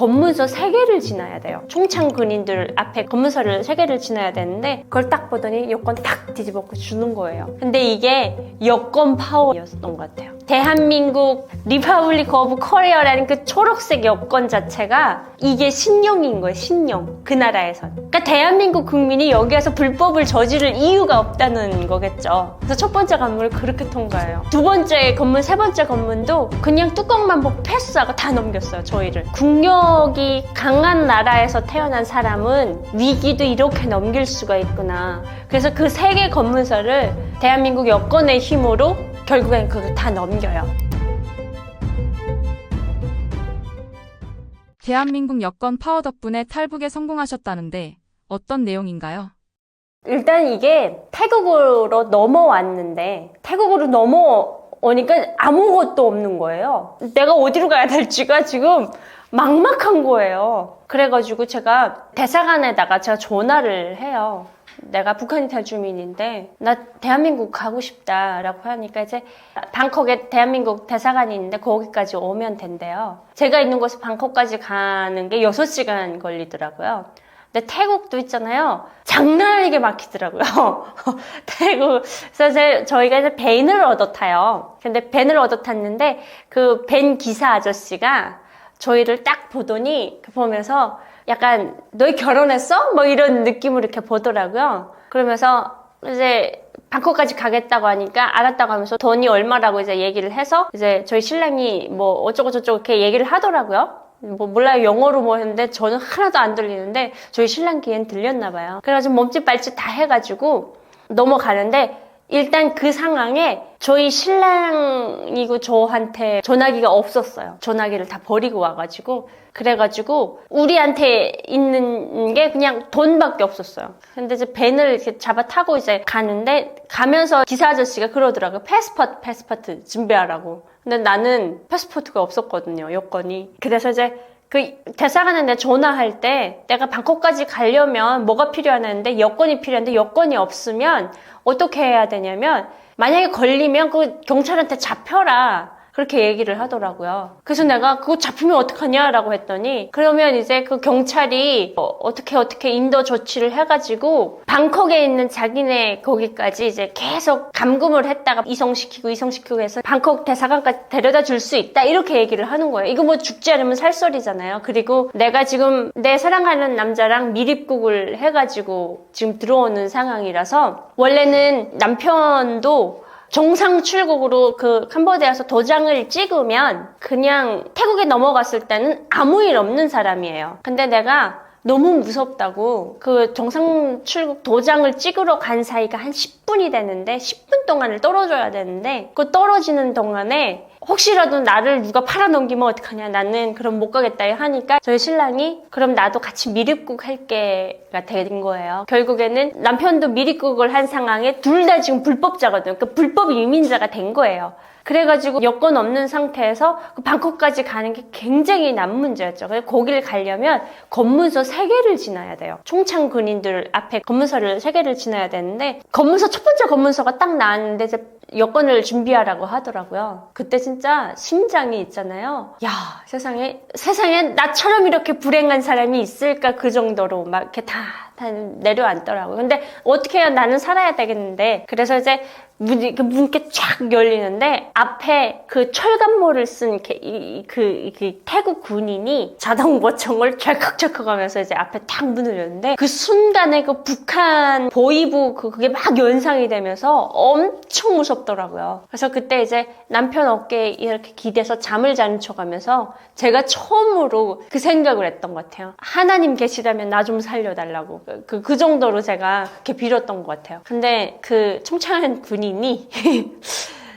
검문소 3개를 지나야 돼요. 총창 군인들 앞에 검문소를 3개를 지나야 되는데 그걸 딱 보더니 여권 딱 뒤집어 주는 거예요. 근데 이게 여권 파워였던 것 같아요. 대한민국 리퍼블릭 오브 코리아라는 그 초록색 여권 자체가 이게 신용인 거예요. 신용. 그 나라에선. 그러니까 대한민국 국민이 여기에서 불법을 저지를 이유가 없다는 거겠죠. 그래서 첫 번째 관문을 그렇게 통과해요. 두 번째 관문, 세 번째 관문도 그냥 뚜껑만 보고 패스하고 다 넘겼어요. 저희를. 국력이 강한 나라에서 태어난 사람은 위기도 이렇게 넘길 수가 있구나. 그래서 그 3개 검문소를 대한민국 여권의 힘으로 결국엔 그걸 다 넘겨요. 대한민국 여권 파워 덕분에 탈북에 성공하셨다는데 어떤 내용인가요? 일단 이게 태국으로 넘어왔는데 태국으로 넘어오니까 아무것도 없는 거예요. 내가 어디로 가야 될지가 지금 막막한 거예요. 그래가지고 제가 대사관에다가 제가 전화를 해요. 내가 북한 탈주민인데 나 대한민국 가고 싶다라고 하니까 이제 방콕에 대한민국 대사관이 있는데 거기까지 오면 된대요. 제가 있는 곳에 방콕까지 가는 게 6시간 걸리더라고요. 근데 태국도 있잖아요. 장난 아니게 막히더라고요. 태국에서 저희가 이제 밴을 얻어 타요. 근데 밴을 얻어 탔는데 그 밴 기사 아저씨가 저희를 딱 보더니 보면서 약간 너희 결혼했어? 뭐 이런 느낌으로 이렇게 보더라고요. 그러면서 이제 방콕까지 가겠다고 하니까 알았다고 하면서 돈이 얼마라고 이제 얘기를 해서 이제 저희 신랑이 뭐 어쩌고 저쩌고 이렇게 얘기를 하더라고요. 뭐 몰라요. 영어로 뭐 했는데 저는 하나도 안 들리는데 저희 신랑 귀엔 들렸나 봐요. 그래가지고 몸짓 발짓 다 해가지고 넘어가는데 일단 그 상황에 저희 신랑이고 저한테 전화기가 없었어요. 전화기를 다 버리고 와가지고 그래가지고 우리한테 있는 게 그냥 돈밖에 없었어요. 근데 이제 밴을 이렇게 잡아 타고 이제 가는데 가면서 기사 아저씨가 그러더라고요. 패스포트 준비하라고. 근데 나는 패스포트가 없었거든요. 여권이. 그래서 이제 그 대사관에 내가 전화할 때 내가 방콕까지 가려면 뭐가 필요하는데 여권이 필요한데 여권이 없으면 어떻게 해야 되냐면 만약에 걸리면 그 경찰한테 잡혀라. 그렇게 얘기를 하더라고요. 그래서 내가 그거 잡히면 어떡하냐라고 했더니 그러면 이제 그 경찰이 어떻게 인도 조치를 해가지고 방콕에 있는 자기네 거기까지 이제 계속 감금을 했다가 이송시키고 해서 방콕 대사관까지 데려다 줄 수 있다 이렇게 얘기를 하는 거예요. 이거 뭐 죽지 않으면 살소리잖아요. 그리고 내가 지금 내 사랑하는 남자랑 미립국을 해가지고 지금 들어오는 상황이라서 원래는 남편도 정상 출국으로 그 캄보디아에서 도장을 찍으면 그냥 태국에 넘어갔을 때는 아무 일 없는 사람이에요. 근데 내가 너무 무섭다고 그 정상 출국 도장을 찍으러 간 사이가 한 10분이 되는데 10분 동안을 떨어져야 되는데 그 떨어지는 동안에 혹시라도 나를 누가 팔아넘기면 어떡하냐 나는 그럼 못 가겠다 하니까 저희 신랑이 그럼 나도 같이 미립국 할게가 된 거예요. 결국에는 남편도 미립국을 한 상황에 둘 다 지금 불법자거든요. 그러니까 불법 이민자가 된 거예요. 그래가지고 여권 없는 상태에서 그 방콕까지 가는 게 굉장히 난 문제였죠. 그래서 거기를 가려면 검문소 3개를 지나야 돼요. 총창 군인들 앞에 검문소를 3개를 지나야 되는데 검문소 첫 번째 검문소가 딱 나왔는데 이제 여권을 준비하라고 하더라고요. 그때 진짜 심장이 있잖아요. 야, 세상에 나처럼 이렇게 불행한 사람이 있을까 그 정도로 막 이렇게 다 내려앉더라고요. 근데 어떻게 해야 나는 살아야 되겠는데 그래서 이제 문이 이렇게 쫙 열리는데 앞에 그 철갑모를 쓴 그 태국 군인이 자동보청을 찰컥찰컥 하면서 이제 앞에 딱 문을 열는데 그 순간에 그 북한 보이부 그게 막 연상이 되면서 엄청 무섭더라고요. 그래서 그때 이제 남편 어깨에 이렇게 기대서 잠을 자는 척하면서 제가 처음으로 그 생각을 했던 것 같아요. 하나님 계시다면 나 좀 살려달라고. 그 정도로 제가 그렇게 빌었던 것 같아요. 근데 그 총창한 군인이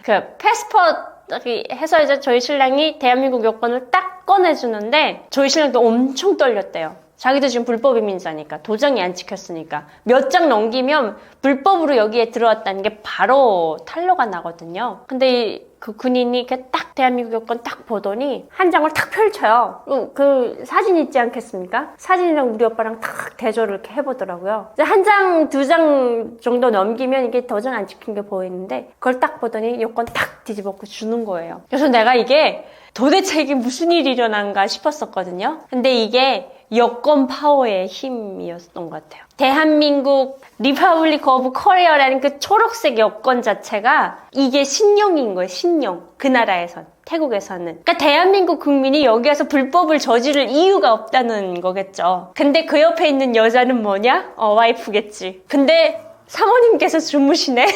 그 패스포트 해서 이제 저희 신랑이 대한민국 여권을 딱 꺼내주는데 저희 신랑도 엄청 떨렸대요. 자기도 지금 불법 이민자니까 도장이 안 찍혔으니까 몇 장 넘기면 불법으로 여기에 들어왔다는 게 바로 탄로가 나거든요. 근데 그 군인이 딱 대한민국 여권 딱 보더니 한 장을 탁 펼쳐요. 그 사진 있지 않겠습니까? 사진이랑 우리 오빠랑 탁 대조를 이렇게 해보더라고요. 한 장, 2장 정도 넘기면 이게 도장 안 찍힌 게 보이는데 그걸 딱 보더니 여권 딱 뒤집어 주는 거예요. 그래서 내가 이게 도대체 이게 무슨 일이 일어난가 싶었었거든요. 근데 이게 여권 파워의 힘이었던 것 같아요. 대한민국 리퍼블릭 오브 코리아라는 그 초록색 여권 자체가 이게 신용인 거예요. 신용. 그 나라에선. 태국에서는. 그러니까 대한민국 국민이 여기 와서 불법을 저지를 이유가 없다는 거겠죠. 근데 그 옆에 있는 여자는 뭐냐? 와이프겠지. 근데 사모님께서 주무시네?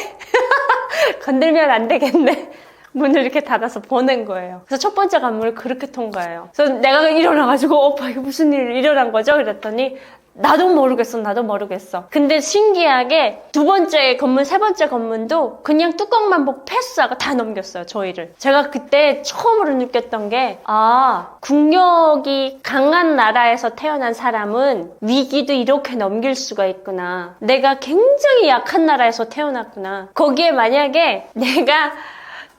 건들면 안 되겠네. 문을 이렇게 닫아서 보낸 거예요. 그래서 첫 번째 관문을 그렇게 통과해요. 그래서 내가 일어나가지고 오빠 이게 무슨 일 일어난 거죠? 그랬더니 나도 모르겠어. 근데 신기하게 두 번째 건문, 세 번째 건문도 그냥 뚜껑만 보고 패스하고 다 넘겼어요, 저희를. 제가 그때 처음으로 느꼈던 게, 국력이 강한 나라에서 태어난 사람은 위기도 이렇게 넘길 수가 있구나. 내가 굉장히 약한 나라에서 태어났구나. 거기에 만약에 내가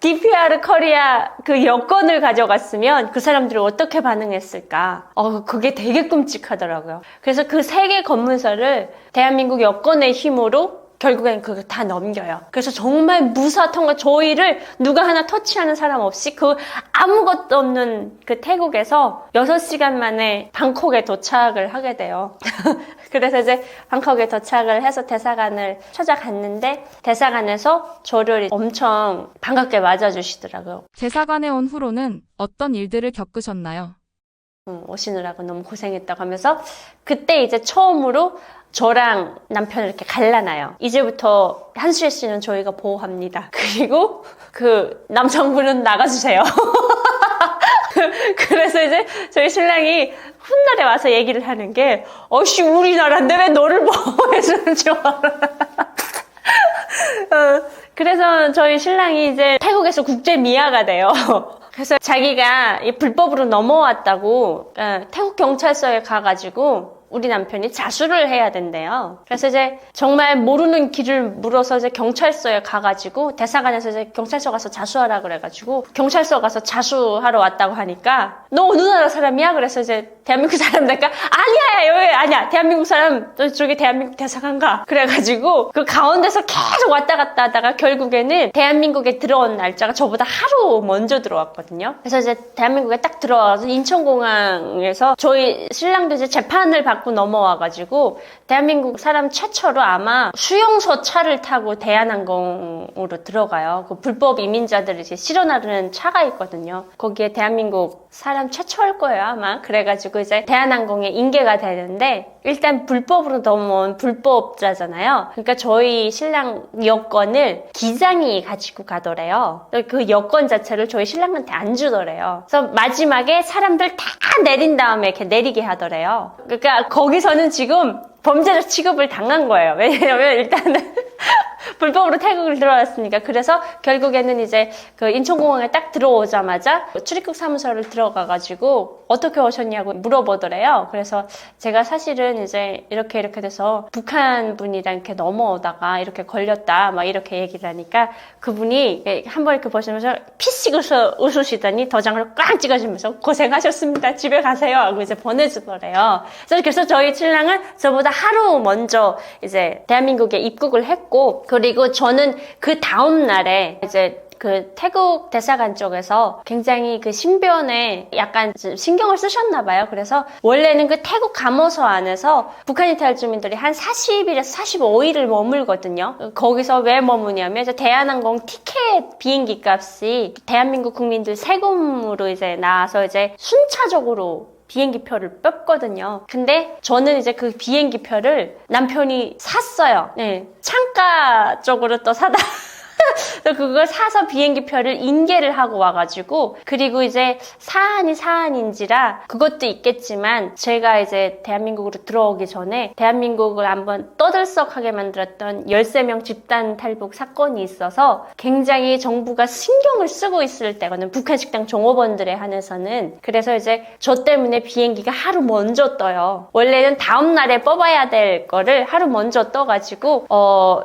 DPR 코리아 그 여권을 가져갔으면 그 사람들이 어떻게 반응했을까? 그게 되게 끔찍하더라고요. 그래서 그 세 개 검문서를 대한민국 여권의 힘으로 결국엔 그거 다 넘겨요. 그래서 정말 무사통과 저희를 누가 하나 터치하는 사람 없이 그 아무것도 없는 그 태국에서 6시간 만에 방콕에 도착을 하게 돼요. 그래서 이제 방콕에 도착을 해서 대사관을 찾아갔는데 대사관에서 저를 엄청 반갑게 맞아주시더라고요. 대사관에 온 후로는 어떤 일들을 겪으셨나요? 오시느라고 너무 고생했다고 하면서 그때 이제 처음으로 저랑 남편을 이렇게 갈라놔요. 이제부터 한수혜 씨는 저희가 보호합니다. 그리고 그 남성분은 나가주세요. 그래서 이제 저희 신랑이 훗날에 와서 얘기를 하는 게 어씨 우리나라인데 왜 너를 보호해주는 줄 알아. 그래서 저희 신랑이 이제 태국에서 국제 미아가 돼요. 그래서 자기가 불법으로 넘어왔다고 태국 경찰서에 가가지고 우리 남편이 자수를 해야 된대요. 그래서 이제 정말 모르는 길을 물어서 이제 경찰서에 가가지고 대사관에서 이제 경찰서 가서 자수하라 그래가지고 경찰서 가서 자수하러 왔다고 하니까 너 어느 나라 사람이야? 그래서 이제 대한민국 사람이니까 아니야 여기 아니야 대한민국 사람 저기 대한민국 대사관 가 그래가지고 그 가운데서 계속 왔다 갔다 하다가 결국에는 대한민국에 들어온 날짜가 저보다 하루 먼저 들어왔거든요. 그래서 이제 대한민국에 딱 들어와서 인천공항에서 저희 신랑도 이제 재판을 받고 넘어와가지고 대한민국 사람 최초로 아마 수용소 차를 타고 대한항공으로 들어가요. 그 불법 이민자들을 이제 실어나르는 차가 있거든요. 거기에 대한민국 사람 최초일 거예요 아마. 그래가지고 이제 대한항공에 인계가 되는데 일단 불법으로 넘어온 불법자잖아요. 그러니까 저희 신랑 여권을 기장이 가지고 가더래요. 그 여권 자체를 저희 신랑한테 안 주더래요. 그래서 마지막에 사람들 다 내린 다음에 이렇게 내리게 하더래요. 그러니까 거기서는 지금 범죄자 취급을 당한 거예요. 왜냐면 일단은 불법으로 태국을 들어왔으니까. 그래서 결국에는 이제 그 인천공항에 딱 들어오자마자 출입국 사무소를 들어가가지고 어떻게 오셨냐고 물어보더래요. 그래서 제가 사실은 이제 이렇게 돼서 북한 분이랑 이렇게 넘어오다가 이렇게 걸렸다 막 이렇게 얘기를 하니까 그분이 한번 이렇게 보시면서 피식 웃으시더니 도장을 꽉 찍어주면서 고생하셨습니다. 집에 가세요 하고 이제 보내주더래요. 그래서 저희 신랑은 저보다 하루 먼저 이제 대한민국에 입국을 했고 그리고 저는 그 다음 날에 이제 그 태국 대사관 쪽에서 굉장히 그 신변에 약간 신경을 쓰셨나 봐요. 그래서 원래는 그 태국 감호소 안에서 북한 이탈 주민들이 한 40일에서 45일을 머물거든요. 거기서 왜 머무냐면 이제 대한항공 티켓 비행기 값이 대한민국 국민들 세금으로 이제 나와서 이제 순차적으로 비행기 표를 뽑거든요. 근데 저는 이제 그 비행기 표를 남편이 샀어요. 네, 창가 쪽으로 또 사다 그걸 사서 비행기 표를 인계를 하고 와가지고 그리고 이제 사안이 사안인지라 그것도 있겠지만 제가 이제 대한민국으로 들어오기 전에 대한민국을 한번 떠들썩하게 만들었던 13명 집단 탈북 사건이 있어서 굉장히 정부가 신경을 쓰고 있을 때거든. 북한 식당 종업원들에 한해서는. 그래서 이제 저 때문에 비행기가 하루 먼저 떠요. 원래는 다음 날에 뽑아야 될 거를 하루 먼저 떠가지고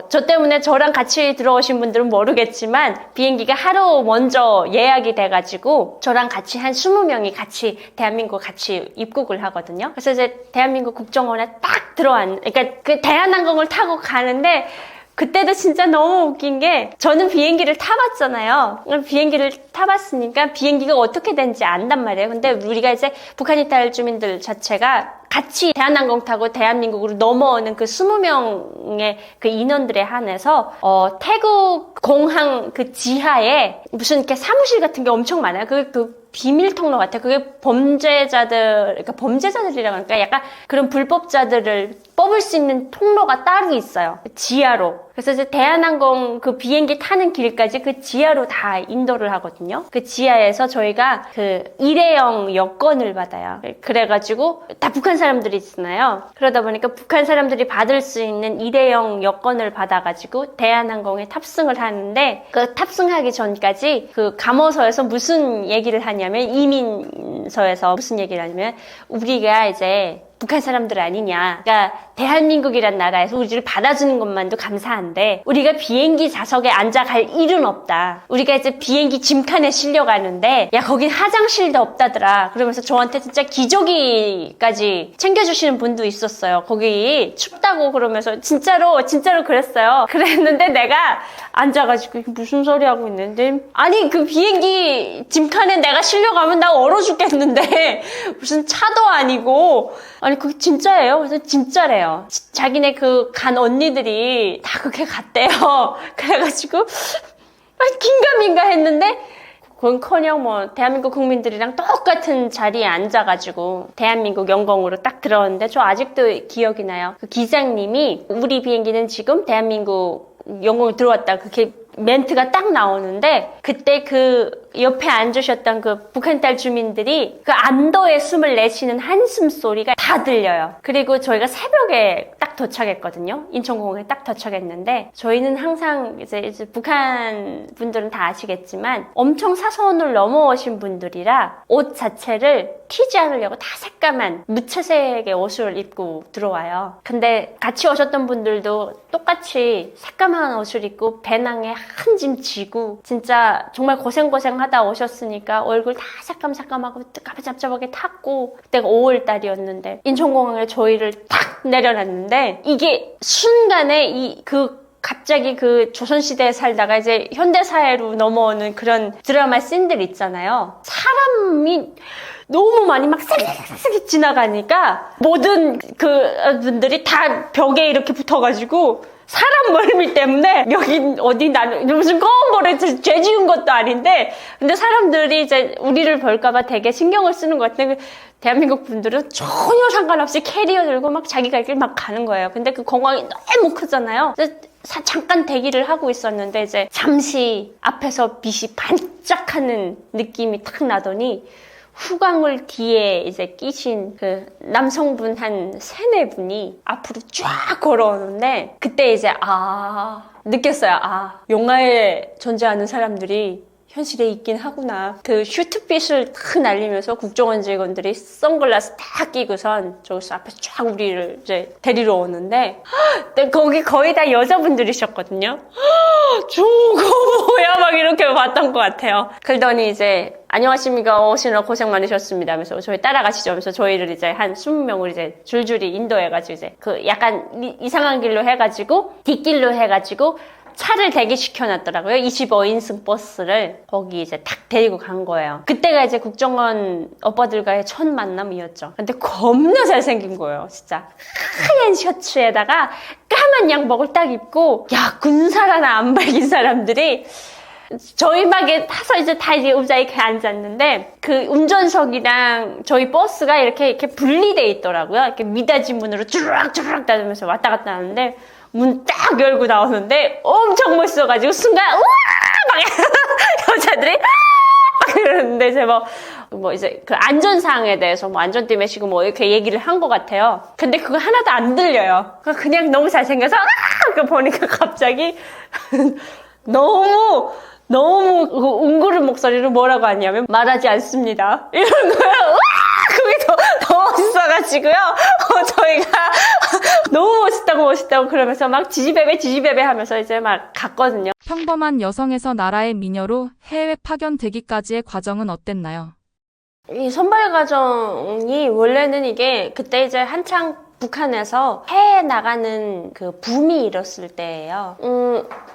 저 때문에 저랑 같이 들어오신 분들은 모르겠지만 비행기가 하루 먼저 예약이 돼가지고 저랑 같이 한 20명이 같이 대한민국 같이 입국을 하거든요. 그래서 이제 대한민국 국정원에 딱 그러니까 그 대한항공을 타고 가는데 그때도 진짜 너무 웃긴 게 저는 비행기를 타봤잖아요. 비행기를 타봤으니까 비행기가 어떻게 되는지 안단 말이에요. 근데 우리가 이제 북한 이탈 주민들 자체가 같이 대한항공 타고 대한민국으로 넘어오는 그 20명의 그 인원들에 한해서 태국 공항 그 지하에 무슨 이렇게 사무실 같은 게 엄청 많아요. 그 비밀 통로 같아요. 그게 그러니까 범죄자들이라고 하니까 약간 그런 불법자들을 뽑을 수 있는 통로가 따로 있어요. 지하로. 그래서 이제 대한항공 그 비행기 타는 길까지 그 지하로 다 인도를 하거든요. 그 지하에서 저희가 그 일회용 여권을 받아요. 그래가지고 다 북한 사람들이 있잖아요. 그러다 보니까 북한 사람들이 받을 수 있는 일회용 여권을 받아가지고 대한항공에 탑승을 하는데 그 탑승하기 전까지 그 감호서에서 무슨 얘기를 하냐면 이민서에서 무슨 얘기를 하냐면 우리가 이제 북한 사람들 아니냐. 그러니까 대한민국이란 나라에서 우리를 받아주는 것만도 감사한데 우리가 비행기 좌석에 앉아 갈 일은 없다. 우리가 이제 비행기 짐칸에 실려가는데 야 거긴 화장실도 없다더라. 그러면서 저한테 진짜 기저귀까지 챙겨주시는 분도 있었어요. 거기 춥다고 그러면서 진짜로 그랬어요. 그랬는데 내가 앉아가지고 무슨 소리 하고 있는데 아니 그 비행기 짐칸에 내가 실려가면 나 얼어 죽겠는데 무슨 차도 아니고 아니 그게 진짜예요. 그래서 진짜래요. 자기네 그 간 언니들이 다 그렇게 갔대요. 그래가지고 긴가민가 했는데 그건커녕 뭐 대한민국 국민들이랑 똑같은 자리에 앉아가지고 대한민국 영광으로 딱 들어왔는데 저 아직도 기억이 나요. 그 기장님이 우리 비행기는 지금 대한민국 영광으로 들어왔다 그렇게 멘트가 딱 나오는데 그때 그 옆에 앉으셨던 그 북한 딸 주민들이 그 안도의 숨을 내쉬는 한숨 소리가 다 들려요. 그리고 저희가 새벽에 딱 도착했거든요. 인천공항에 딱 도착했는데 저희는 항상 이제 북한 분들은 다 아시겠지만 엄청 사선을 넘어오신 분들이라 옷 자체를 튀지 않으려고 다 새까만 무채색의 옷을 입고 들어와요. 근데 같이 오셨던 분들도 똑같이 새까만 옷을 입고 배낭에 한 짐 지고 진짜 정말 고생하다 오셨으니까 얼굴 다 새까맣고 깜짝깜짝하게 탔고 그때가 5월달이었는데 인천공항에 저희를 탁 내려놨는데 이게 순간에 갑자기 그 조선시대에 살다가 이제 현대사회로 넘어오는 그런 드라마 씬들 있잖아요. 사람이 너무 많이 막 쓱쓱쓱 지나가니까 모든 그 분들이 다 벽에 이렇게 붙어가지고 사람 멀미 때문에 여기 어디 나는 무슨 검은 볼에 죄 지은 것도 아닌데 근데 사람들이 이제 우리를 볼까봐 되게 신경을 쓰는 것 같은데 대한민국 분들은 전혀 상관없이 캐리어 들고 막 자기 갈 길 막 가는 거예요. 근데 그 공항이 너무 크잖아요. 잠깐 대기를 하고 있었는데 이제 잠시 앞에서 빛이 반짝하는 느낌이 탁 나더니 후광을 뒤에 이제 끼신 그 남성분 한 3-4분이 앞으로 쫙 걸어오는데 그때 이제 느꼈어요. 영화에 존재하는 사람들이 현실에 있긴 하구나. 그 슈트빛을 탁 날리면서 국정원 직원들이 선글라스 딱 끼고선 저기서 앞에서 쫙 우리를 이제 데리러 오는데 거기 거의 다 여자분들이셨거든요. 저거 뭐야 막 이렇게 봤던 것 같아요. 그러더니 이제 안녕하십니까 오시느라 고생 많으셨습니다 하면서 저희 따라가시죠 하면서 저희를 이제 한 20명을 이제 줄줄이 인도해가지고 이제 그 약간 이상한 길로 해가지고 뒷길로 해가지고 차를 대기시켜놨더라고요. 25인승 버스를 거기 이제 탁 데리고 간 거예요. 그때가 이제 국정원 오빠들과의 첫 만남이었죠. 근데 겁나 잘생긴 거예요. 진짜 하얀 셔츠에다가 까만 양복을 딱 입고 야 군사라나 안 밝힌 사람들이 저희 막에 타서 이제 다 이제 의자에 앉았는데 그 운전석이랑 저희 버스가 이렇게 분리돼 있더라고요. 이렇게 미닫이 문으로 주르륵 닫으면서 왔다 갔다 하는데 문 딱 열고 나오는데 엄청 멋있어가지고 순간 우와 막 여자들이 막 이러는데 제가 뭐 이제 그 안전사항에 대해서 뭐 안전띠 매시고 뭐 이렇게 얘기를 한 것 같아요. 근데 그거 하나도 안 들려요. 그냥 너무 잘생겨서 그 보니까 갑자기 너무 웅그른 목소리로 뭐라고 하냐면 말하지 않습니다. 이런 거예요. 그게 더 멋있어가지고요. 저희가 너무 멋있다고 그러면서 막 지지배배 하면서 이제 막 갔거든요. 평범한 여성에서 나라의 미녀로 해외 파견되기까지의 과정은 어땠나요? 이 선발 과정이 원래는 이게 그때 이제 한창 북한에서 해외 나가는 그 붐이 일었을 때예요.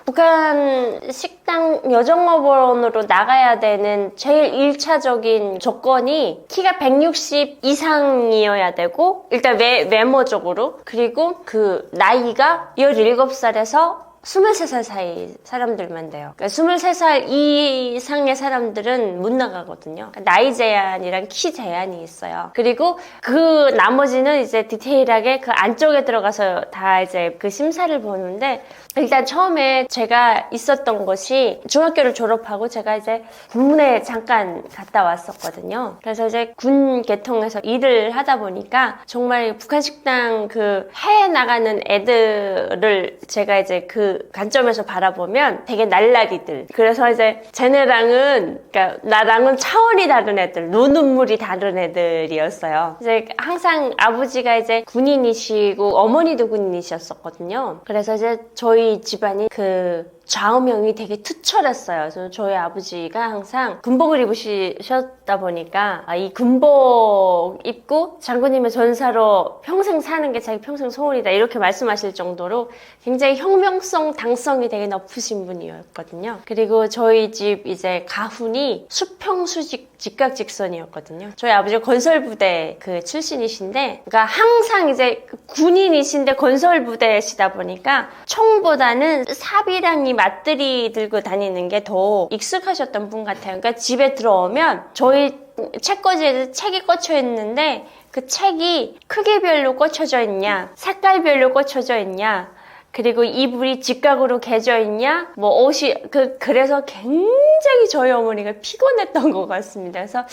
북한 식당 여정업원으로 나가야 되는 제일 1차적인 조건이 키가 160 이상이어야 되고, 일단 외모적으로, 그리고 그 나이가 17살에서 23살 사이 사람들만 돼요. 그러니까 23살 이상의 사람들은 못 나가거든요. 나이 제한이랑 키 제한이 있어요. 그리고 그 나머지는 이제 디테일하게 그 안쪽에 들어가서 다 이제 그 심사를 보는데, 일단 처음에 제가 있었던 것이 중학교를 졸업하고 제가 이제 군문에 잠깐 갔다 왔었거든요. 그래서 이제 군 계통에서 일을 하다 보니까 정말 북한 식당 그 해외 나가는 애들을 제가 이제 그 관점에서 바라보면 되게 날라리들. 그래서 이제 쟤네랑은, 그러니까 나랑은 차원이 다른 애들, 노눈물이 다른 애들이었어요. 이제 항상 아버지가 이제 군인이시고 어머니도 군인이셨었거든요. 그래서 이제 저희 집안이 그 좌우명이 되게 투철했어요. 그래서 저희 아버지가 항상 군복을 입으셨다 보니까 이 군복 입고 장군님의 전사로 평생 사는 게 자기 평생 소원이다 이렇게 말씀하실 정도로 굉장히 혁명성, 당성이 되게 높으신 분이었거든요. 그리고 저희 집 이제 가훈이 수평수직 직각직선이었거든요. 저희 아버지가 건설부대 그 출신이신데, 그러니까 항상 이제 군인이신데 건설부대시다 보니까 총보다는 사비랑 맞들이 들고 다니는 게 더 익숙하셨던 분 같아요. 그러니까 집에 들어오면 저희 책꽂이에 책이 꽂혀 있는데 그 책이 크기별로 꽂혀져 있냐, 색깔별로 꽂혀져 있냐, 그리고 이불이 직각으로 개져 있냐, 뭐 옷이 그래서 굉장히 저희 어머니가 피곤했던 것 같습니다. 그래서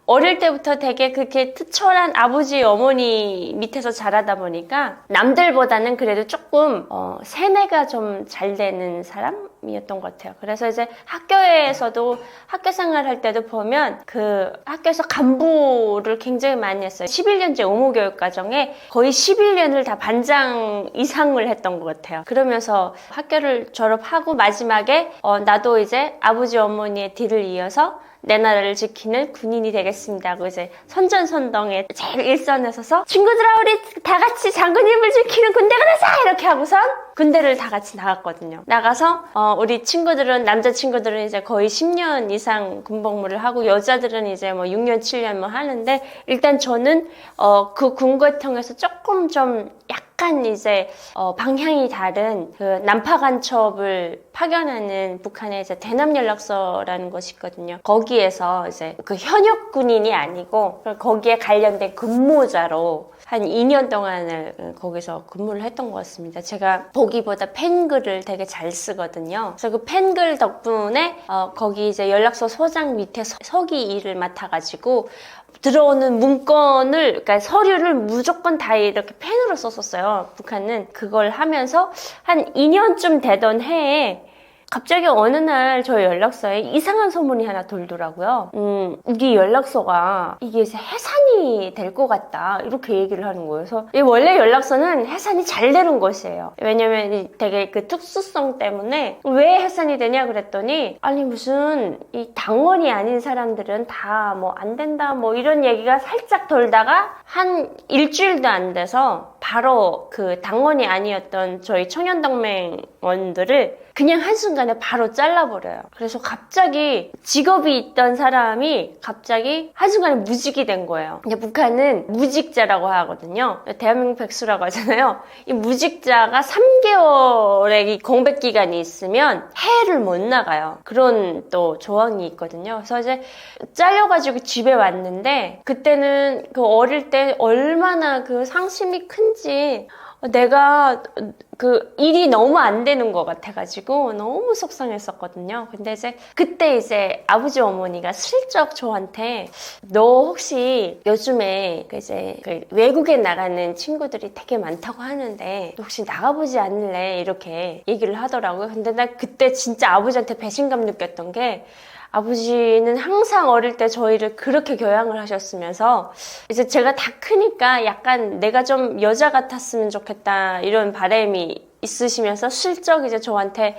어릴 때부터 되게 그렇게 특별한 아버지, 어머니 밑에서 자라다 보니까 남들보다는 그래도 조금 세뇌가 좀 잘 되는 사람이었던 것 같아요. 그래서 이제 학교에서도 학교 생활할 때도 보면 그 학교에서 간부를 굉장히 많이 했어요. 11년제 의무교육 과정에 거의 11년을 다 반장 이상을 했던 것 같아요. 그러면서 학교를 졸업하고 마지막에 나도 이제 아버지, 어머니의 뒤를 이어서 내 나라를 지키는 군인이 되겠습니다 하고 이제 선전선동에 제일 일선에 서서 친구들아 우리 다 같이 장군님을 지키는 군대가 되자 이렇게 하고선 군대를 다 같이 나갔거든요. 나가서 우리 친구들은, 남자친구들은 이제 거의 10년 이상 군복무를 하고 여자들은 이제 뭐 6년 7년 뭐 하는데, 일단 저는 그 군계통에서 조금 좀 약간 이제 방향이 다른 그 난파간첩을 파견하는 북한의 이제 대남연락소라는 것이 있거든요. 거기에서 이제 그 현역 군인이 아니고 거기에 관련된 근무자로 한 2년 동안을 거기서 근무를 했던 것 같습니다. 제가 보기보다 펜글을 되게 잘 쓰거든요. 그래서 그 펜글 덕분에 거기 이제 연락소 소장 밑에 서기 일을 맡아가지고 들어오는 문건을, 그러니까 서류를 무조건 다 이렇게 펜으로 썼었어요. 북한은 그걸 하면서 한 2년쯤 되던 해에 갑자기 어느 날 저희 연락소에 이상한 소문이 하나 돌더라고요. 우리 연락소가 이게 해산이 될 것 같다 이렇게 얘기를 하는 거예요. 그래서 원래 연락소는 해산이 잘 되는 곳이에요. 왜냐면 되게 그 특수성 때문에. 왜 해산이 되냐 그랬더니, 아니 무슨 이 당원이 아닌 사람들은 다 뭐 안 된다 뭐 이런 얘기가 살짝 돌다가 한 일주일도 안 돼서 바로 그 당원이 아니었던 저희 청년동맹원들을 그냥 한순간에 바로 잘라버려요. 그래서 갑자기 직업이 있던 사람이 갑자기 한순간에 무직이 된 거예요. 근데 북한은 무직자라고 하거든요. 대한민국 백수라고 하잖아요. 이 무직자가 3개월의 이 공백기간이 있으면 해외를 못 나가요. 그런 또 조항이 있거든요. 그래서 이제 잘려가지고 집에 왔는데, 그때는 그 어릴 때 얼마나 그 상심이 큰지, 내가 그 일이 너무 안 되는 것 같아가지고 너무 속상했었거든요. 근데 이제 그때 이제 아버지 어머니가 슬쩍 저한테 너 혹시 요즘에 이제 그 외국에 나가는 친구들이 되게 많다고 하는데 너 혹시 나가보지 않을래? 이렇게 얘기를 하더라고요. 근데 나 그때 진짜 아버지한테 배신감 느꼈던 게, 아버지는 항상 어릴 때 저희를 그렇게 교양을 하셨으면서 이제 제가 다 크니까 약간 내가 좀 여자 같았으면 좋겠다 이런 바람이 있으시면서 슬쩍 이제 저한테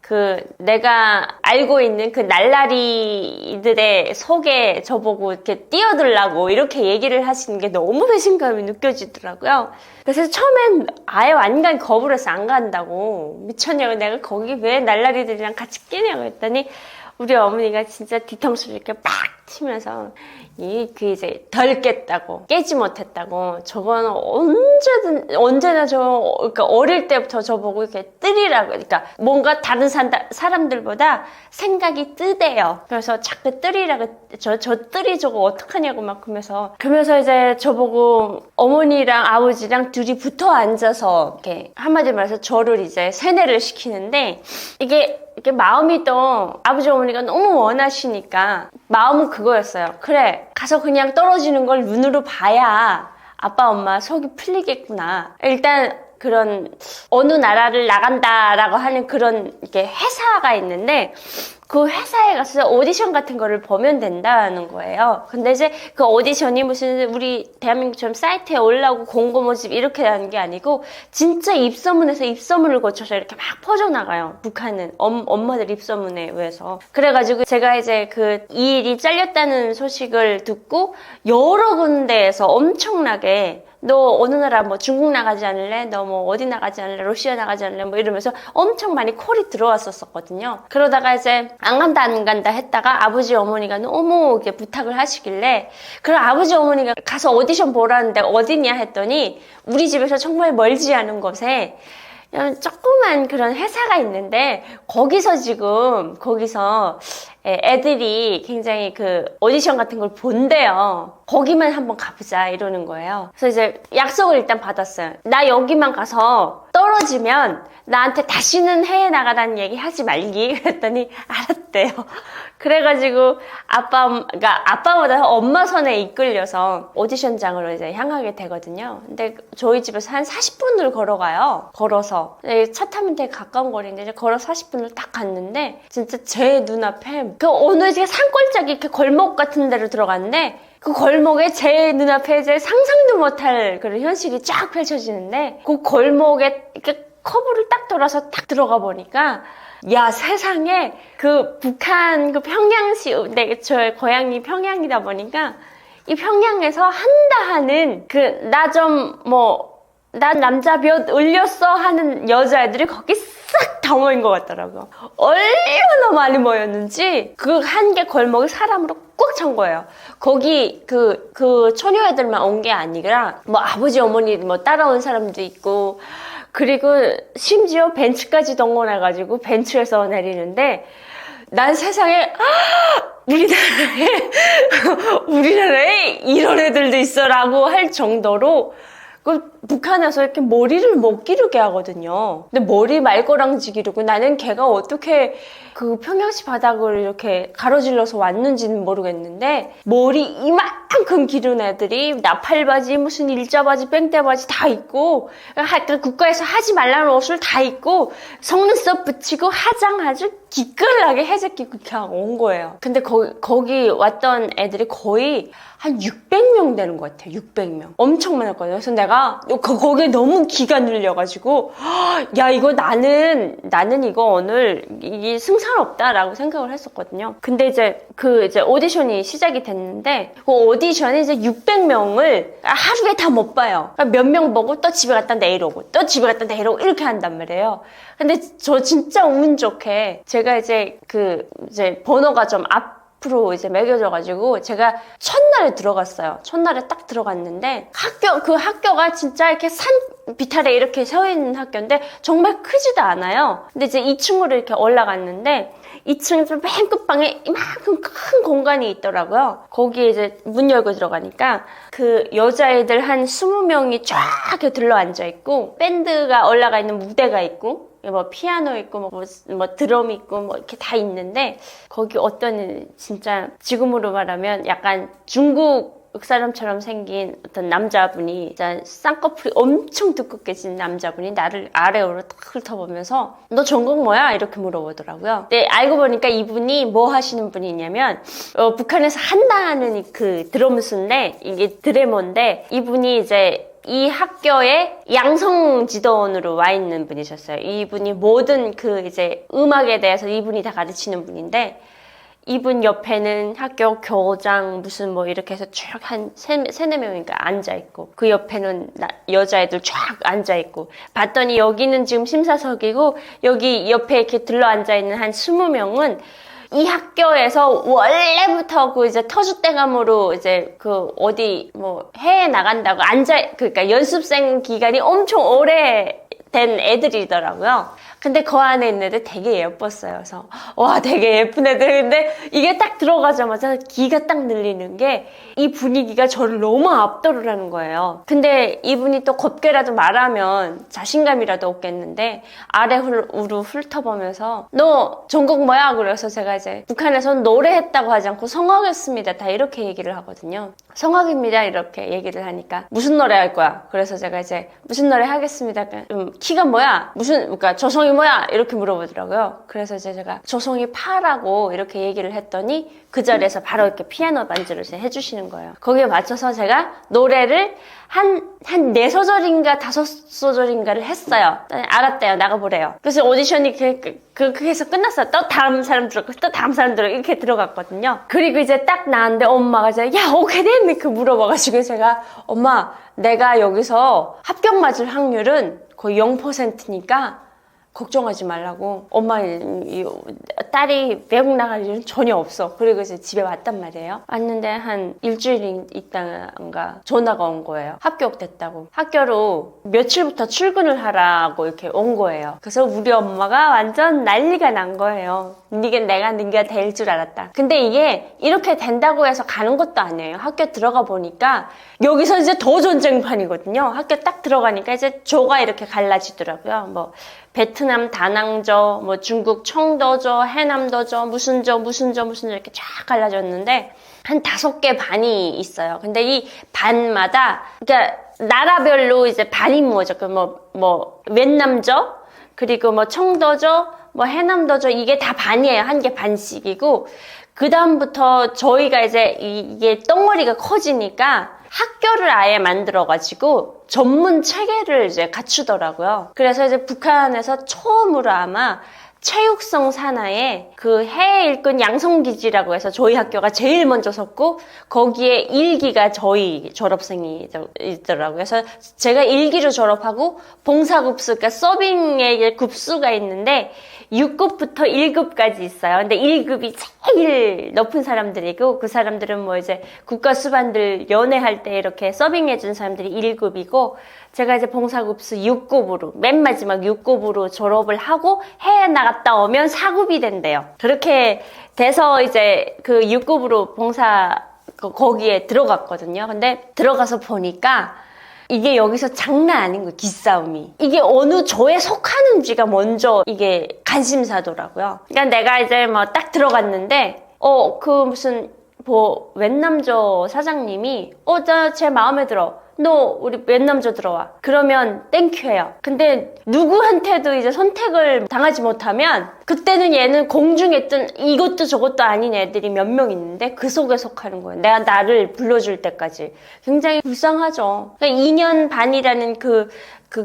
그 내가 알고 있는 그 날라리들의 속에 저보고 이렇게 뛰어들라고 이렇게 얘기를 하시는 게 너무 배신감이 느껴지더라고요. 그래서 처음엔 아예 완전 거부를 해서 안 간다고. 미쳤냐고, 내가 거기 왜 날라리들이랑 같이 끼냐고 했더니 우리 어머니가 진짜 뒤통수를 이렇게 빡 치면서 이제 덜 깼다고, 깨지 못했다고, 저거는 언제나 그러니까 어릴 때부터 저보고 이렇게 뜨리라고, 그러니까 뭔가 다른 사람들보다 생각이 뜨대요. 그래서 자꾸 뜨리라고, 저 뜨리 저거 어떡하냐고 막 그러면서 이제 저보고 어머니랑 아버지랑 둘이 붙어 앉아서 이렇게 한마디로 말해서 저를 이제 세뇌를 시키는데, 이게 마음이 또 아버지 어머니가 너무 원하시니까 마음은 그거였어요. 그래, 가서 그냥 떨어지는 걸 눈으로 봐야 아빠 엄마 속이 풀리겠구나. 일단 그런 어느 나라를 나간다라고 하는 그런 이렇게 회사가 있는데, 그 회사에 가서 오디션 같은 거를 보면 된다는 거예요. 근데 이제 그 오디션이 무슨 우리 대한민국처럼 사이트에 올라오고 공고 모집 이렇게 하는 게 아니고 진짜 입소문에서 입소문을 거쳐서 이렇게 막 퍼져나가요. 북한은 엄마들 입소문에 의해서. 그래가지고 제가 이제 이 일이 잘렸다는 소식을 듣고 여러 군데에서 엄청나게 너 어느 나라 뭐 중국 나가지 않을래? 너 뭐 어디 나가지 않을래? 러시아 나가지 않을래? 뭐 이러면서 엄청 많이 콜이 들어왔었거든요. 그러다가 이제 안 간다 했다가 아버지 어머니가 너무 이렇게 부탁을 하시길래, 그럼 아버지 어머니가 가서 오디션 보라는데 어디냐 했더니 우리 집에서 정말 멀지 않은 곳에 조그만 그런 회사가 있는데 거기서 애들이 굉장히 그 오디션 같은 걸 본대요. 거기만 한번 가보자 이러는 거예요. 그래서 이제 약속을 일단 받았어요. 나 여기만 가서 떨어지면 나한테 다시는 해외 나가라는 얘기 하지 말기. 그랬더니 알았대요. 그래가지고 아빠보다 엄마 손에 이끌려서 오디션장으로 이제 향하게 되거든요. 근데 저희 집에서 한 40분을 걸어가요. 걸어서. 차 타면 되게 가까운 거리인데 이제 걸어서 40분을 딱 갔는데 진짜 제 눈앞에 어느 산골짜기 이렇게 골목 같은 데로 들어갔는데, 그 골목에 제 눈앞에 이제 상상도 못할 그런 현실이 쫙 펼쳐지는데, 그 골목에 이렇게 커브를 딱 돌아서 딱 들어가 보니까, 야, 세상에 그 북한 그 평양시, 저의 고향이 평양이다 보니까 이 평양에서 한다 하는 나 남자 몇 올렸어 하는 여자애들이 거기 싹 다 모인 것 같더라고요. 얼마나 많이 모였는지 그 한 개 골목이 사람으로 꽉 찬 거예요. 거기 그 처녀애들만 온 게 아니라 뭐 아버지 어머니 뭐 따라온 사람도 있고, 그리고 심지어 벤츠까지 동원해가지고 벤츠에서 내리는데, 난 세상에 우리나라에 이런 애들도 있어라고 할 정도로 북한에서 이렇게 머리를 못 기르게 하거든요. 근데 머리 말거랑지 기르고, 나는 걔가 어떻게 그 평양시 바닥을 이렇게 가로질러서 왔는지는 모르겠는데, 머리 이만큼 기른 애들이 나팔바지, 무슨 일자바지, 뺑떼바지 다 입고, 국가에서 하지 말라는 옷을 다 입고, 속눈썹 붙이고 화장 아주 기끌나게 해제끼고 이렇게 온 거예요. 근데 거기 왔던 애들이 거의 한 600명 되는 것 같아요. 600명. 엄청 많았거든요. 그래서 내가 거기에 너무 기가 눌려가지고, 야, 이거 나는 이거 오늘 이게 승산 없다라고 생각을 했었거든요. 근데 이제 오디션이 시작이 됐는데, 그 오디션에 이제 600명을 하루에 다 못 봐요. 몇 명 보고 또 집에 갔다 내일 오고, 또 집에 갔다 내일 오고 이렇게 한단 말이에요. 근데 저 진짜 운 좋게 제가 이제 번호가 좀 앞으로 이제 매겨져가지고 제가 첫날에 들어갔어요. 첫날에 딱 들어갔는데 학교가 진짜 이렇게 산 비탈에 이렇게 서 있는 학교인데 정말 크지도 않아요. 근데 이제 2층으로 이렇게 올라갔는데 2층에서 맨 끝방에 이만큼 큰 공간이 있더라고요. 거기에 이제 문 열고 들어가니까 그 여자애들 한 20명이 쫙 이렇게 들러앉아있고, 밴드가 올라가 있는 무대가 있고, 뭐 피아노 있고 뭐 드럼 있고 뭐 이렇게 다 있는데, 거기 어떤 진짜 지금으로 말하면 약간 중국 사람처럼 생긴 어떤 남자분이, 진짜 쌍꺼풀이 엄청 두껍게 진 남자분이 나를 아래로 탁 훑어보면서 너 전공 뭐야? 이렇게 물어보더라고요. 근데 알고 보니까 이분이 뭐 하시는 분이냐면 북한에서 한다는 그 드럼스인데, 이게 드래머인데, 이분이 이제 이 학교에 양성 지도원으로 와 있는 분이셨어요. 이분이 모든 그 이제 음악에 대해서 이분이 다 가르치는 분인데, 이분 옆에는 학교 교장 무슨 뭐 이렇게 해서 쭉 한 세네 명인가 앉아있고, 그 옆에는 여자애들 쫙 앉아있고, 봤더니 여기는 지금 심사석이고, 여기 옆에 이렇게 들러 앉아있는 한 20명은 이 학교에서 원래부터 그 이제 터줏대감으로 이제 그 어디 뭐 해외 나간다고 그러니까 연습생 기간이 엄청 오래 된 애들이더라고요. 근데 그 안에 있는 애들 되게 예뻤어요. 그래서 와, 되게 예쁜 애들. 근데 이게 딱 들어가자마자 기가 딱 늘리는 게 이 분위기가 저를 너무 압도를 하는 거예요. 근데 이분이 또 곱게라도 말하면 자신감이라도 없겠는데 아래로 훑어보면서 너 전공 뭐야? 그래서 제가 이제 북한에서는 노래했다고 하지 않고 성악했습니다. 다 이렇게 얘기를 하거든요. 성악입니다. 이렇게 얘기를 하니까 무슨 노래 할 거야? 그래서 제가 이제 무슨 노래 하겠습니다. 키가 뭐야? 그러니까 조성이 뭐야? 이렇게 물어보더라고요. 그래서 이제 제가 조성이 파라고 이렇게 얘기를 했더니 그 자리에서 바로 이렇게 피아노 반주를 해주시는 거예요. 거기에 맞춰서 제가 노래를 한 4소절인가 5소절인가를 했어요. 알았대요. 나가보래요. 그래서 오디션이 그렇게 해서 끝났어요. 또 다음 사람 들어갔고, 또 다음 사람 이렇게 들어갔거든요. 그리고 이제 딱 나왔는데 엄마가 이제, 야, 오케이 됐니? 그 물어봐가지고 제가, 엄마, 내가 여기서 합격 맞을 확률은 거의 0%니까 걱정하지 말라고. 엄마, 딸이 외국 나갈 일은 전혀 없어. 그리고 이제 집에 왔단 말이에요. 왔는데 한 일주일 있다가 전화가 온 거예요. 합격됐다고. 학교로 며칠부터 출근을 하라고 이렇게 온 거예요. 그래서 우리 엄마가 완전 난리가 난 거예요. 네가 될 줄 알았다. 근데 이게 이렇게 된다고 해서 가는 것도 아니에요. 학교 들어가 보니까 여기서 이제 더 전쟁판이거든요. 학교 딱 들어가니까 이제 조가 이렇게 갈라지더라고요. 뭐 베트남 다낭저, 뭐 중국 청도저, 해남도저, 무슨 저 이렇게 쫙 갈라졌는데 한 5개 반이 있어요. 근데 이 반마다 그러니까 나라별로 이제 반이 뭐죠? 뭐 웬남저, 그리고 뭐 청도저, 뭐 해남도저, 이게 다 반이에요. 한 개 반씩이고, 그 다음부터 저희가 이제 이게 덩어리가 커지니까 학교를 아예 만들어가지고 전문 체계를 이제 갖추더라고요. 그래서 이제 북한에서 처음으로 아마 체육성 산하에 그 해외 일꾼 양성기지라고 해서 저희 학교가 제일 먼저 섰고, 거기에 1기가 저희 졸업생이 있더라고요. 그래서 제가 1기로 졸업하고 봉사급수, 그러니까 서빙의 급수가 있는데 6급부터 1급까지 있어요. 근데 1급이 제일 높은 사람들이고, 그 사람들은 뭐 이제 국가수반들 연애할 때 이렇게 서빙해준 사람들이 1급이고, 제가 이제 봉사급수 6급으로, 맨 마지막 6급으로 졸업을 하고 해외 나갔다 오면 4급이 된대요. 그렇게 돼서 이제 그 6급으로 거기에 들어갔거든요. 근데 들어가서 보니까 이게 여기서 장난 아닌 거예요. 기싸움이. 이게 어느 조에 속하는지가 먼저 이게 관심사더라고요. 그러니까 내가 이제 뭐 딱 들어갔는데 웬남저 사장님이 제 마음에 들어. 너 우리 웬남저 들어와. 그러면 땡큐해요. 근데 누구한테도 이제 선택을 당하지 못하면 그때는 얘는 공중에 뜬 이것도 저것도 아닌 애들이 몇 명 있는데 그 속에 속하는 거예요. 내가 나를 불러줄 때까지. 굉장히 불쌍하죠. 그러니까 2년 반이라는 그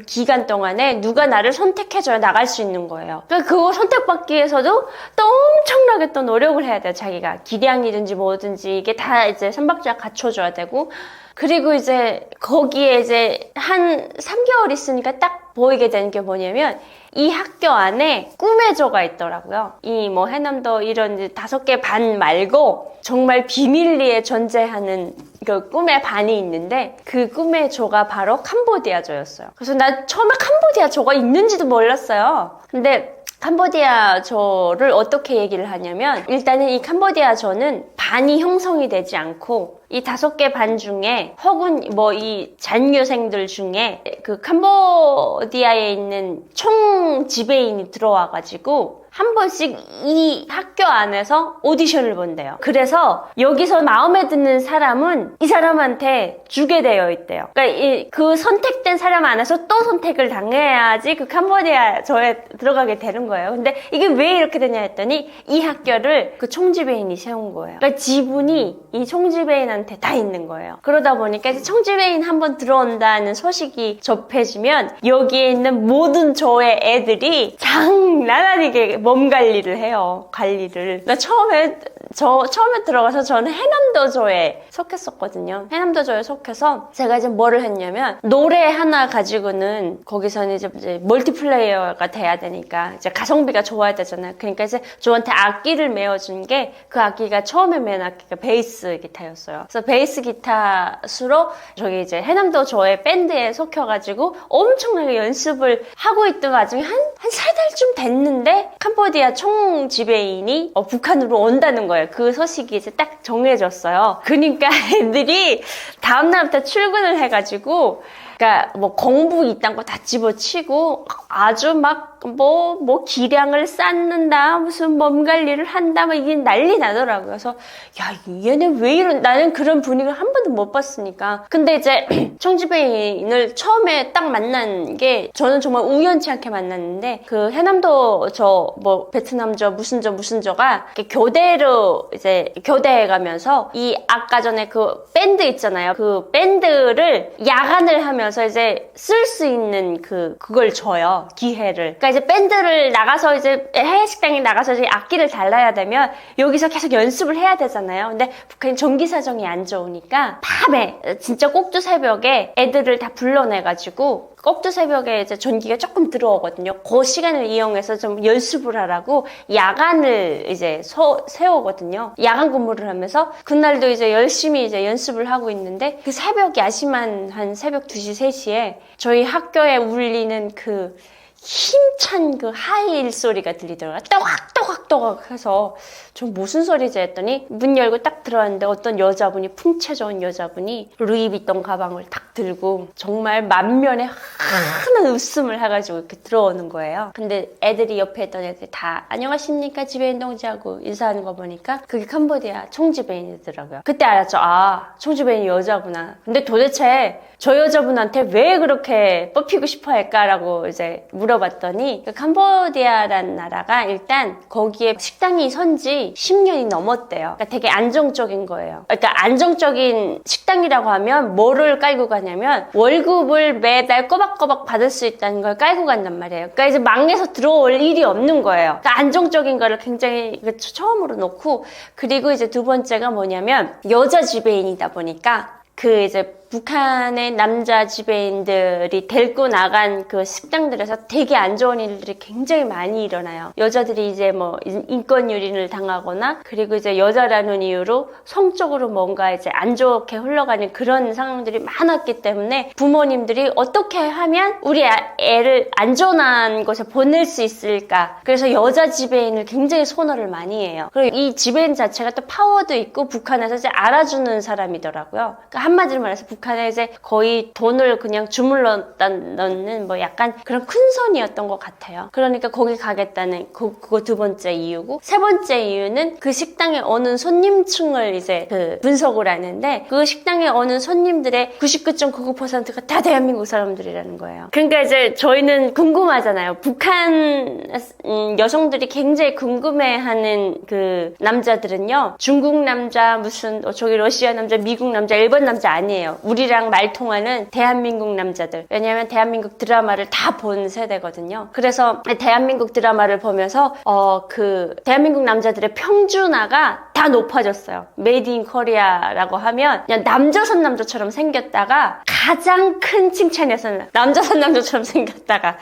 기간 동안에 누가 나를 선택해줘야 나갈 수 있는 거예요. 그러니까 그거 선택받기 위해서도 또 엄청나게 또 노력을 해야 돼요. 자기가 기량이든지 뭐든지 이게 다 이제 삼박자 갖춰줘야 되고, 그리고 이제 거기에 이제 한 3개월 있으니까 딱 보이게 되는 게 뭐냐면 이 학교 안에 꿈의 조가 있더라고요. 이 뭐 해남도 이런 5개 반 말고 정말 비밀리에 존재하는 그 꿈의 반이 있는데, 그 꿈의 조가 바로 캄보디아조였어요. 그래서 나 처음에 캄보디아조가 있는지도 몰랐어요. 근데 캄보디아조를 어떻게 얘기를 하냐면, 일단은 이 캄보디아조는 반이 형성이 되지 않고 이 5개 반 중에 혹은 뭐 이 잔유생들 중에 그 캄보디아에 있는 총 지배인이 들어와가지고 한 번씩 이 학교 안에서 오디션을 본대요. 그래서 여기서 마음에 드는 사람은 이 사람한테 주게 되어 있대요. 그러니까 그 선택된 사람 안에서 또 선택을 당해야지 그 캄보디아저에 들어가게 되는 거예요. 근데 이게 왜 이렇게 되냐 했더니 이 학교를 그 총지배인이 세운 거예요. 그러니까 지분이 이 총지배인한테 다 있는 거예요. 그러다 보니까 이제 총지배인 한번 들어온다는 소식이 접해지면 여기에 있는 모든 조의 애들이 장난 아니게 몸 관리를 해요. 관리를. 나 처음에 들어가서 저는 해남도조에 속했었거든요. 해남도조에 속해서 제가 이제 뭐를 했냐면 노래 하나 가지고는 거기서는 이제 멀티플레이어가 돼야 되니까 이제 가성비가 좋아야 되잖아요. 그러니까 이제 저한테 악기를 메워준 게 그 악기가 처음에 맨 악기가 베이스 기타였어요. 그래서 베이스 기타수로 저기 이제 해남도조의 밴드에 속혀가지고 엄청나게 연습을 하고 있던 와중에 한 3달쯤 됐는데 캄보디아 총지배인이 북한으로 온다는 거예요. 그 소식이 이제 딱 정해졌어요. 그러니까 애들이 다음날부터 출근을 해가지고 그러니까 뭐 공부 이딴 거 다 집어치고 아주 막 뭐 기량을 쌓는다 무슨 몸 관리를 한다 막 이게 난리 나더라고요. 그래서 야 얘네 왜 이런 나는 그런 분위기를 한 번도 못 봤으니까. 근데 이제 총지배인을 처음에 딱 만난 게 저는 정말 우연치 않게 만났는데 그 해남도 저 뭐 베트남저 무슨 저가 교대로 이제 교대해 가면서 이 아까 전에 그 밴드 있잖아요. 그 밴드를 야간을 하면서 이제 쓸 수 있는 그걸 줘요. 기회를. 그러니까 이제 밴드를 나가서 이제 해외식당에 나가서 이제 악기를 달라야 되면 여기서 계속 연습을 해야 되잖아요. 근데 북한이 전기 사정이 안 좋으니까 밤에 진짜 꼭두 새벽에 애들을 다 불러내가지고 꼭두 새벽에 이제 전기가 조금 들어오거든요. 그 시간을 이용해서 좀 연습을 하라고 야간을 이제 세우거든요. 야간 근무를 하면서 그날도 이제 열심히 이제 연습을 하고 있는데 그 새벽 야심한 한 새벽 2시, 3시에 저희 학교에 울리는 그 힘찬 그 하이힐 소리가 들리더라고요. 또각또각 해서 좀 무슨 소리지 했더니 문 열고 딱 들어왔는데 어떤 여자분이 풍채 좋은 여자분이 루이비통 가방을 딱 들고 정말 만면에 환한 웃음을 해가지고 이렇게 들어오는 거예요. 근데 애들이 옆에 있던 애들이 다 안녕하십니까 지배인 동지하고 인사하는 거 보니까 그게 캄보디아 총지배인이더라고요. 그때 알았죠. 아 총지배인이 여자구나. 근데 도대체 저 여자분한테 왜 그렇게 뽑히고 싶어 할까라고 이제 물어봤더니 그 캄보디아라는 나라가 일단 거기에 식당이 선지 10년이 넘었대요. 그러니까 되게 안정적인 거예요. 그러니까 안정적인 식당이라고 하면 뭐를 깔고 가냐면 월급을 매달 꼬박꼬박 받을 수 있다는 걸 깔고 간단 말이에요. 그러니까 이제 망해서 들어올 일이 없는 거예요. 그러니까 안정적인 거를 굉장히 처음으로 놓고 그리고 이제 두 번째가 뭐냐면 여자 지배인이다 보니까 그 이제 북한의 남자 지배인들이 데리고 나간 그 식당들에서 되게 안 좋은 일들이 굉장히 많이 일어나요. 여자들이 이제 뭐 인권 유린을 당하거나 그리고 이제 여자라는 이유로 성적으로 뭔가 이제 안 좋게 흘러가는 그런 상황들이 많았기 때문에 부모님들이 어떻게 하면 우리 애를 안전한 곳에 보낼 수 있을까. 그래서 여자 지배인을 굉장히 선호를 많이 해요. 그리고 이 지배인 자체가 또 파워도 있고 북한에서 이제 알아주는 사람이더라고요. 그러니까 한마디로 말해서 북한에 이제 거의 돈을 그냥 주물러 넣는 뭐 약간 그런 큰 손이었던 것 같아요. 그러니까 거기 가겠다는 그거 두 번째 이유고 세 번째 이유는 그 식당에 오는 손님층을 이제 분석을 하는데 그 식당에 오는 손님들의 99.99%가 다 대한민국 사람들이라는 거예요. 그러니까 이제 저희는 궁금하잖아요. 북한 여성들이 굉장히 궁금해하는 그 남자들은요. 중국 남자 무슨 저기 러시아 남자 미국 남자 일본 남자 아니에요. 우리랑 말 통하는 대한민국 남자들. 왜냐면 대한민국 드라마를 다 본 세대거든요. 그래서 대한민국 드라마를 보면서 그 대한민국 남자들의 평준화가 다 높아졌어요. 메이드 인 코리아라고 하면 그냥 남조선 남자처럼 생겼다가 가장 큰 칭찬에서는 남조선 남자처럼 생겼다가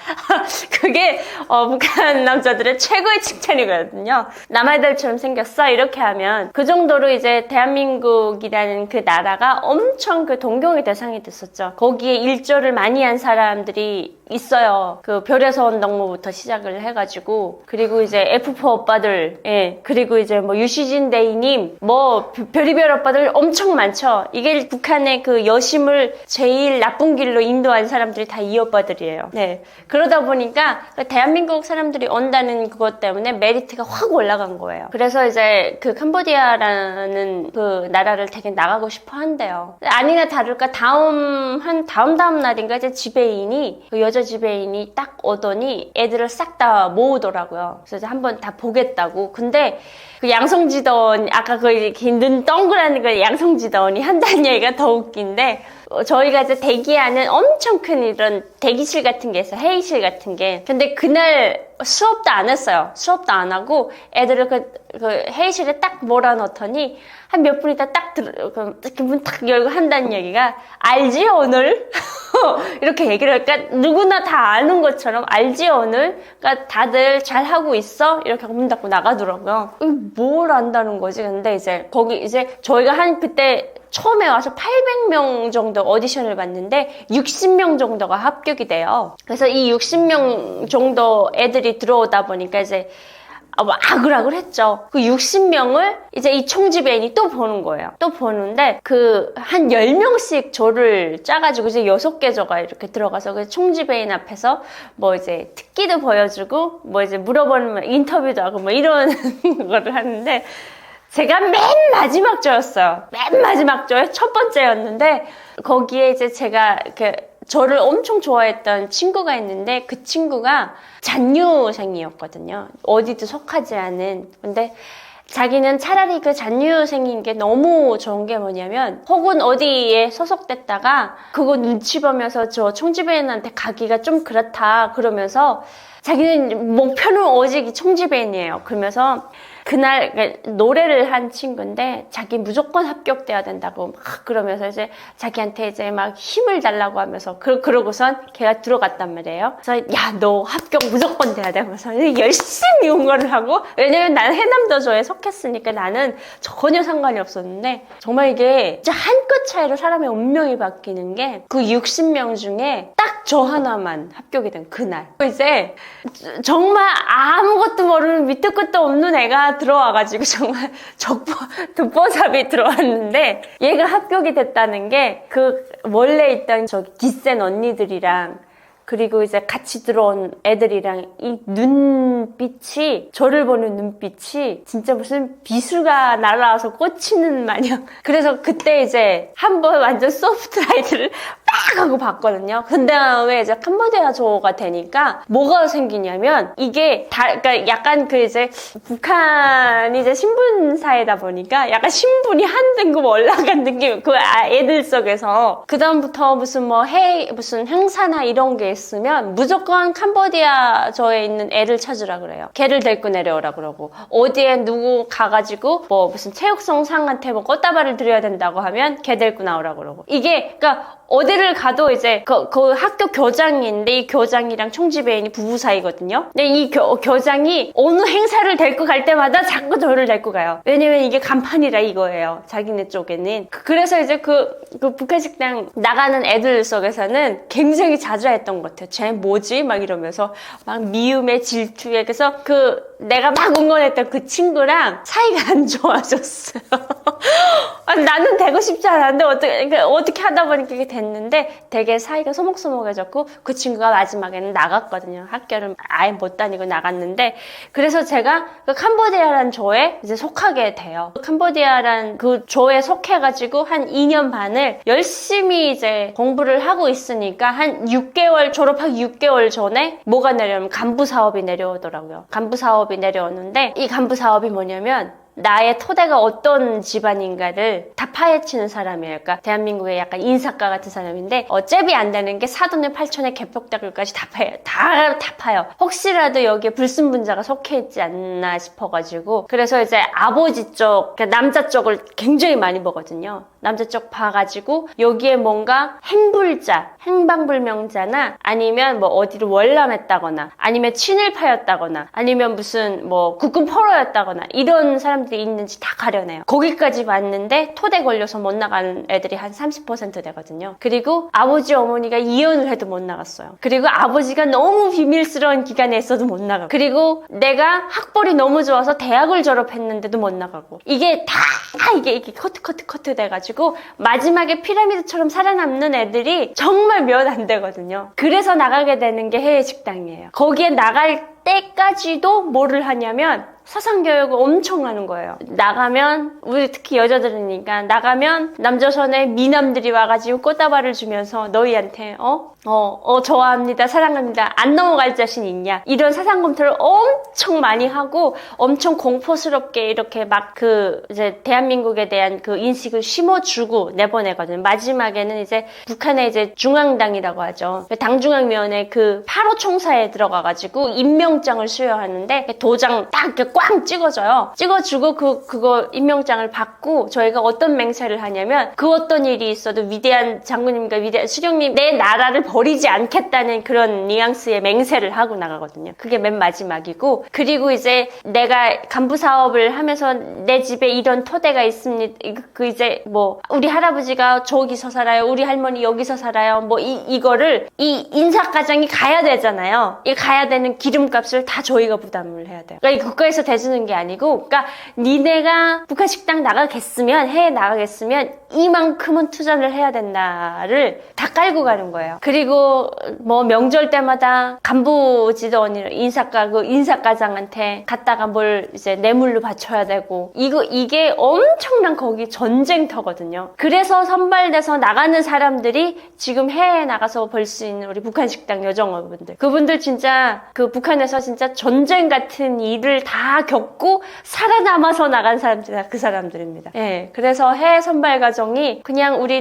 그게 북한 남자들의 최고의 칭찬이거든요. 남아들처럼 생겼어 이렇게 하면 그 정도로 이제 대한민국이라는 그 나라가 엄청 그 동경의 대상이 됐었죠. 거기에 일조를 많이 한 사람들이 있어요. 그 별에서 온 덕무부터 시작을 해가지고, 그리고 이제 F4 오빠들, 예, 그리고 이제 뭐 유시진 데이님, 뭐 별의별 오빠들 엄청 많죠. 이게 북한의 그 여심을 제일 나쁜 길로 인도한 사람들이 다 이 오빠들이에요. 네. 그러다 보니까 대한민국 사람들이 온다는 그것 때문에 메리트가 확 올라간 거예요. 그래서 이제 그 캄보디아라는 그 나라를 되게 나가고 싶어 한대요. 아니나 다를까 다음 날인가 이제 지배인이, 그 여자 지배인이 딱 오더니 애들을 싹 다 모으더라고요. 그래서 이제 한번 다 보겠다고. 근데 그 양성지대원, 아까 그 이렇게 눈 동그란 그 양성지대원이 한다는 얘기가 더 웃긴데, 저희가 이제 대기하는 엄청 큰 이런 대기실 같은 게 있어요. 회의실 같은 게. 근데 그날 수업도 안 했어요. 수업도 안 하고 애들을 그 회의실에 딱 몰아넣더니 한 몇 분 있다 딱 문 딱 열고 한다는 얘기가, 알지 오늘? 이렇게 얘기를 하니까 누구나 다 아는 것처럼, 알지 오늘? 그러니까 다들 잘 하고 있어? 이렇게 문 닫고 나가더라고요. 뭘 안다는 거지? 근데 이제 거기 이제 저희가 그때 처음에 와서 800명 정도 오디션을 봤는데 60명 정도가 합격이 돼요. 그래서 이 60명 정도 애들이 들어오다 보니까 이제 뭐 아글아글 했죠. 그 60명을 이제 이 총지배인이 또 보는 거예요. 또 보는데 그 한 10명씩 조를 짜가지고 이제 6개 조가 이렇게 들어가서 그 총지배인 앞에서 뭐 이제 특기도 보여주고 뭐 이제 물어보는 인터뷰도 하고 뭐 이런 거를 하는데, 제가 맨 마지막 조였어요. 맨 마지막 조의 첫 번째였는데, 거기에 이제 제가 저를 엄청 좋아했던 친구가 있는데, 그 친구가 잔류생이었거든요. 어디도 속하지 않은. 근데 자기는 차라리 그 잔류생인 게 너무 좋은 게 뭐냐면, 혹은 어디에 소속됐다가 그거 눈치 보면서 저 총지배인한테 가기가 좀 그렇다 그러면서, 자기는 목표는 오직 총지배인이에요. 그러면서 그날 노래를 한 친구인데 자기 무조건 합격돼야 된다고 막 그러면서 이제 자기한테 이제 막 힘을 달라고 하면서 그러고선 걔가 들어갔단 말이에요. 그래서 야, 너 합격 무조건 돼야 돼. 그래서 열심히 응원을 하고, 왜냐면 나는 해남도조에 속했으니까 나는 전혀 상관이 없었는데, 정말 이게 진짜 한 끗 차이로 사람의 운명이 바뀌는 게, 그 60명 중에 딱 저 하나만 합격이 된 그날. 이제 정말 아무것도 모르는 밑도 끝도 없는 애가 들어와가지고 정말 듣보잡이 들어왔는데, 얘가 합격이 됐다는 게 그 원래 있던 저기 기센 언니들이랑 그리고 이제 같이 들어온 애들이랑 이 눈빛이, 저를 보는 눈빛이 진짜 무슨 비수가 날아와서 꽂히는 마냥. 그래서 그때 이제 한번 완전 소프트라이트를 빡 하고 봤거든요. 근데 왜 이제 캄보디아 조가 되니까 뭐가 생기냐면, 이게 그러니까 약간 그 이제 북한이 이제 신분사회다 보니까 약간 신분이 한 등급 올라간 느낌, 그 애들 속에서. 그다음부터 무슨 무슨 행사나 이런 게 있으면 무조건 캄보디아저에 있는 애를 찾으라 그래요. 걔를 데리고 내려오라 그러고, 어디에 누구 가가지고 뭐 무슨 체육성 상한테 뭐 꽃다발을 드려야 된다고 하면 걔 데리고 나오라 그러고. 이게 그러니까 어디를 가도 이제 그 학교 교장인데, 이 교장이랑 총지배인이 부부 사이거든요. 근데 이 교장이 어느 행사를 데리고 갈 때마다 자꾸 저를 데리고 가요. 왜냐면 이게 간판이라 이거예요, 자기네 쪽에는. 그래서 이제 그 북한 식당 나가는 애들 속에서는 굉장히 자주 했던 것 같아요. 쟤 뭐지? 막 이러면서 막 미움에 질투에. 그래서 내가 막 응원했던 그 친구랑 사이가 안 좋아졌어요. 나는 되고 싶지 않았는데 어떻게 하다 보니까 이게 됐는데, 되게 사이가 소목소목해졌고, 그 친구가 마지막에는 나갔거든요. 학교를 아예 못 다니고 나갔는데, 그래서 제가 그 캄보디아라는 조에 이제 속하게 돼요. 캄보디아라는 그 조에 속해가지고 한 2년 반을 열심히 이제 공부를 하고 있으니까, 한 6개월, 졸업하기 6개월 전에 뭐가 내려오면 간부 사업이 내려오더라고요. 간부 사업이 내려오는데, 이 간부 사업이 뭐냐면, 나의 토대가 어떤 집안인가를 다 파헤치는 사람이에요. 그러니까 대한민국의 약간 인사과 같은 사람인데, 잽이 안 되는 게 사돈의 팔촌의 개벽다글까지 다 파요. 혹시라도 여기에 불순분자가 속해 있지 않나 싶어가지고. 그래서 이제 아버지 쪽, 그러니까 남자 쪽을 굉장히 많이 보거든요. 남자 쪽 봐가지고 여기에 뭔가 행불자, 행방불명자나, 아니면 뭐 어디를 월남했다거나, 아니면 친일파였다거나, 아니면 무슨 뭐 국군 포로였다거나, 이런 사람들 사람들이 있는지 다 가려내요. 거기까지 왔는데 토대 걸려서 못 나가는 애들이 한 30% 되거든요. 그리고 아버지 어머니가 이혼을 해도 못 나갔어요. 그리고 아버지가 너무 비밀스러운 기간에 있어도 못 나가고, 그리고 내가 학벌이 너무 좋아서 대학을 졸업했는데도 못 나가고, 이게 다 이게 커트 돼가지고 마지막에 피라미드처럼 살아남는 애들이 정말 몇 안 되거든요. 그래서 나가게 되는 게 해외 식당이에요. 거기에 나갈 때까지도 뭐를 하냐면 사상교육을 엄청 하는 거예요. 나가면, 우리 특히 여자들이니까, 나가면 남조선의 미남들이 와가지고 꽃다발을 주면서 너희한테 좋아합니다, 사랑합니다, 안 넘어갈 자신 있냐, 이런 사상 검토를 엄청 많이 하고 엄청 공포스럽게 이렇게 막 이제 대한민국에 대한 그 인식을 심어주고 내보내거든요. 마지막에는 이제 북한의 이제 중앙당이라고 하죠. 당중앙위원회 그 8호 총사에 들어가가지고 임명장을 수여하는데 도장 딱 이렇게 꽝 찍어줘요. 찍어주고 그거 임명장을 받고 저희가 어떤 맹세를 하냐면, 그 어떤 일이 있어도 위대한 장군님과 위대한 수령님, 내 나라를 버리지 않겠다는 그런 뉘앙스의 맹세를 하고 나가거든요. 그게 맨 마지막이고, 그리고 이제 내가 간부 사업을 하면서 내 집에 이런 토대가 있습니다. 이제 뭐 우리 할아버지가 저기서 살아요, 우리 할머니 여기서 살아요, 뭐 이거를 이 인사과장이 가야 되잖아요. 이 가야 되는 기름값을 다 저희가 부담을 해야 돼요. 그러니까 이 국가에서 대주는 게 아니고, 그러니까 니네가 북한 식당 나가겠으면, 해외 나가겠으면 이만큼은 투자를 해야 된다를 다 깔고 가는 거예요. 그리고 뭐 명절 때마다 간부 지도원이 인사과장한테 갔다가 뭘 이제 뇌물로 바쳐야 되고, 이게 엄청난 거기 전쟁터거든요. 그래서 선발돼서 나가는 사람들이 지금 해외에 나가서 벌 수 있는 우리 북한 식당 여정어분들, 그분들 진짜 그 북한에서 진짜 전쟁 같은 일을 다 겪고 살아남아서 나간 사람들이 그 사람들입니다. 예, 그래서 해외 선발 과정이 그냥 우리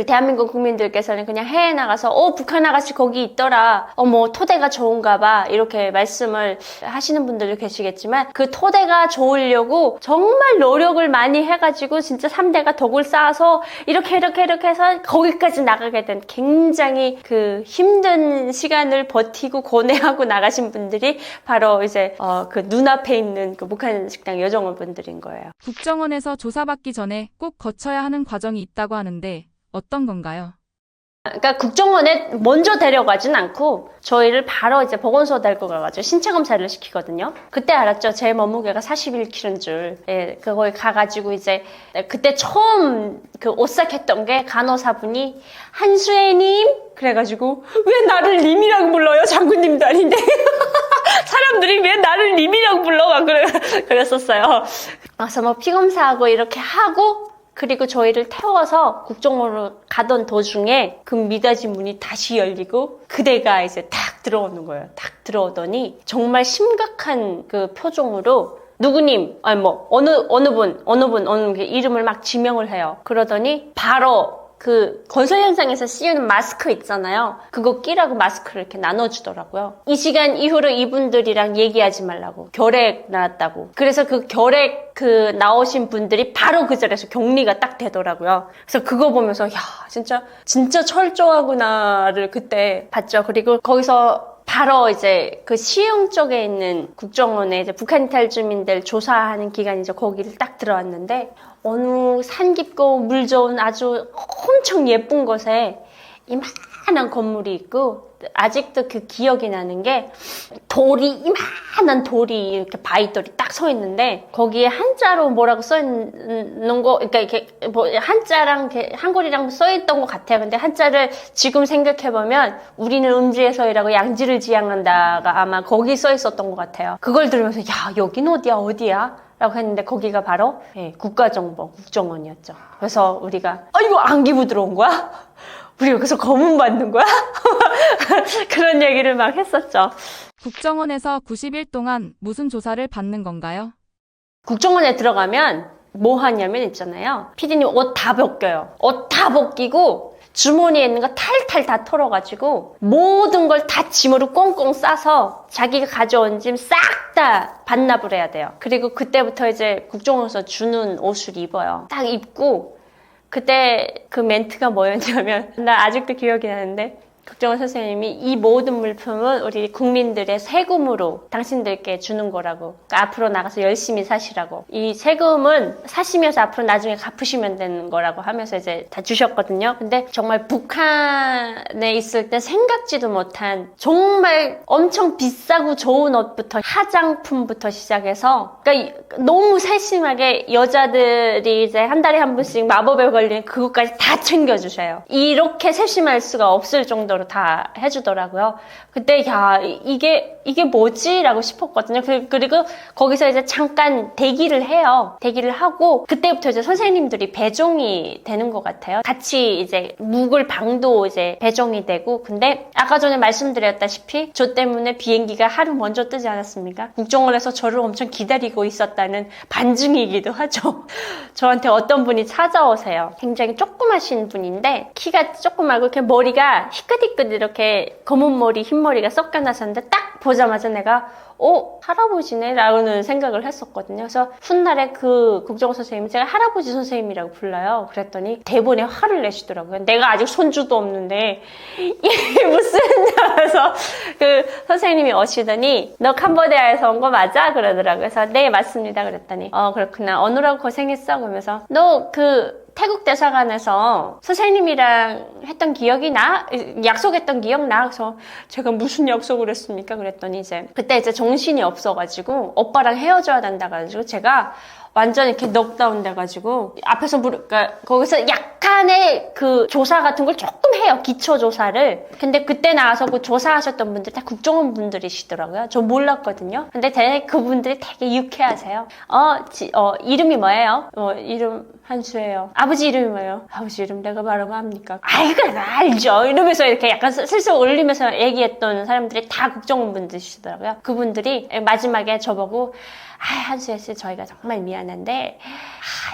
대한민국 국민들께서는 그냥 해외 나가서 북한 아가씨 거기 있더라, 뭐 토대가 좋은가 봐, 이렇게 말씀을 하시는 분들도 계시겠지만, 그 토대가 좋으려고 정말 노력을 많이 해가지고 진짜 3대가 덕을 쌓아서 이렇게 해서 거기까지 나가게 된 굉장히 그 힘든 시간을 버티고 고뇌하고 나가신 분들이 바로 이제 그 눈앞에 있는 그 북한 식당 여정원분들인 거예요. 국정원에서 조사받기 전에 꼭 거쳐야 하는 과정이 있다고 하는데 어떤 건가요? 그러니까 국정원에 먼저 데려가진 않고 저희를 바로 이제 보건소 데리고 가가지고 신체 검사를 시키거든요. 그때 알았죠. 제 몸무게가 41kg인 줄. 예, 그거에 가가지고 이제 그때 처음 그 오싹했던 게, 간호사분이 한수혜님 그래가지고, 왜 나를 님이라고 불러요? 장군님도 아닌데. 사람들이 왜 나를 님이라고 불러? 막 그랬었어요. 그래서 뭐 피검사하고 이렇게 하고, 그리고 저희를 태워서 국정원으로 가던 도중에 그 미닫이 문이 다시 열리고 그대가 이제 탁 들어오는 거예요. 탁 들어오더니 정말 심각한 그 표정으로, 누구님, 아니 뭐 어느 분 이름을 막 지명을 해요. 그러더니 바로 그 건설 현장에서 씌우는 마스크 있잖아요. 그거 끼라고 마스크를 이렇게 나눠주더라고요. 이 시간 이후로 이분들이랑 얘기하지 말라고. 결핵 나왔다고. 그래서 그 결핵 나오신 분들이 바로 그 자리에서 격리가 딱 되더라고요. 그래서 그거 보면서 진짜 철저하구나를 그때 봤죠. 그리고 거기서 바로 이제 그 시흥 쪽에 있는 국정원에 이제 북한 이탈 주민들 조사하는 기관이죠. 거기를 딱 들어왔는데, 어느 산 깊고 물 좋은 아주 엄청 예쁜 곳에 이만한 건물이 있고, 아직도 그 기억이 나는 게, 이만한 돌이 이렇게 바위돌이 딱 서 있는데, 거기에 한자로 뭐라고 써 있는 거, 그러니까 이렇게 뭐 한자랑 한글이랑 써 있던 것 같아요. 근데 한자를 지금 생각해보면, 우리는 음지에서이라고 양지를 지향한다가 아마 거기 써 있었던 것 같아요. 그걸 들으면서, 야, 여긴 어디야? 라고 했는데 거기가 바로 국가정보 국정원이었죠. 그래서 우리가 이거 안기부 들어온 거야? 우리 여기서 검문 받는 거야? 그런 얘기를 막 했었죠. 국정원에서 90일 동안 무슨 조사를 받는 건가요? 국정원에 들어가면 뭐 하냐면 있잖아요. 피디님 옷 다 벗겨요. 옷 다 벗기고 주머니에 있는 거 탈탈 다 털어가지고 모든 걸 다 짐으로 꽁꽁 싸서 자기가 가져온 짐 싹 다 반납을 해야 돼요. 그리고 그때부터 이제 국정원에서 주는 옷을 입어요. 딱 입고, 그때 그 멘트가 뭐였냐면, 나 아직도 기억이 나는데, 국정원 선생님이 이 모든 물품은 우리 국민들의 세금으로 당신들께 주는 거라고. 그러니까 앞으로 나가서 열심히 사시라고. 이 세금은 사시면서 앞으로 나중에 갚으시면 되는 거라고 하면서 이제 다 주셨거든요. 근데 정말 북한에 있을 때 생각지도 못한 정말 엄청 비싸고 좋은 옷부터 화장품부터 시작해서 그러니까 너무 세심하게 여자들이 이제 한 달에 한 번씩 마법에 걸린 그것까지 다 챙겨주셔요. 이렇게 세심할 수가 없을 정도로 다 해주더라고요. 그때 야 이게 뭐지? 라고 싶었거든요. 그리고 거기서 이제 잠깐 대기를 해요. 대기를 하고 그때부터 이제 선생님들이 배정이 되는 것 같아요. 같이 이제 묵을 방도 이제 배정이 되고 근데 아까 전에 말씀드렸다시피 저 때문에 비행기가 하루 먼저 뜨지 않았습니까? 국정원에서 저를 엄청 기다리고 있었다는 반증이기도 하죠. 저한테 어떤 분이 찾아오세요. 굉장히 조그마신 분인데 키가 조그마고 이렇게 머리가 희끗희끗 이렇게 검은 머리 흰머리가 섞여나셨는데 딱 보자마자 내가 할아버지네? 라고는 생각을 했었거든요. 그래서 훗날에 그 국정원 선생님이 제가 할아버지 선생님이라고 불러요. 그랬더니 대본에 화를 내시더라고요. 내가 아직 손주도 없는데 이게 무슨 그래서 그 선생님이 오시더니 너 캄보디아에서 온 거 맞아? 그러더라고요. 그래서 네 맞습니다. 그랬더니 그렇구나. 오느라고 고생했어? 그러면서 너 태국 대사관에서 선생님이랑 했던 기억이 나? 약속했던 기억 나? 그래서 제가 무슨 약속을 했습니까? 그랬더니 그때 정신이 없어가지고 오빠랑 헤어져야 된다 가지고 제가 완전 이렇게 넉다운 돼가지고 앞에서 그러니까 거기서 약간의 그 조사 같은 걸 조금 해요. 기초 조사를. 근데 그때 나와서 그 조사하셨던 분들 다 국정원 분들이시더라고요. 저 몰랐거든요. 근데 그분들이 되게 유쾌하세요. 이름이 뭐예요? 이름 한수예요. 아버지 이름이 뭐예요? 아버지 이름 내가 말하면 압니까? 그래 알죠. 이러면서 이렇게 약간 슬슬 올리면서 얘기했던 사람들이 다 국정원 분들이시더라고요. 그분들이 마지막에 저보고 한수혜 씨 저희가 정말 미안한데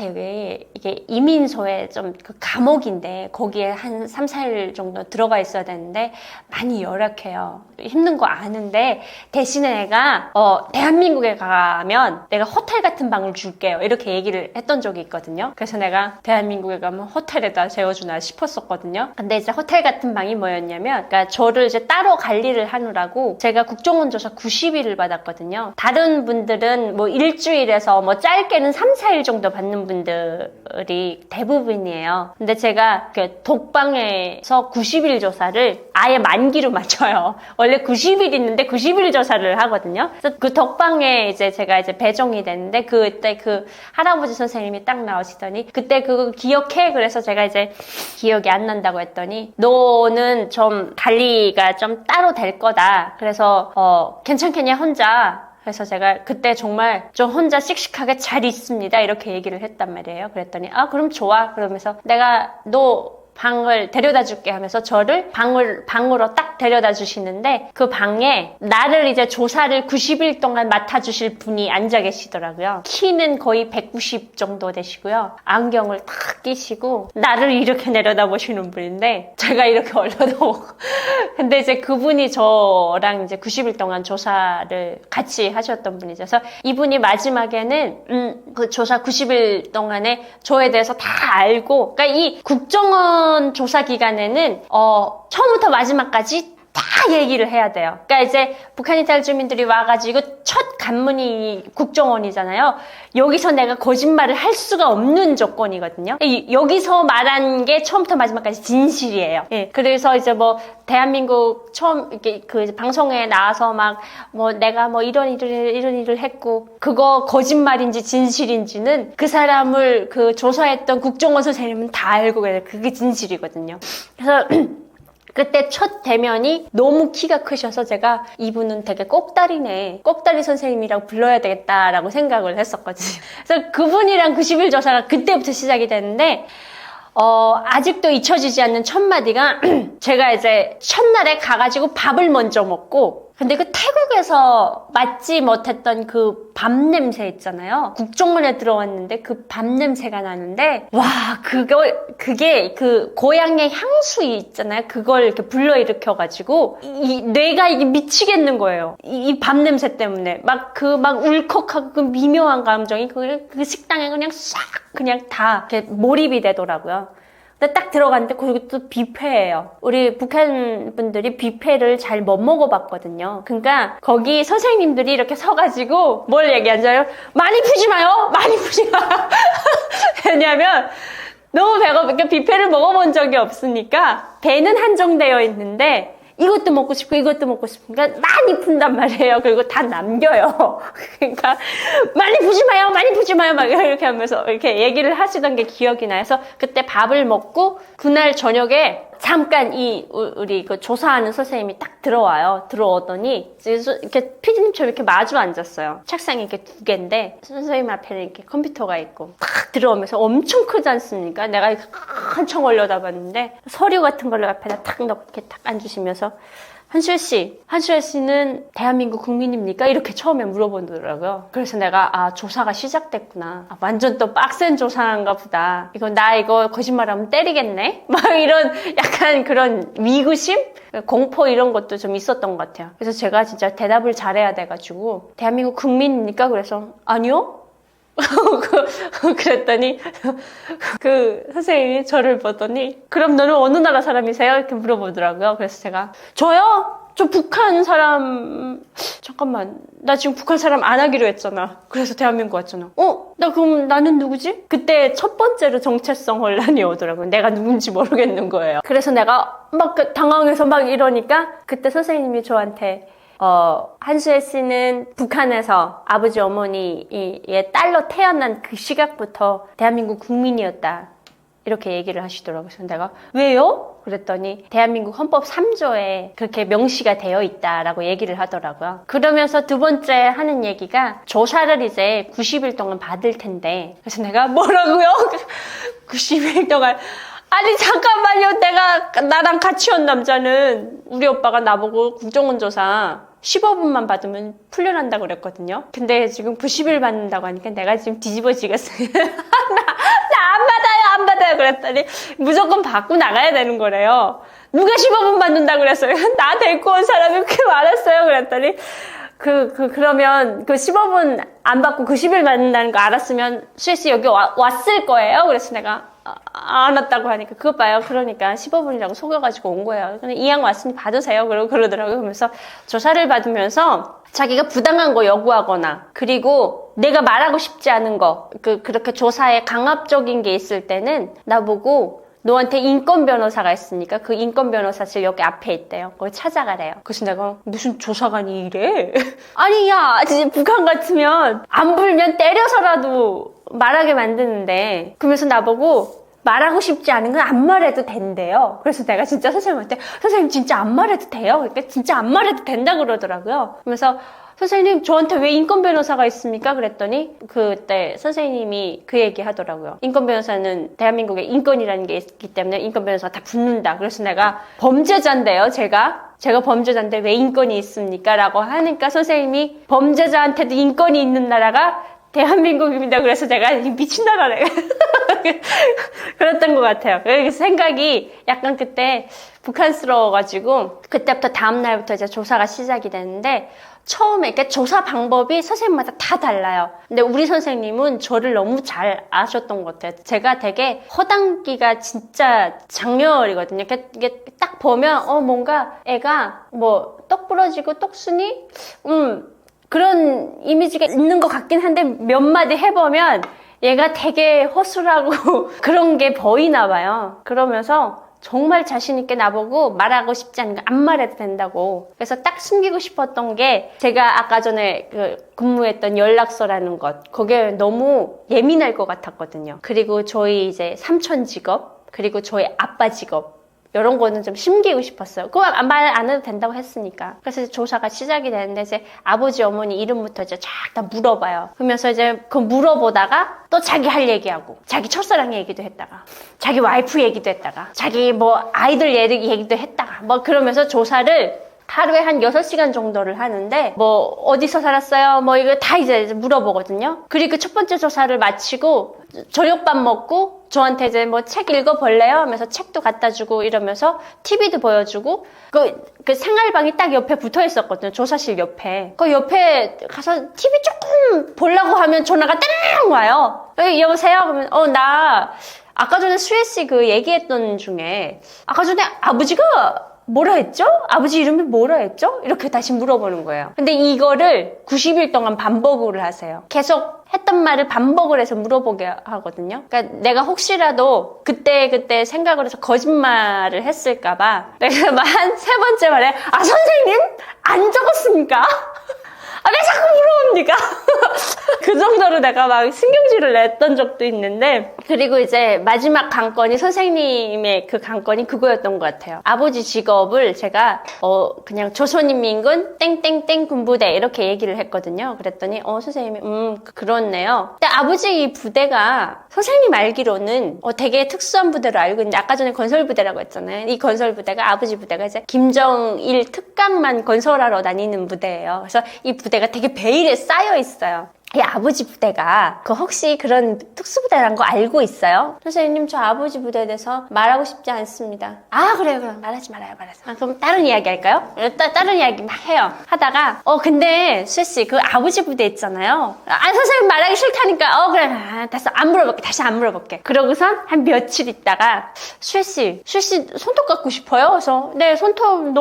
여기 이게 이민소에 좀 그 감옥인데 거기에 한 3, 4일 정도 들어가 있어야 되는데 많이 열악해요. 힘든 거 아는데 대신에 내가 대한민국에 가면 내가 호텔 같은 방을 줄게요. 이렇게 얘기를 했던 적이 있거든요. 그래서 내가 대한민국에 가면 호텔에다 재워주나 싶었었거든요. 근데 이제 호텔 같은 방이 뭐였냐면 그러니까 저를 이제 따로 관리를 하느라고 제가 국정원 조사 90일을 받았거든요. 다른 분들은 뭐 일주일에서 뭐 짧게는 3, 4일 정도 받는 분들이 대부분이에요. 근데 제가 독방에서 90일 조사를 아예 만기로 맞춰요. 원래 90일 있는데 90일 조사를 하거든요. 그래서 그 독방에 이제 제가 이제 배정이 됐는데 그때 그 할아버지 선생님이 딱 나오시더니 그때 그거 기억해? 그래서 제가 이제 기억이 안 난다고 했더니 너는 좀 관리가 좀 따로 될 거다. 그래서 괜찮겠냐 혼자. 그래서 제가 그때 정말 저 혼자 씩씩하게 잘 있습니다. 이렇게 얘기를 했단 말이에요. 그랬더니 그럼 좋아. 그러면서 내가 너 방을 데려다 줄게 하면서 저를 방으로 딱 데려다 주시는데 그 방에 나를 이제 조사를 90일 동안 맡아주실 분이 앉아 계시더라고요. 키는 거의 190 정도 되시고요. 안경을 탁 끼시고 나를 이렇게 내려다 보시는 분인데 제가 이렇게 올려다보고 근데 이제 그분이 저랑 이제 90일 동안 조사를 같이 하셨던 분이죠. 그래서 이분이 마지막에는 그 조사 90일 동안에 저에 대해서 다 알고 그러니까 이 국정원 조사 기간에는 처음부터 마지막까지 다 얘기를 해야 돼요. 그러니까 이제 북한 이탈 주민들이 와가지고 첫 관문이 국정원이잖아요. 여기서 내가 거짓말을 할 수가 없는 조건이거든요. 여기서 말한 게 처음부터 마지막까지 진실이에요. 예. 그래서 이제 뭐 대한민국 처음 이렇게 그 방송에 나와서 막 뭐 내가 뭐 이런 일을 했고 그거 거짓말인지 진실인지는 그 사람을 그 조사했던 국정원 선생님은 다 알고 그게 진실이거든요. 그래서 그때 첫 대면이 너무 키가 크셔서 제가 이분은 되게 꼭다리네. 꼭다리 선생님이라고 불러야 되겠다라고 생각을 했었거든요. 그래서 그분이랑 90일 조사가 그때부터 시작이 됐는데 아직도 잊혀지지 않는 첫 마디가 제가 이제 첫날에 가가지고 밥을 먼저 먹고 근데 그 태국에서 맡지 못했던 그 밥 냄새 있잖아요. 국정원에 들어왔는데 그 밥 냄새가 나는데 와 그게 그 고향의 향수 있잖아요. 그걸 이렇게 불러일으켜가지고 뇌가 이게 미치겠는 거예요. 이 밥 냄새 때문에 막 울컥하고 그 미묘한 감정이 그 식당에 그냥 싹 그냥 다 이렇게 몰입이 되더라고요. 근데 딱 들어갔는데 그리고 또 뷔페예요. 우리 북한 분들이 뷔페를 잘 못 먹어봤거든요. 그러니까 거기 선생님들이 이렇게 서가지고 뭘 얘기하잖아요. 많이 푸지 마요. 많이 푸지 마. 왜냐면 너무 배고프니까 뷔페를 먹어본 적이 없으니까 배는 한정되어 있는데 이것도 먹고 싶고 이것도 먹고 싶으니까 많이 푼단 말이에요. 그리고 다 남겨요. 그러니까 많이 푸지 마요. 많이 푸지 마요. 막 이렇게 하면서 이렇게 얘기를 하시던 게 기억이 나서 그때 밥을 먹고 그날 저녁에 잠깐 우리 그 조사하는 선생님이 딱 들어오더니 이렇게 피디님처럼 이렇게 마주 앉았어요. 책상이 이렇게 2개인데 선생님 앞에는 이렇게 컴퓨터가 있고 딱 들어오면서 엄청 크지 않습니까? 내가 한참 올려다봤는데 서류 같은 걸 앞에다 탁 넣고 이렇게 딱 앉으시면서 한수혜 씨는 대한민국 국민입니까? 이렇게 처음에 물어보더라고요. 그래서 내가 조사가 시작됐구나. 완전 또 빡센 조사인가 보다. 이거 거짓말하면 때리겠네? 막 이런 약간 그런 위구심? 공포 이런 것도 좀 있었던 것 같아요. 그래서 제가 진짜 대답을 잘해야 돼가지고 대한민국 국민입니까? 그래서 아니요? 그랬더니 그 선생님이 저를 보더니 그럼 너는 어느 나라 사람이세요? 이렇게 물어보더라고요. 그래서 제가 저요? 저 북한 사람 잠깐만 나 지금 북한 사람 안 하기로 했잖아. 그래서 대한민국 왔잖아. 나 그럼 나는 누구지? 그때 첫 번째로 정체성 혼란이 오더라고요. 내가 누군지 모르겠는 거예요. 그래서 내가 막 당황해서 막 이러니까 그때 선생님이 저한테 한수혜 씨는 북한에서 아버지 어머니의 딸로 태어난 그 시각부터 대한민국 국민이었다. 이렇게 얘기를 하시더라고요. 그래서 내가 왜요? 그랬더니 대한민국 헌법 3조에 그렇게 명시가 되어 있다라고 얘기를 하더라고요. 그러면서 두 번째 하는 얘기가 조사를 이제 90일 동안 받을 텐데 그래서 내가 뭐라고요? 90일 동안 아니 잠깐만요. 나랑 같이 온 남자는 우리 오빠가 나보고 국정원 조사 15분만 받으면 풀려난다고 그랬거든요. 근데 지금 90일 받는다고 하니까 내가 지금 뒤집어지겠어요. 나 안 받아요. 그랬더니 무조건 받고 나가야 되는 거래요. 누가 15분 받는다고 그랬어요. 나 데리고 온 사람이 꽤 많았어요. 그랬더니 그러면 그 15분 안 받고 90일 받는다는 거 알았으면 수혜 씨 여기 왔을 거예요. 그래서 내가 안 왔다고 하니까 그것 봐요. 그러니까 15분이라고 속여가지고 온 거예요. 이왕 왔으니 받으세요. 그러더라고요. 그러면서 조사를 받으면서 자기가 부당한 거 요구하거나 그리고 내가 말하고 싶지 않은 거 그렇게 조사에 강압적인 게 있을 때는 나보고 너한테 인권 변호사가 있으니까 그 인권 변호사실 여기 앞에 있대요. 거기 찾아가래요. 그래서 내가 무슨 조사관이 이래? 아니 야 진짜 북한 같으면 안 불면 때려서라도 말하게 만드는데 그러면서 나보고 말하고 싶지 않은 건 안 말해도 된대요. 그래서 내가 진짜 선생님한테 선생님 진짜 안 말해도 돼요? 그러니까 진짜 안 말해도 된다고 그러더라고요. 그러면서 선생님 저한테 왜 인권 변호사가 있습니까? 그랬더니 그때 선생님이 그 얘기 하더라고요. 인권 변호사는 대한민국에 인권이라는 게 있기 때문에 인권 변호사가 다 붙는다. 그래서 내가 범죄자인데요. 제가 범죄자인데 왜 인권이 있습니까? 라고 하니까 선생님이 범죄자한테도 인권이 있는 나라가 대한민국입니다. 그래서 제가 미친 나라래. 그랬던 것 같아요. 그래서 생각이 약간 그때 북한스러워가지고 그때부터 다음 날부터 이제 조사가 시작이 되는데 처음에 이렇게 조사 방법이 선생님마다 다 달라요. 근데 우리 선생님은 저를 너무 잘 아셨던 것 같아요. 제가 되게 허당기가 진짜 장렬이거든요. 이게 딱 보면 뭔가 애가 뭐 떡 부러지고 떡순이 그런 이미지가 있는 것 같긴 한데 몇 마디 해보면 얘가 되게 허술하고 그런 게 보이나 봐요. 그러면서 정말 자신있게 나보고 말하고 싶지 않은 거 안 말해도 된다고. 그래서 딱 숨기고 싶었던 게 제가 아까 전에 근무했던 연락서라는 것. 그게 너무 예민할 것 같았거든요. 그리고 저희 이제 삼촌 직업, 그리고 저희 아빠 직업. 이런 거는 좀 숨기고 싶었어요. 그거 말 안 해도 된다고 했으니까. 그래서 조사가 시작이 되는데 이제 아버지 어머니 이름부터 이제 쫙 다 물어봐요. 그러면서 이제 그 물어보다가 또 자기 할 얘기하고 자기 첫사랑 얘기도 했다가 자기 와이프 얘기도 했다가 자기 뭐 아이들 얘기도 했다가 뭐 그러면서 조사를 하루에 한 6시간 정도를 하는데 뭐 어디서 살았어요? 뭐 이거 다 이제 물어보거든요. 그리고 첫 번째 조사를 마치고 저녁밥 먹고 저한테 이제 뭐 책 읽어볼래요? 하면서 책도 갖다 주고 이러면서 TV도 보여주고 그 생활방이 딱 옆에 붙어 있었거든요. 조사실 옆에. 그 옆에 가서 TV 조금 보려고 하면 전화가 땡 와요. 여보세요? 그러면 나 아까 전에 수혜 씨 그 얘기했던 중에 아까 전에 아버지가 뭐라 했죠? 아버지 이름이 뭐라 했죠? 이렇게 다시 물어보는 거예요. 근데 이거를 90일 동안 반복을 하세요. 계속 했던 말을 반복을 해서 물어보게 하거든요. 그러니까 내가 혹시라도 그때 생각을 해서 거짓말을 했을까봐 내가 한 세 번째 말에 선생님 안 적었습니까? 왜 자꾸 물어봅니까? 그 정도로 내가 막 신경질을 냈던 적도 있는데, 그리고 이제 마지막 관건이 선생님의 그 관건이 그거였던 것 같아요. 아버지 직업을 제가 그냥 조선인민군 땡땡땡 군부대 이렇게 얘기를 했거든요. 그랬더니 선생님이 그렇네요. 근데 아버지 이 부대가 선생님 알기로는 되게 특수한 부대로 알고 있는데, 아까 전에 건설부대라고 했잖아요. 이 건설부대가 아버지 부대가 이제 김정일 특강만 건설하러 다니는 부대예요. 그래서 이 부대가 되게 베일에 쌓여 있어요. 이 아버지 부대가 혹시 그런 특수부대라는 거 알고 있어요? 선생님, 저 아버지 부대에 대해서 말하고 싶지 않습니다. 그래요. 그럼 말하지 말아요. 그럼 다른 이야기 할까요? 다른 이야기 막 해요. 하다가 근데 수혜씨 그 아버지 부대 있잖아요. 선생님 말하기 싫다니까. 그래. 됐어. 안 물어볼게. 다시 안 물어볼게. 그러고선 한 며칠 있다가 수혜씨 손톱 갖고 싶어요? 그래서 네, 손톱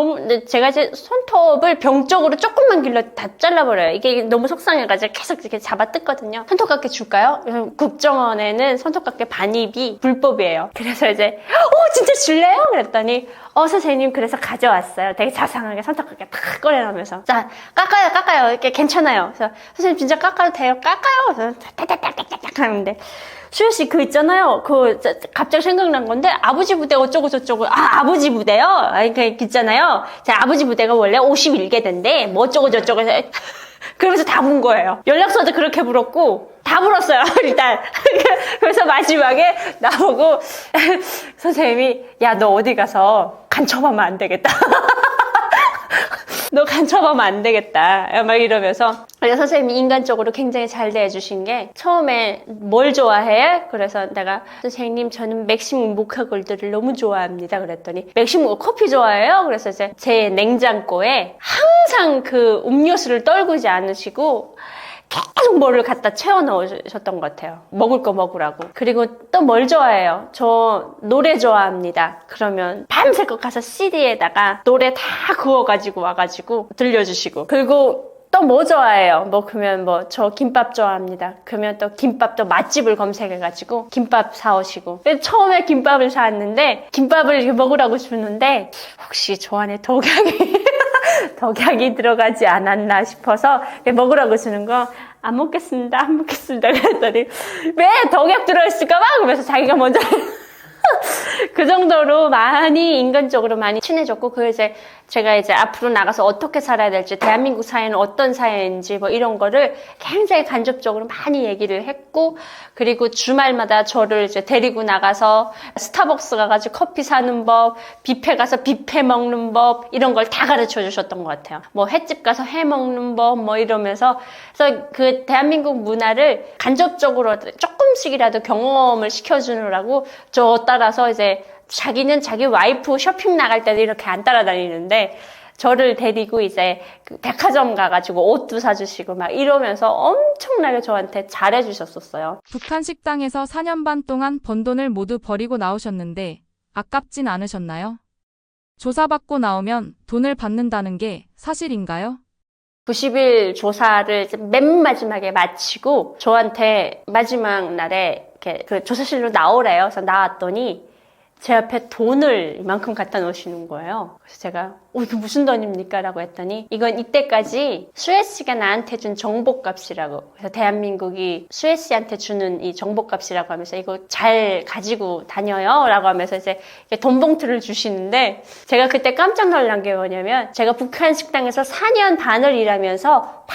제가 이제 손톱을 병적으로 조금만 길러 다 잘라버려요. 이게 너무 속상해가지고 계속 이렇게 잡아 뜯거든요. 손톱깎이 줄까요? 국정원에는 손톱깎이 반입이 불법이에요. 그래서 이제 진짜 줄래요? 그랬더니 선생님 그래서 가져왔어요. 되게 자상하게 손톱깎이 탁 꺼내놓으면서 자, 깎아요. 이렇게 괜찮아요. 그래서 선생님 진짜 깎아도 돼요? 깎아요. 그래서 딱딱딱딱딱 하는데 수혜씨 그 있잖아요. 갑자기 생각난 건데 아버지 부대 어쩌고 저쩌고 아버지 부대요? 그 있잖아요. 제 아버지 부대가 원래 51개대인데 뭐 어쩌고 저쩌고 해서 그러면서 다 본 거예요. 연락처도 그렇게 물었고 다 물었어요. 일단 그래서 마지막에 나보고 선생님이 야, 너 어디 가서 간첩하면 안 되겠다. 너 간첩하면 안 되겠다. 막 이러면서. 그래서 선생님이 인간적으로 굉장히 잘 대해주신 게 처음에 뭘 좋아해? 그래서 내가 선생님 저는 맥심 모카골드를 너무 좋아합니다. 그랬더니 맥심 커피 좋아해요? 그래서 이제 제 냉장고에 항상 그 음료수를 떨구지 않으시고 계속 뭐를 갖다 채워 넣으셨던 것 같아요. 먹을 거 먹으라고. 그리고 또 뭘 좋아해요? 저 노래 좋아합니다. 그러면 밤새껏 가서 CD에다가 노래 다 구워가지고 와가지고 들려주시고. 그리고 또 뭐 좋아해요? 그러면 저 김밥 좋아합니다. 그러면 또 김밥도 맛집을 검색해가지고 김밥 사오시고. 처음에 김밥을 사왔는데 김밥을 이렇게 먹으라고 주는데 혹시 저 안에 덕약이 들어가지 않았나 싶어서 먹으라고 주는 거 안 먹겠습니다. 그랬더니 왜 덕약 들어있을까봐? 그러면서 자기가 먼저 그 정도로 많이 인간적으로 많이 친해졌고, 제가 이제 앞으로 나가서 어떻게 살아야 될지, 대한민국 사회는 어떤 사회인지 이런 거를 굉장히 간접적으로 많이 얘기를 했고, 그리고 주말마다 저를 이제 데리고 나가서 스타벅스 가가지고 커피 사는 법, 뷔페 가서 뷔페 먹는 법, 이런 걸 다 가르쳐 주셨던 것 같아요. 횟집 가서 회 먹는 법, 이러면서. 그래서 그 대한민국 문화를 간접적으로 조금씩이라도 경험을 시켜주느라고 저 따라서 이제 자기는 자기 와이프 쇼핑 나갈 때도 이렇게 안 따라다니는데 저를 데리고 이제 그 백화점 가가지고 옷도 사주시고 막 이러면서 엄청나게 저한테 잘해주셨었어요. 북한 식당에서 4년 반 동안 번 돈을 모두 버리고 나오셨는데 아깝진 않으셨나요? 조사받고 나오면 돈을 받는다는 게 사실인가요? 90일 조사를 이제 맨 마지막에 마치고 저한테 마지막 날에 이렇게 그 조사실로 나오래요. 그래서 나왔더니 제 앞에 돈을 이만큼 갖다 놓으시는 거예요. 그래서 제가 이게 무슨 돈입니까? 라고 했더니 이건 이때까지 수혜 씨가 나한테 준 정보값이라고. 그래서 대한민국이 수혜 씨한테 주는 이 정보값이라고 하면서 이거 잘 가지고 다녀요 라고 하면서 이제 돈 봉투를 주시는데 제가 그때 깜짝 놀란 게 뭐냐면 제가 북한 식당에서 4년 반을 일하면서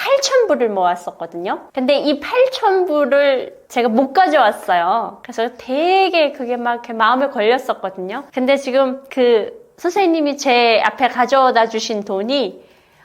8,000불을 모았었거든요. 근데 이 8,000불을 제가 못 가져왔어요. 그래서 되게 그게 막 이렇게 마음에 걸렸었거든요. 근데 지금 그 선생님이 제 앞에 가져다 주신 돈이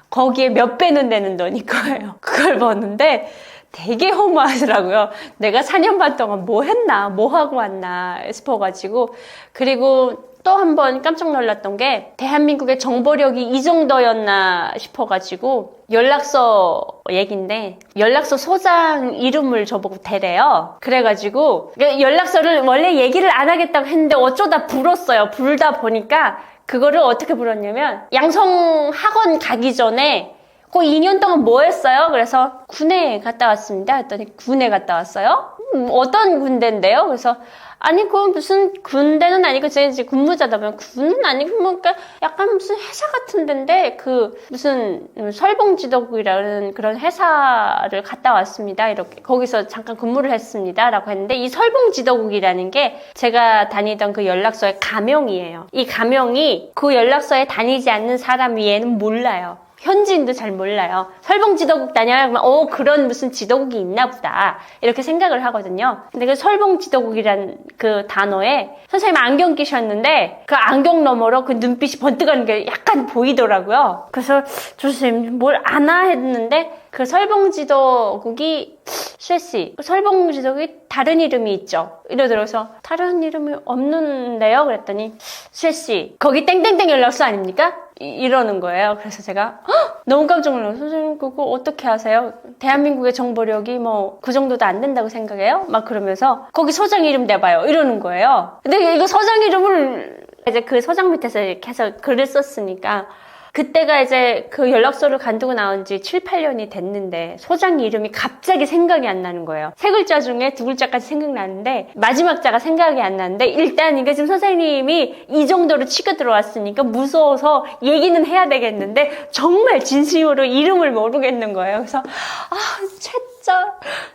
거기에 몇 배는 되는 돈일 거예요. 그걸 보는데 되게 허무하더라고요. 내가 4년 반 동안 뭐 했나, 뭐 하고 왔나 싶어가지고. 그리고 또 한 번 깜짝 놀랐던 게 대한민국의 정보력이 이 정도였나 싶어가지고 연락처 얘긴데 연락처 소장 이름을 저보고 대래요. 그래가지고 연락처를 원래 얘기를 안 하겠다고 했는데 어쩌다 불었어요. 불다 보니까 그거를 어떻게 불었냐면 양성 학원 가기 전에 그 2년 동안 뭐 했어요? 그래서 군에 갔다 왔습니다. 했더니 군에 갔다 왔어요? 어떤 군대인데요? 그래서 아니 그건 무슨 군대는 아니고 제가 이제 군무자다 보면 군은 아니고 뭐 그러니까 약간 무슨 회사 같은 데인데 그 무슨 설봉지도국이라는 그런 회사를 갔다 왔습니다. 이렇게 거기서 잠깐 근무를 했습니다라고 했는데 이 설봉지도국이라는 게 제가 다니던 그 연락소의 가명이에요. 이 가명이 그 연락소에 다니지 않는 사람 위에는 몰라요. 현지인도 잘 몰라요. 설봉지도국 다녀요? 그러면 그런 무슨 지도국이 있나 보다 이렇게 생각을 하거든요. 근데 그 설봉지도국이란 그 단어에 선생님 안경 끼셨는데 그 안경 너머로 그 눈빛이 번뜩하는 게 약간 보이더라고요. 그래서 저 선생님 뭘 아나 했는데 그 설봉지도국이 쉐씨 설봉지도국이 다른 이름이 있죠. 이러더라고서 다른 이름이 없는데요? 그랬더니 쉐씨 거기 땡땡땡 연락소 아닙니까? 이러는 거예요. 그래서 제가 너무 깜짝 놀라서 선생님 그거 어떻게 하세요? 대한민국의 정보력이 뭐 그 정도도 안 된다고 생각해요? 막 그러면서 거기 서장 이름 내봐요. 이러는 거예요. 근데 이거 서장 이름을 이제 그 서장 밑에서 이렇게 해서 글을 썼으니까 그때가 이제 그 연락소를 간두고 나온 지 7, 8년이 됐는데 소장 이름이 갑자기 생각이 안 나는 거예요. 세 글자 중에 두 글자까지 생각나는데 마지막 자가 생각이 안 나는데 일단 이게 지금 선생님이 이 정도로 치고 들어왔으니까 무서워서 얘기는 해야 되겠는데 정말 진심으로 이름을 모르겠는 거예요. 그래서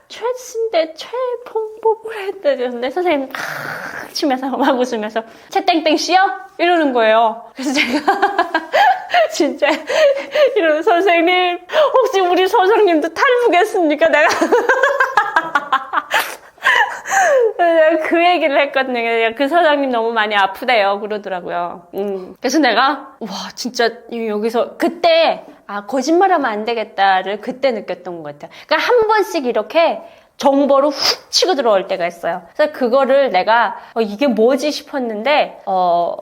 최인데 최봉법을 했다는데 선생님 치면서 막 웃으면서 최땡땡 씨요? 이러는 거예요. 그래서 제가 진짜 이러는 선생님 혹시 우리 서장님도 탈북했습니까? 내가 그 얘기를 했거든요. 그 서장님 너무 많이 아프대요. 그러더라고요. 그래서 내가 와 진짜 여기서 그때 거짓말하면 안 되겠다를 그때 느꼈던 것 같아요. 그러니까 한 번씩 이렇게 정보로 훅 치고 들어올 때가 있어요. 그래서 그거를 내가 이게 뭐지 싶었는데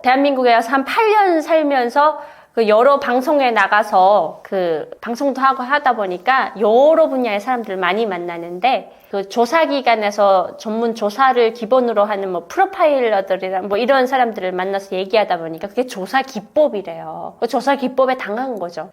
대한민국에 와서 한 8년 살면서 그 여러 방송에 나가서 그 방송도 하고 하다 보니까 여러 분야의 사람들을 많이 만나는데 그 조사기관에서 전문 조사를 기본으로 하는 뭐 프로파일러들이랑 뭐 이런 사람들을 만나서 얘기하다 보니까 그게 조사 기법이래요. 그 조사 기법에 당한 거죠.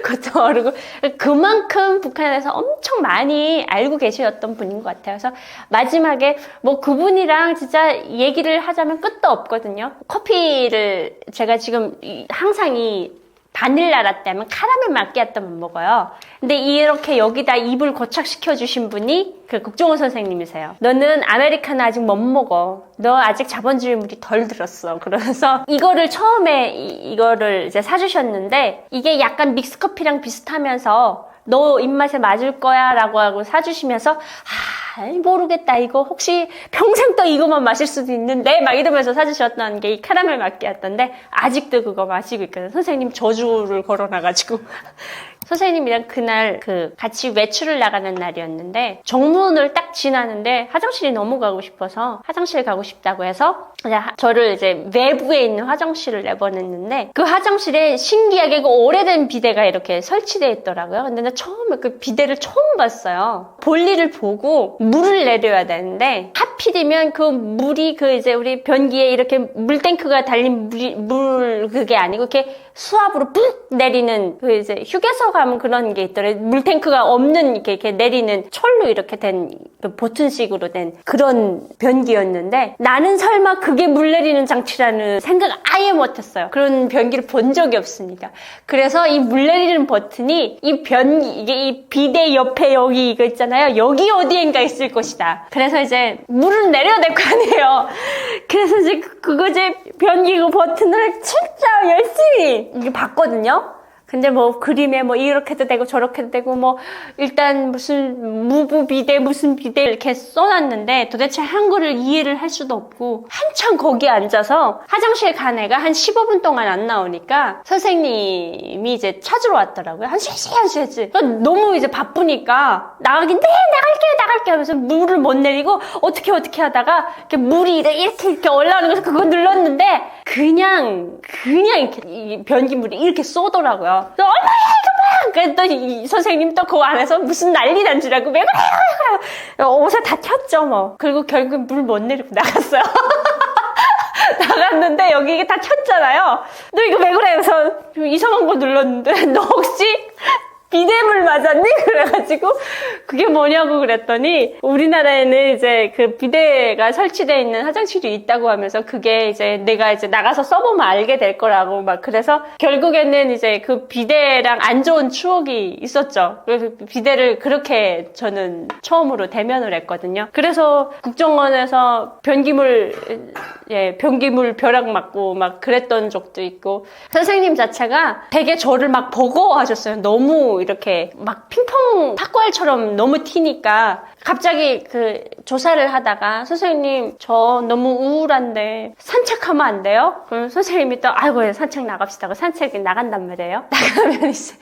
그것도 모르고 그만큼 북한에서 엄청 많이 알고 계셨던 분인 것 같아요. 그래서 마지막에 뭐 그분이랑 진짜 얘기를 하자면 끝도 없거든요. 커피를 제가 지금 항상 이 바닐라 라떼 하면 카라멜 마키아토만 먹어요. 근데 이렇게 여기다 입을 고착시켜 주신 분이 그 국정원 선생님이세요. 너는 아메리카노 아직 못 먹어. 너 아직 자본주의물이 덜 들었어. 그러면서 이거를 처음에 이거를 이제 사주셨는데 이게 약간 믹스커피랑 비슷하면서 너 입맛에 맞을 거야 라고 하고 사주시면서 모르겠다 이거 혹시 평생 또 이거만 마실 수도 있는데 막 이러면서 사주셨던 게 이 카라멜 마키아토인데 아직도 그거 마시고 있거든요. 선생님 저주를 걸어놔가지고 선생님이랑 그날 같이 외출을 나가는 날이었는데 정문을 딱 지나는데 화장실이 너무 가고 싶어서 화장실 가고 싶다고 해서 저를 이제 외부에 있는 화장실을 내보냈는데 그 화장실에 신기하게 그 오래된 비데가 이렇게 설치되어 있더라고요. 근데 나 처음에 그 비데를 처음 봤어요. 볼일을 보고 물을 내려야 되는데 하필이면 그 물이 이제 우리 변기에 이렇게 물탱크가 달린 물 그게 아니고 이렇게 수압으로 뚝 내리는 이제 휴게소 가면 그런 게 있더라고요. 물탱크가 없는 이렇게 내리는 철로 이렇게 된 보튼식으로 된 그런 변기였는데 나는 설마 그게 물 내리는 장치라는 생각 아예 못했어요. 그런 변기를 본 적이 없으니까. 그래서 이 물 내리는 버튼이 이게 이 비데 옆에 여기 이거 있잖아요. 여기 어디엔가 있을 것이다. 그래서 이제 물을 내려야 될 거 아니에요. 그래서 이제 그거 이제 변기 그 버튼을 진짜 열심히 이게 봤거든요. 근데 뭐 그림에 뭐 이렇게도 되고 저렇게도 되고 뭐 일단 무슨 무부비대 무슨 비대 이렇게 써놨는데 도대체 한글을 이해를 할 수도 없고 한참 거기에 앉아서 화장실 간 애가 한 15분 동안 안 나오니까 선생님이 이제 찾으러 왔더라고요. 한 쉬지. 너무 이제 바쁘니까 나가긴 네 나갈게 하면서 물을 못 내리고 어떻게 하다가 이렇게 물이 이렇게 올라오는 거서 그거 눌렀는데 그냥 이렇게 이 변기물이 이렇게 쏘더라고요. 그래서 엄마야 이거 봐! 그랬더니 이 선생님 또 그 안에서 무슨 난리 난 줄 알고 왜 그래요? 옷에 다 튀었죠 뭐. 그리고 결국 물 못 내리고 나갔어요. 나갔는데 여기 이게 다 켰잖아요. 너 이거 왜 그래? 그래서 이상한 거 눌렀는데 너 혹시 비대물 맞았니? 그래가지고 그게 뭐냐고 그랬더니 우리나라에는 이제 그 비대가 설치되어 있는 화장실이 있다고 하면서 그게 이제 내가 이제 나가서 써보면 알게 될 거라고 막 그래서 결국에는 이제 그 비대랑 안 좋은 추억이 있었죠. 그래서 비대를 그렇게 저는 처음으로 대면을 했거든요. 그래서 국정원에서 변기물 벼락 맞고 막 그랬던 적도 있고 선생님 자체가 되게 저를 막 버거워하셨어요. 너무 이렇게 막 핑퐁 탁구알처럼 너무 튀니까 갑자기 그 조사를 하다가 선생님 저 너무 우울한데 산책하면 안 돼요? 그럼 선생님이 또 아이고 산책 나갑시다. 산책이 나간단 말이에요. 나가면 이제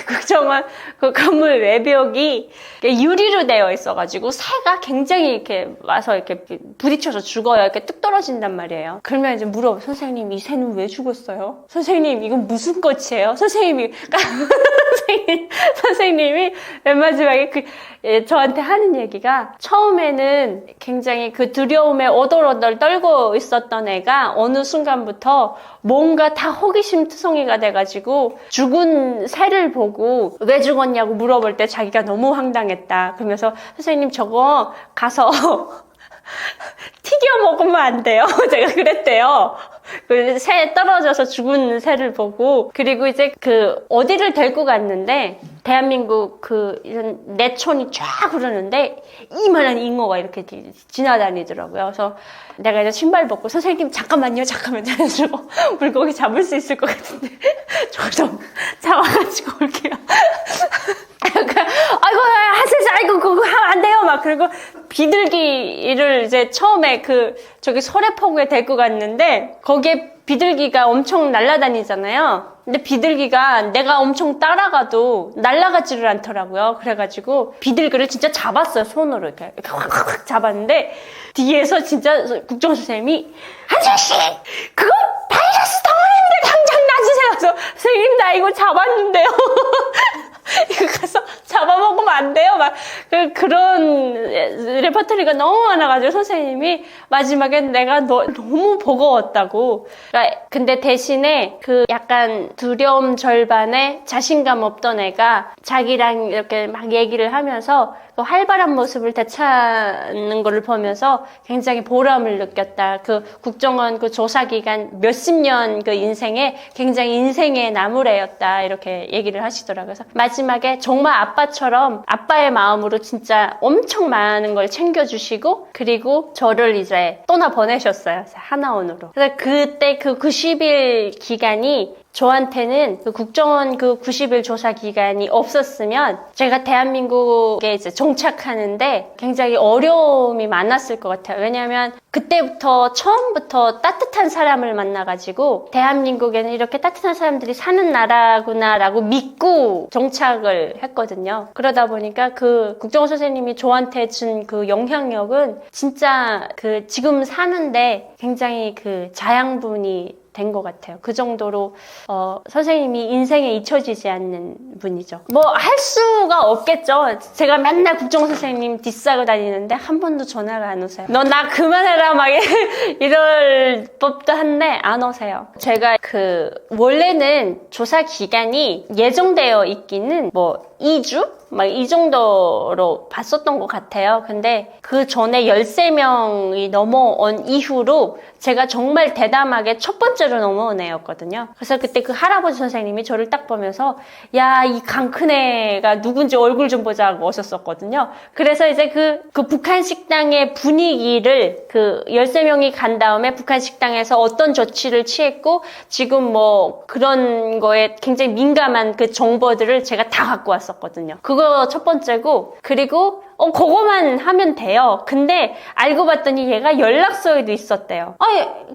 그 국정원 그 건물 외벽이 유리로 되어 있어가지고 새가 굉장히 이렇게 와서 이렇게 부딪혀서 죽어요. 이렇게 뚝 떨어진단 말이에요. 그러면 이제 물어봐. 선생님 이 새는 왜 죽었어요? 선생님 이건 무슨 꽃이에요? 선생님이 맨 마지막에 저한테 하는 얘기가 처음에는 굉장히 그 두려움에 오돌오돌 떨고 있었던 애가 어느 순간부터 뭔가 다 호기심 투성이가 돼가지고 죽은 새를 보고 왜 죽었냐고 물어볼 때 자기가 너무 황당했다. 그러면서 선생님 저거 가서 튀겨 먹으면 안 돼요. 제가 그랬대요. 그 새 떨어져서 죽은 새를 보고 그리고 이제 그 어디를 데리고 갔는데 대한민국 그 이런 내촌이 쫙 흐르는데 이만한 잉어가 이렇게 지나다니더라고요. 그래서 내가 이제 신발 벗고 선생님 잠깐만요. 그래서 물고기 잡을 수 있을 것 같은데 저 좀 잡아가지고 올게요. 아이고 그거 하면 안 돼요. 막 그리고 비둘기를 이제 처음에 저기 소래포구에 데리고 갔는데 거기에 비둘기가 엄청 날아다니잖아요. 근데 비둘기가 내가 엄청 따라가도 날아가지를 않더라고요. 그래가지고 비둘기를 진짜 잡았어요. 손으로 이렇게 확 잡았는데 뒤에서 진짜 국정 선생님이 한솔씨 그거 바이러스 덩어리입니다. 당장 놔주세요. 그래서 선생님 나 이거 잡았는데요. 이거 가서 잡아먹으면 안 돼요. 막 그런 레퍼토리가 너무 많아가지고 선생님이 마지막에 내가 너무 버거웠다고. 그러니까 근데 대신에 그 약간 두려움 절반에 자신감 없던 애가 자기랑 이렇게 막 얘기를 하면서 그 활발한 모습을 되찾는 거를 보면서 굉장히 보람을 느꼈다. 그 국정원 그 조사 기간 몇십 년 그 인생에 굉장히 인생의 나무래였다. 이렇게 얘기를 하시더라고요. 그래서 마지막에 정말 아빠처럼 아빠의 마음으로 진짜 엄청 많은 걸 챙겨주시고 그리고 저를 이제 떠나 보내셨어요. 하나원으로. 그래서 그때 그 90일 기간이 저한테는 그 국정원 그 90일 조사 기간이 없었으면 제가 대한민국에 이제 정착하는데 굉장히 어려움이 많았을 것 같아요. 왜냐하면 그때부터 처음부터 따뜻한 사람을 만나가지고 대한민국에는 이렇게 따뜻한 사람들이 사는 나라구나라고 믿고 정착을 했거든요. 그러다 보니까 그 국정원 선생님이 저한테 준 그 영향력은 진짜 그 지금 사는데 굉장히 그 자양분이 된 것 같아요. 그 정도로 선생님이 인생에 잊혀지지 않는 분이죠. 뭐 할 수가 없겠죠. 제가 맨날 국정원 선생님 디스하고 다니는데 한 번도 전화가 안 오세요. 너 나 그만해라 막 이럴 법도 한데 안 오세요. 제가 원래는 조사 기간이 예정되어 있기는 뭐 2주? 막 이 정도로 봤었던 것 같아요. 근데 그 전에 13명이 넘어온 이후로 제가 정말 대담하게 첫 번째로 넘어온 애였거든요. 그래서 그때 그 할아버지 선생님이 저를 딱 보면서 야, 이 강 큰 애가 누군지 얼굴 좀 보자고 오셨었거든요. 그래서 이제 그 북한 식당의 분위기를 13명이 간 다음에 북한 식당에서 어떤 조치를 취했고 지금 뭐 그런 거에 굉장히 민감한 그 정보들을 제가 다 갖고 왔었거든요. 그거 첫 번째고, 그리고 그거만 하면 돼요. 근데 알고 봤더니 얘가 연락처에도 있었대요.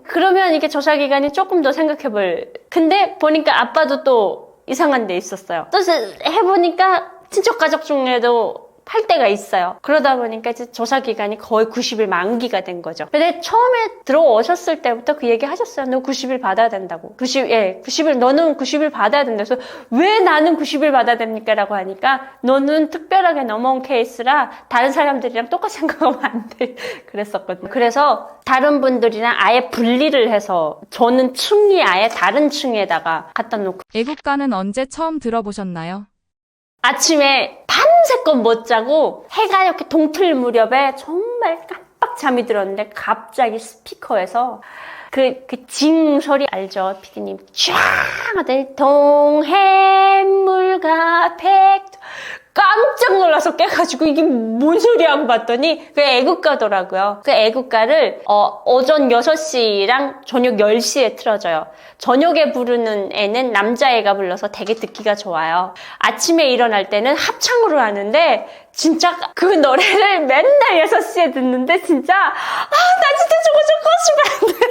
그러면 이게 조사기관이 조금 더 생각해볼. 근데 보니까 아빠도 또 이상한 데 있었어요. 또 해보니까 친척 가족 중에도 팔 때가 있어요. 그러다 보니까 이제 조사기간이 거의 90일 만기가 된 거죠. 근데 처음에 들어오셨을 때부터 그 얘기 하셨어요. 너 90일 받아야 된다고. 90일, 너는 90일 받아야 된다. 그래서 왜 나는 90일 받아야 됩니까? 라고 하니까 너는 특별하게 넘어온 케이스라 다른 사람들이랑 똑같이 생각하면 안 돼. 그랬었거든요. 그래서 다른 분들이랑 아예 분리를 해서 저는 층이 아예 다른 층에다가 갖다 놓고. 애국가는 언제 처음 들어보셨나요? 아침에 밤새껏 못 자고 해가 이렇게 동틀 무렵에 정말 깜빡 잠이 들었는데 갑자기 스피커에서 그 징 소리 알죠? 피디님 쫙 하더니 동해물과 깜짝 놀라서 깨가지고 이게 뭔 소리야 하고 봤더니 그 애국가더라고요. 그 애국가를 오전 6시랑 저녁 10시에 틀어줘요. 저녁에 부르는 애는 남자애가 불러서 되게 듣기가 좋아요. 아침에 일어날 때는 합창으로 하는데 진짜 그 노래를 맨날 6시에 듣는데 진짜 나 진짜 저거 좀 꺼주면 안 돼요.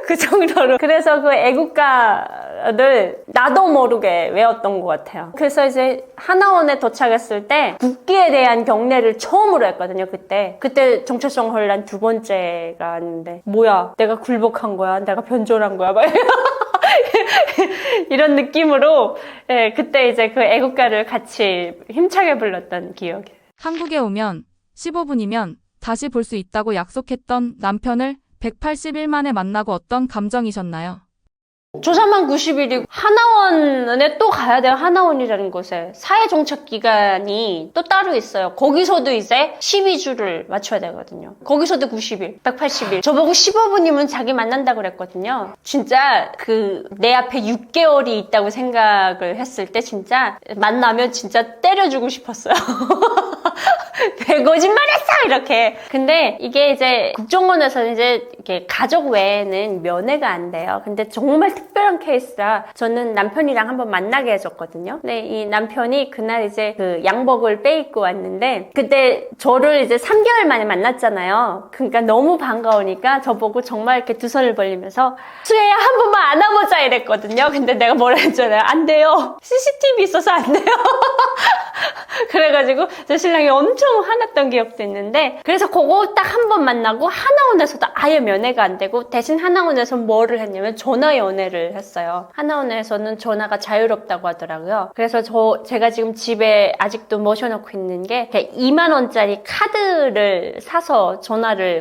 그 정도로. 그래서 그 애국가를 나도 모르게 외웠던 것 같아요. 그래서 이제 하나원에 도착했을 때 국기에 대한 경례를 처음으로 했거든요. 그때 정체성 혼란 두 번째가 왔는데 뭐야 내가 굴복한 거야, 내가 변절한 거야 막 이런 느낌으로 그때 이제 그 애국가를 같이 힘차게 불렀던 기억이. 한국에 오면 15분이면 다시 볼 수 있다고 약속했던 남편을 180일 만에 만나고 어떤 감정이셨나요? 조사만 90일이고 하나원에 또 가야 돼요. 하나원이라는 곳에 사회정착기간이 또 따로 있어요. 거기서도 이제 12주를 맞춰야 되거든요. 거기서도 90일, 180일. 저보고 15분이면 자기 만난다고 그랬거든요. 진짜 내 앞에 6개월이 있다고 생각을 했을 때 진짜 만나면 진짜 때려주고 싶었어요. 왜 거짓말했어 이렇게. 근데 이게 이제 국정원에서는 이제 이렇게 가족 외에는 면회가 안 돼요. 근데 정말 특별한 케이스라 저는 남편이랑 한번 만나게 해줬거든요. 근데 이 남편이 그날 이제 그 양복을 빼입고 왔는데 그때 저를 이제 3개월 만에 만났잖아요. 그러니까 너무 반가우니까 저보고 정말 이렇게 두 손을 벌리면서 수혜야 한 번만 안아보자 이랬거든요. 근데 내가 뭐라 했잖아요. 안 돼요. CCTV 있어서 안 돼요. 그래가지고 저 신랑이 엄청 화났던 기억도 있는데, 그래서 그거 딱 한 번 만나고 하나원에서도 아예 면회가 안 되고 대신 하나원에서 뭐를 했냐면 전화 연회를 했어요. 하나원에서는 전화가 자유롭다고 하더라고요. 그래서 제가 지금 집에 아직도 모셔놓고 있는 게 2만 원짜리 카드를 사서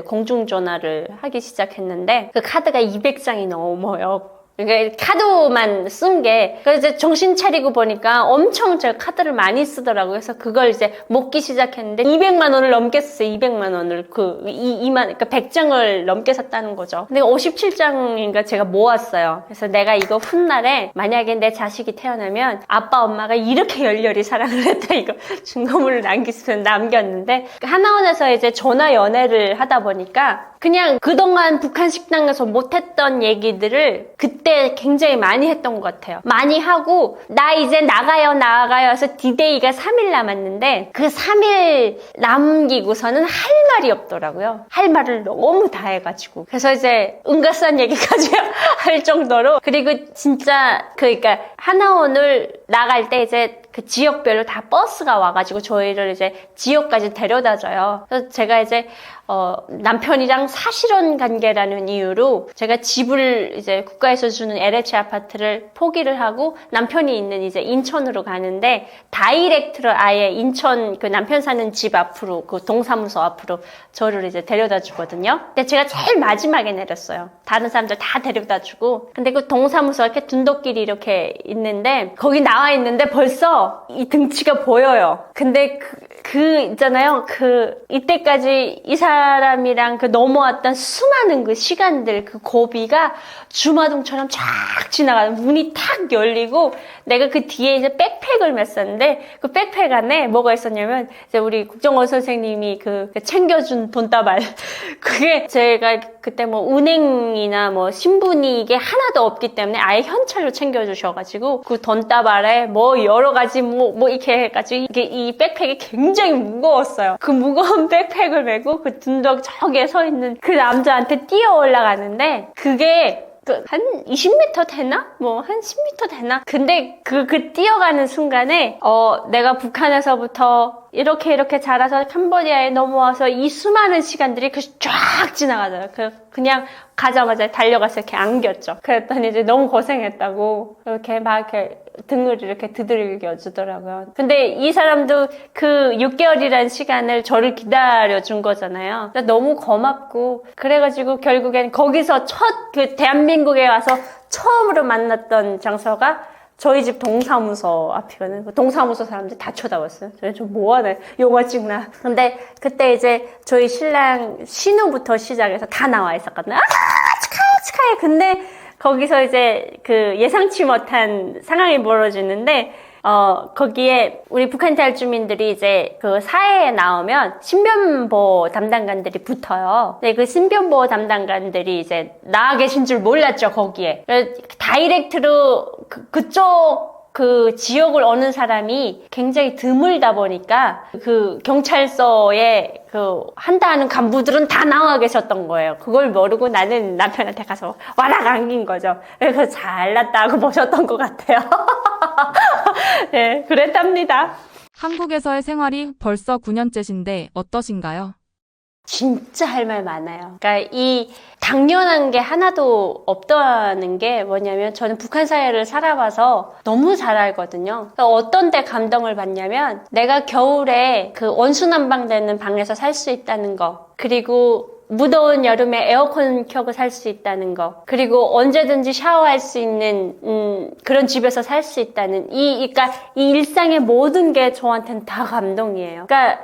공중전화를 하기 시작했는데 그 카드가 200장이 넘어요. 그러니까 카드만 쓴 게. 그래서 이제 정신 차리고 보니까 엄청 제가 카드를 많이 쓰더라고요. 그래서 그걸 이제 먹기 시작했는데 200만 원을 넘게 썼어요. 200만 원을. 그러니까 100장을 넘게 샀다는 거죠. 근데 57장인가 제가 모았어요. 그래서 내가 이거 훗날에 만약에 내 자식이 태어나면 아빠 엄마가 이렇게 열렬히 사랑을 했다 이거 증거물을 남겼는데, 하나원에서 이제 전화 연애를 하다 보니까 그냥 그동안 북한 식당에서 못했던 얘기들을 그때 굉장히 많이 했던 것 같아요. 많이 하고 나 이제 나가요 해서 디데이가 3일 남았는데 그 3일 남기고서는 할 말이 없더라고요. 할 말을 너무 다 해가지고. 그래서 이제 은가싼 얘기까지 할 정도로. 그리고 진짜 그러니까 하나원을 나갈 때 이제 그 지역별로 다 버스가 와가지고 저희를 이제 지역까지 데려다 줘요. 그래서 제가 이제 남편이랑 사실혼 관계라는 이유로 제가 집을 이제 국가에서 주는 LH 아파트를 포기를 하고 남편이 있는 이제 인천으로 가는데 다이렉트로 아예 인천 그 남편 사는 집 앞으로 그 동사무소 앞으로 저를 이제 데려다 주거든요. 근데 제가 제일 마지막에 내렸어요. 다른 사람들 다 데려다 주고. 근데 그 동사무소가 이렇게 둔덕길이 이렇게 있는데 거기 나와 있는데 벌써 이 등치가 보여요. 근데 있잖아요. 이때까지 이 사람이랑 넘어왔던 수많은 그 시간들, 그 고비가 주마등처럼 쫙 지나가는 문이 탁 열리고, 내가 그 뒤에 이제 백팩을 맸었는데, 그 백팩 안에 뭐가 있었냐면, 이제 우리 국정원 선생님이 챙겨준 돈다발. 그게 제가 그때 뭐 은행이나 뭐 신분이 이게 하나도 없기 때문에 아예 현찰로 챙겨주셔가지고, 그 돈다발에 뭐 여러 가지 뭐 이렇게 해가지고, 이게 이 백팩이 굉장히 무거웠어요. 그 무거운 백팩을 메고 그 둔덕 저기에 서 있는 그 남자한테 뛰어 올라가는데, 그게 한 20m 되나? 뭐 한 10m 되나? 근데 뛰어가는 순간에 내가 북한에서부터 이렇게 자라서 캄보디아에 넘어와서 이 수많은 시간들이 쫙 지나가잖아요. 그냥 가자마자 달려가서 이렇게 안겼죠. 그랬더니 이제 너무 고생했다고 이렇게 막 이렇게 등을 이렇게 두들겨 주더라고요. 근데 이 사람도 그 6개월이라는 시간을 저를 기다려준 거잖아요. 너무 고맙고, 그래가지고 결국엔 거기서 대한민국에 와서 처음으로 만났던 장소가 저희 집 동사무소 앞이거든요. 동사무소 사람들 다 쳐다봤어요. 저 뭐하네, 영화 찍나. 근데 그때 이제 저희 신랑 신우부터 시작해서 다 나와 있었거든요. 축하해. 근데 거기서 이제 예상치 못한 상황이 벌어지는데, 거기에 우리 북한 탈주민들이 이제 사회에 나오면 신변보호 담당관들이 붙어요. 근데 그 신변보호 담당관들이 이제 나와 계신 줄 몰랐죠, 거기에. 다이렉트로 그쪽 지역을 오는 사람이 굉장히 드물다 보니까 경찰서에 한다는 간부들은 다 나와 계셨던 거예요. 그걸 모르고 나는 남편한테 가서 와락 안긴 거죠. 그래서 잘났다고 보셨던 것 같아요. 네, 그랬답니다. 한국에서의 생활이 벌써 9년째신데 어떠신가요? 진짜 할 말 많아요. 그러니까 이 당연한 게 하나도 없다는 게 뭐냐면, 저는 북한 사회를 살아봐서 너무 잘 알거든요. 그러니까 어떤 데 감동을 받냐면, 내가 겨울에 온수난방되는 방에서 살 수 있다는 거, 그리고 무더운 여름에 에어컨 켜고 살 수 있다는 거, 그리고 언제든지 샤워할 수 있는 그런 집에서 살 수 있다는 그러니까 이 일상의 모든 게 저한테는 다 감동이에요. 그러니까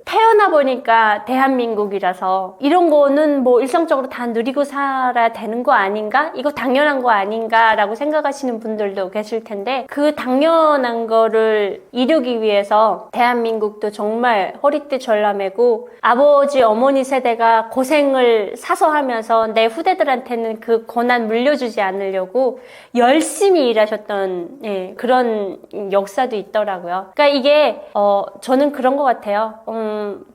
태어나 보니까 대한민국이라서 이런 거는 뭐 일상적으로 다 누리고 살아야 되는 거 아닌가? 이거 당연한 거 아닌가라고 생각하시는 분들도 계실 텐데, 그 당연한 거를 이루기 위해서 대한민국도 정말 허리띠 졸라매고, 아버지 어머니 세대가 고생을 사서 하면서 내 후대들한테는 그 고난 물려주지 않으려고 열심히 일하셨던 그런 역사도 있더라고요. 그러니까 이게 저는 그런 것 같아요.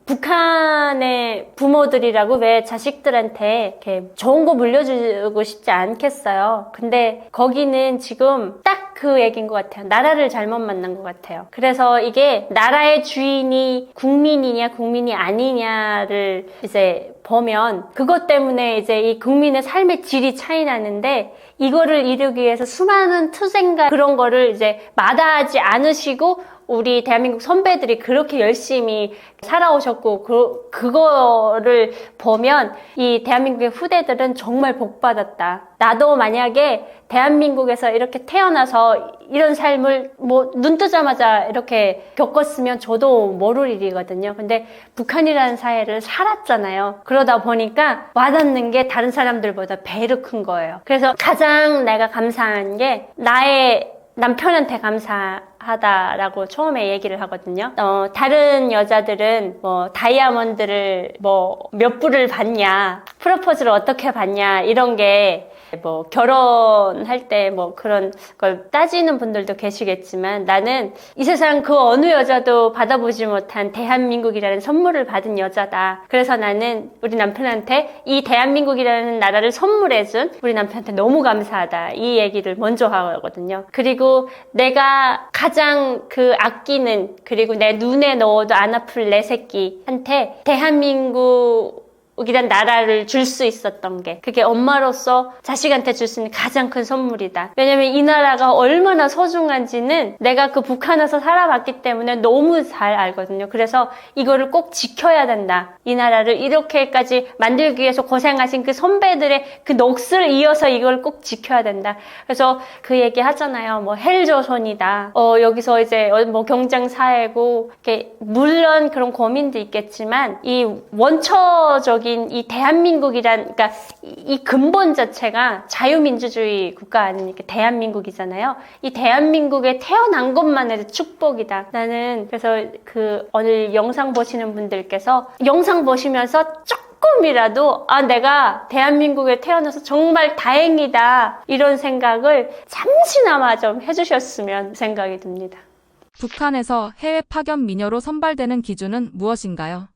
북한의 부모들이라고 왜 자식들한테 이렇게 좋은 거 물려주고 싶지 않겠어요. 근데 거기는 지금 딱 그 얘기인 것 같아요. 나라를 잘못 만난 것 같아요. 그래서 이게 나라의 주인이 국민이냐 국민이 아니냐를 이제 보면, 그것 때문에 이제 이 국민의 삶의 질이 차이 나는데, 이거를 이루기 위해서 수많은 투쟁과 그런 거를 이제 마다하지 않으시고, 우리 대한민국 선배들이 그렇게 열심히 살아오셨고, 그거를 보면 이 대한민국의 후대들은 정말 복받았다. 나도 만약에 대한민국에서 이렇게 태어나서 이런 삶을 눈 뜨자마자 이렇게 겪었으면 저도 모를 일이거든요. 근데 북한이라는 사회를 살았잖아요. 그러다 보니까 와닿는 게 다른 사람들보다 배로 큰 거예요. 그래서 가장 내가 감사한 게 나의 남편한테 감사하다라고 처음에 얘기를 하거든요. 다른 여자들은 다이아몬드를 몇 불을 받냐, 프로포즈를 어떻게 받냐, 이런 게 결혼할 때 그런 걸 따지는 분들도 계시겠지만, 나는 이 세상 그 어느 여자도 받아보지 못한 대한민국이라는 선물을 받은 여자다. 그래서 나는 우리 남편한테 이 대한민국이라는 나라를 선물해준 우리 남편한테 너무 감사하다. 이 얘기를 먼저 하거든요. 그리고 내가 가장 아끼는, 그리고 내 눈에 넣어도 안 아플 내 새끼한테 대한민국 이란 나라를 줄 수 있었던 게 그게 엄마로서 자식한테 줄 수 있는 가장 큰 선물이다. 왜냐면 이 나라가 얼마나 소중한지는 내가 그 북한에서 살아봤기 때문에 너무 잘 알거든요. 그래서 이거를 꼭 지켜야 된다. 이 나라를 이렇게까지 만들기 위해서 고생하신 그 선배들의 그 넋을 이어서 이걸 꼭 지켜야 된다. 그래서 그 얘기 하잖아요. 뭐 헬조선이다. 여기서 이제 뭐 경쟁 사회고 물론 그런 고민도 있겠지만 이 원초적인 이 대한민국이란 그러니까 이 근본 자체가 자유민주주의 국가 아니니까 대한민국이잖아요. 이 대한민국에 태어난 것만 해도 축복이다. 나는 그래서 그 오늘 영상 보시는 분들께서 영상 보시면서 조금이라도 내가 대한민국에 태어나서 정말 다행이다 이런 생각을 잠시나마 좀 해주셨으면 생각이 듭니다. 북한에서 해외 파견 미녀로 선발되는 기준은 무엇인가요?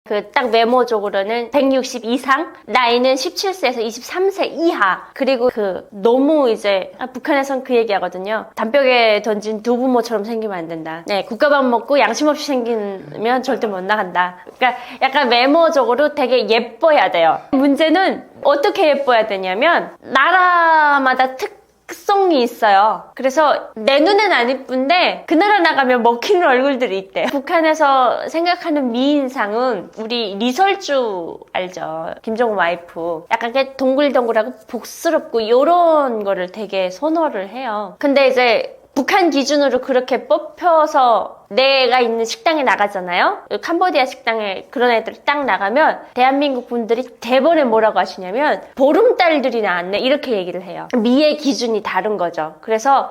그 딱 메모적으로는 160 이상, 나이는 17세에서 23세 이하, 그리고 너무 이제 북한에선 그 얘기 하거든요. 담벼락에 던진 두부모처럼 생기면 안 된다. 네, 국가밥 먹고 양심 없이 생기면 절대 못 나간다. 그러니까 약간 메모적으로 되게 예뻐야 돼요. 문제는 어떻게 예뻐야 되냐면 나라마다 특성이 있어요. 그래서 내 눈엔 안 이쁜데 그 나라 나가면 먹히는 얼굴들이 있대. 북한에서 생각하는 미인상은 우리 리설주 알죠? 김정은 와이프. 약간 동글동글하고 복스럽고 이런 거를 되게 선호를 해요. 근데 이제 북한 기준으로 그렇게 뽑혀서 내가 있는 식당에 나가잖아요. 캄보디아 식당에 그런 애들이 딱 나가면 대한민국 분들이 대번에 뭐라고 하시냐면 보름달들이 나왔네 이렇게 얘기를 해요. 미의 기준이 다른 거죠. 그래서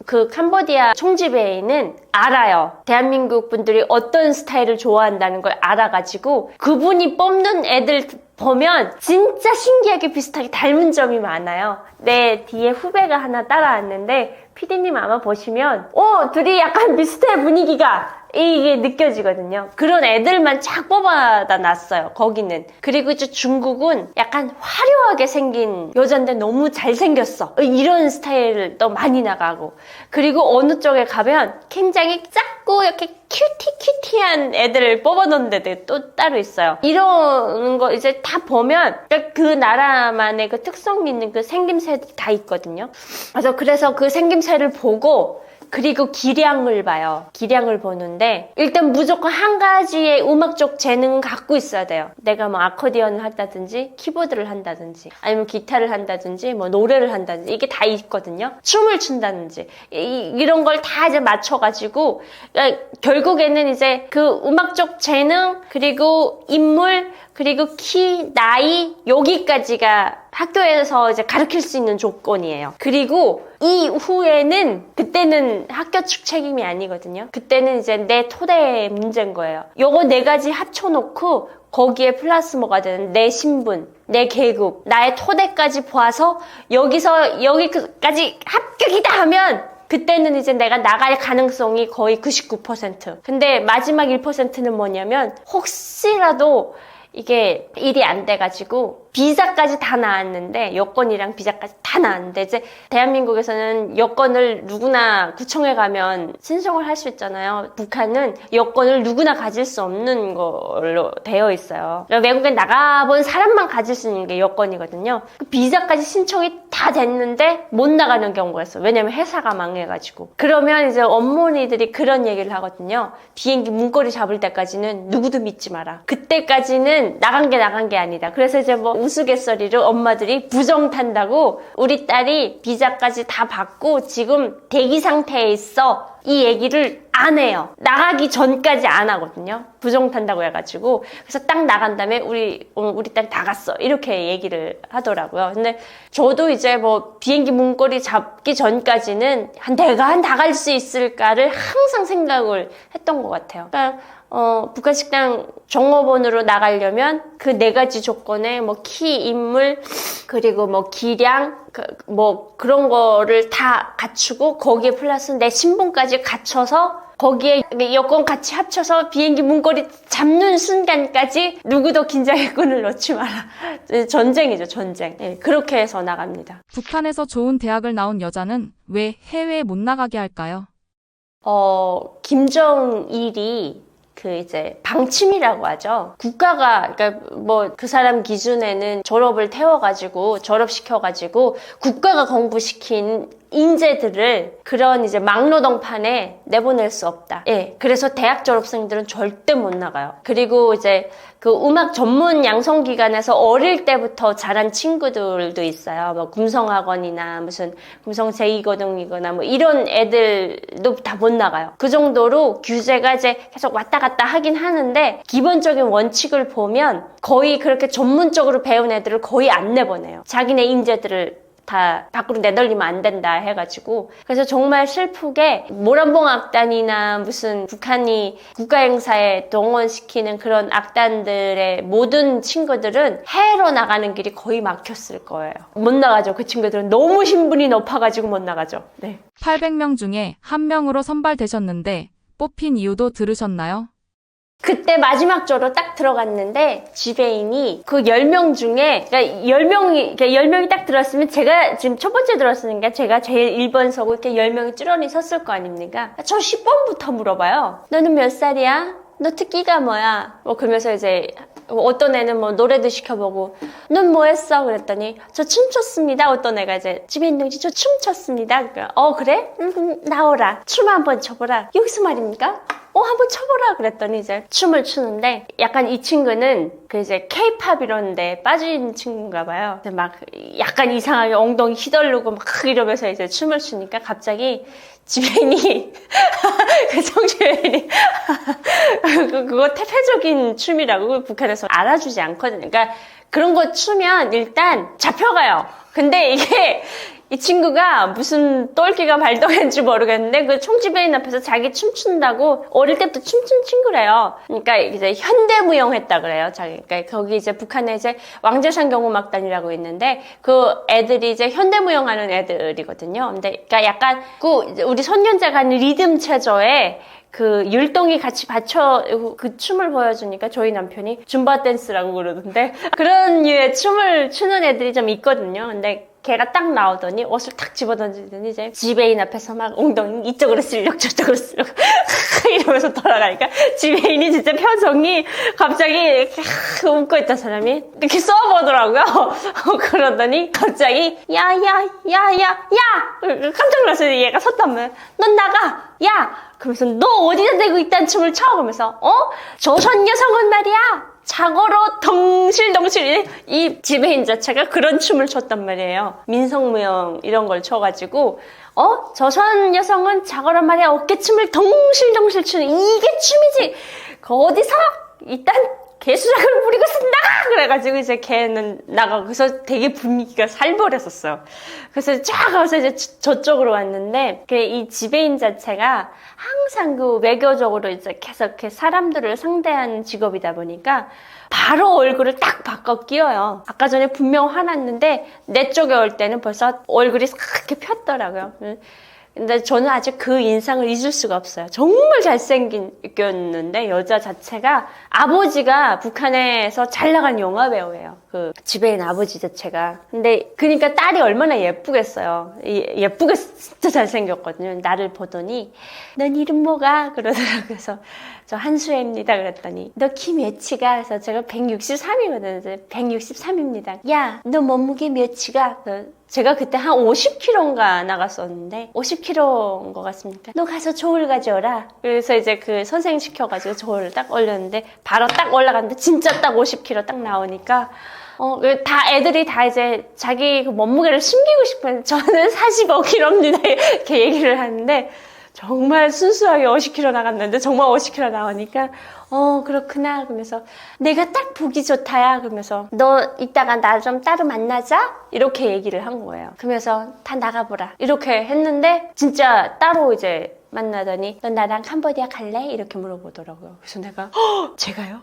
그 캄보디아 총지배인은 알아요. 대한민국 분들이 어떤 스타일을 좋아한다는 걸 알아가지고 그분이 뽑는 애들 보면 진짜 신기하게 비슷하게 닮은 점이 많아요. 내 뒤에 후배가 하나 따라왔는데 피디님 아마 보시면 둘이 약간 비슷해 분위기가 이게 느껴지거든요. 그런 애들만 쫙 뽑아다 놨어요. 거기는. 그리고 이제 중국은 약간 화려하게 생긴 여잔데 너무 잘생겼어. 이런 스타일도 많이 나가고. 그리고 어느 쪽에 가면 굉장히 작고 이렇게 큐티한 애들을 뽑아놓은 데도 또 따로 있어요. 이런 거 이제 다 보면 그 나라만의 그 특성 있는 그 생김새들이 다 있거든요. 그래서 그 생김새를 보고 그리고 기량을 봐요. 기량을 보는데 일단 무조건 한 가지의 음악적 재능은 갖고 있어야 돼요. 내가 뭐 아코디언을 한다든지 키보드를 한다든지 아니면 기타를 한다든지 뭐 노래를 한다든지 이게 다 있거든요. 춤을 춘다든지 이런 걸 다 이제 맞춰가지고 결국에는 이제 그 음악적 재능 그리고 인물 그리고 키, 나이 여기까지가 학교에서 이제 가르칠 수 있는 조건이에요. 그리고 이후에는 그때는 학교 측 책임이 아니거든요. 그때는 이제 내 토대 문제인 거예요. 요거 네 가지 합쳐놓고 거기에 플러스 뭐가 되는 내 신분, 내 계급, 나의 토대까지 보아서 여기서 여기까지 합격이다 하면 그때는 이제 내가 나갈 가능성이 거의 99%. 근데 마지막 1%는 뭐냐면 혹시라도 이게 일이 안 돼가지고 비자까지 다 나왔는데 여권이랑 비자까지 다 나왔는데 이제 대한민국에서는 여권을 누구나 구청에 가면 신청을 할 수 있잖아요. 북한은 여권을 누구나 가질 수 없는 걸로 되어 있어요. 외국에 나가본 사람만 가질 수 있는 게 여권이거든요. 그 비자까지 신청이 다 됐는데 못 나가는 경우가 있어요. 왜냐면 회사가 망해가지고. 그러면 이제 어머니들이 그런 얘기를 하거든요. 비행기 문고리 잡을 때까지는 누구도 믿지 마라. 그때까지는 나간 게 아니다. 그래서 이제 뭐 우스갯소리로 엄마들이 부정 탄다고 우리 딸이 비자까지 다 받고 지금 대기 상태에 있어. 이 얘기를 안 해요. 나가기 전까지 안 하거든요. 부정 탄다고 해가지고. 그래서 딱 나간 다음에 우리 딸이 다 갔어. 이렇게 얘기를 하더라고요. 근데 저도 이제 뭐 비행기 문고리 잡기 전까지는 내가 다 갈 수 있을까를 항상 생각을 했던 것 같아요. 그러니까 북한 식당 종업원으로 나가려면 그 네 가지 조건에 뭐 키, 인물, 그리고 뭐 기량, 뭐 그런 거를 다 갖추고 거기에 플러스 내 신분까지 갖춰서 거기에 여권 같이 합쳐서 비행기 문고리 잡는 순간까지 누구도 긴장의 끈을 놓지 마라. 전쟁이죠, 전쟁. 네, 그렇게 해서 나갑니다. 북한에서 좋은 대학을 나온 여자는 왜 해외에 못 나가게 할까요? 김정일이 그 이제 방침이라고 하죠. 국가가 그러니까 뭐 그 사람 기준에는 졸업을 졸업시켜가지고 국가가 공부시킨 인재들을 그런 이제 막노동판에 내보낼 수 없다. 예. 그래서 대학 졸업생들은 절대 못 나가요. 그리고 이제 그 음악 전문 양성기관에서 어릴 때부터 자란 친구들도 있어요. 뭐 금성학원이나 무슨 금성 제2고등이거나 뭐 이런 애들도 다 못 나가요. 그 정도로 규제가 이제 계속 왔다 갔다 하긴 하는데 기본적인 원칙을 보면 거의 그렇게 전문적으로 배운 애들을 거의 안 내보내요. 자기네 인재들을 다 밖으로 내돌리면 안 된다 해가지고. 그래서 정말 슬프게 모란봉 악단이나 무슨 북한이 국가행사에 동원시키는 그런 악단들의 모든 친구들은 해외로 나가는 길이 거의 막혔을 거예요. 못 나가죠. 그 친구들은 너무 신분이 높아가지고 못 나가죠. 네. 800명 중에 1명으로 선발되셨는데 뽑힌 이유도 들으셨나요? 그때 마지막 조로 딱 들어갔는데 지배인이 그 10명 중에 그러니까 10명이 딱 들었으면 제가 지금 첫 번째 들었으니까 제가 제일 1번 서고 이렇게 10명이 쭈러니 섰을 거 아닙니까? 저 10번부터 물어봐요. 너는 몇 살이야? 너 특기가 뭐야? 뭐 그러면서 이제 어떤 애는 뭐 노래도 시켜보고 넌 뭐 했어? 그랬더니 저 춤췄습니다. 어떤 애가 이제 지배인 동지 저 춤췄습니다. 그러니까 그래? 나오라. 춤 한번 춰보라. 여기서 말입니까? 한번 춰보라 그랬더니 이제 춤을 추는데 약간 이 친구는 그 이제 케이팝 이런데 빠진 친구인가 봐요. 막 약간 이상하게 엉덩이 휘두르고 막 이러면서 이제 춤을 추니까 갑자기 지배인이 그 정지배인이 그거 태폐적인 춤이라고 북한에서 알아주지 않거든요. 그러니까 그런 거 추면 일단 잡혀가요. 근데 이게 이 친구가 무슨 똘끼가 발동했는지 모르겠는데 그 총지배인 앞에서 자기 춤춘다고 어릴 때부터 춤춘 친구래요. 그러니까 이제 현대무용 했다 그래요. 그러니까 거기 이제 북한에 이제 왕제산 경호막단이라고 있는데 그 애들이 이제 현대무용 하는 애들이거든요. 근데 그러니까 약간 그 우리 손년자가 하는 리듬 체조에 그 율동이 같이 받쳐 그 춤을 보여주니까 저희 남편이 줌바 댄스라고 그러던데 그런 류의 춤을 추는 애들이 좀 있거든요. 근데 걔가 딱 나오더니 옷을 탁 집어던지더니 이제 지배인 앞에서 막 엉덩이 이쪽으로 쓸려 저쪽으로 쓸려 이러면서 돌아가니까 지배인이 진짜 표정이 갑자기 이렇게 웃고 있던 사람이 이렇게 쏘아보더라고요. 그러더니 갑자기 야야야야야 깜짝 놀라서 얘가 섰단 말이야. 넌 나가 야 그러면서 너 어디다 대고 있다는 춤을 춰 그러면서 조선 여성은 말이야 자고로 덩실덩실 이 지배인 자체가 그런 춤을 췄단 말이에요. 민속무용 이런 걸 춰가지고 조선 여성은 자고로 말이야 어깨춤을 덩실덩실 추는 이게 춤이지. 그 어디서 이딴 개수작을 부리고 쓴다 그래가지고 이제 걔는 나가고 그래서 되게 분위기가 살벌했었어요. 그래서 쫙 가서 이제 저쪽으로 왔는데 이 지배인 자체가 항상 그 외교적으로 이제 계속 이렇게 사람들을 상대하는 직업이다 보니까 바로 얼굴을 딱 바꿔 끼워요. 아까 전에 분명 화났는데 내 쪽에 올 때는 벌써 얼굴이 싹 이렇게 폈더라고요. 근데 저는 아직 그 인상을 잊을 수가 없어요. 정말 잘생겼는데 여자 자체가 아버지가 북한에서 잘 나간 영화 배우예요. 그 지배인 아버지 자체가. 근데 그러니까 딸이 얼마나 예쁘겠어요. 예쁘게 진짜 잘생겼거든요. 나를 보더니 넌 이름 뭐가? 그러더라고요. 그래서 저 한수혜입니다. 그랬더니 너 키 몇이가? 그래서 제가 163이거든요. 163입니다. 야, 너 몸무게 몇이가? 제가 그때 한 50kg인가 나갔었는데 50kg인 것 같습니까? 너 가서 저울 가져오라. 그래서 이제 그 선생 시켜가지고 저울을 딱 올렸는데 바로 딱 올라갔는데 진짜 딱 50kg 딱 나오니까 다 애들이 다 이제 자기 그 몸무게를 숨기고 싶어요. 저는 45kg입니다. 이렇게 얘기를 하는데 정말 순수하게 50kg 나갔는데 정말 50kg 나오니까 그렇구나 그러면서 내가 딱 보기 좋다야 그러면서 너 이따가 나 좀 따로 만나자 이렇게 얘기를 한 거예요. 그러면서 다 나가보라 이렇게 했는데 진짜 따로 이제 만나더니 너 나랑 캄보디아 갈래? 이렇게 물어보더라고요. 그래서 내가 제가요?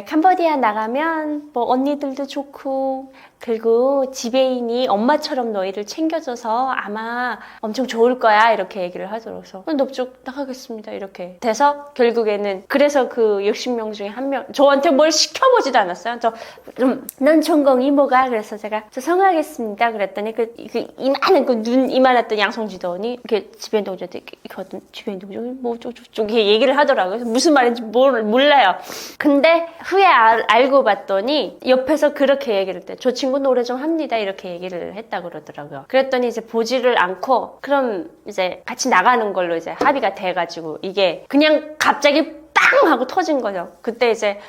캄보디아 나가면 뭐 언니들도 좋고 그리고 지배인이 엄마처럼 너희를 챙겨줘서 아마 엄청 좋을 거야 이렇게 얘기를 하더라고요. 그래서 넙죽 나가겠습니다 이렇게 돼서 결국에는 그래서 그 60명 중에 한 명 저한테 뭘 시켜보지도 않았어요. 넌 전공이 뭐가? 그래서 제가 저 성하겠습니다 그랬더니 그 이만한 그 눈 이만했던 양성지도원이 이렇게 지배인 동지한테 이렇게 지배인 동지 뭐 어쩌고저쩌고 얘기를 하더라고요. 그래서 무슨 말인지 몰라요. 근데 후에 알고 봤더니 옆에서 그렇게 얘기를 했대. 저 친구 노래 좀 합니다 이렇게 얘기를 했다고 그러더라고요. 그랬더니 이제 보지를 않고 그럼 이제 같이 나가는 걸로 이제 합의가 돼가지고 이게 그냥 갑자기 빵 하고 터진 거죠. 그때 이제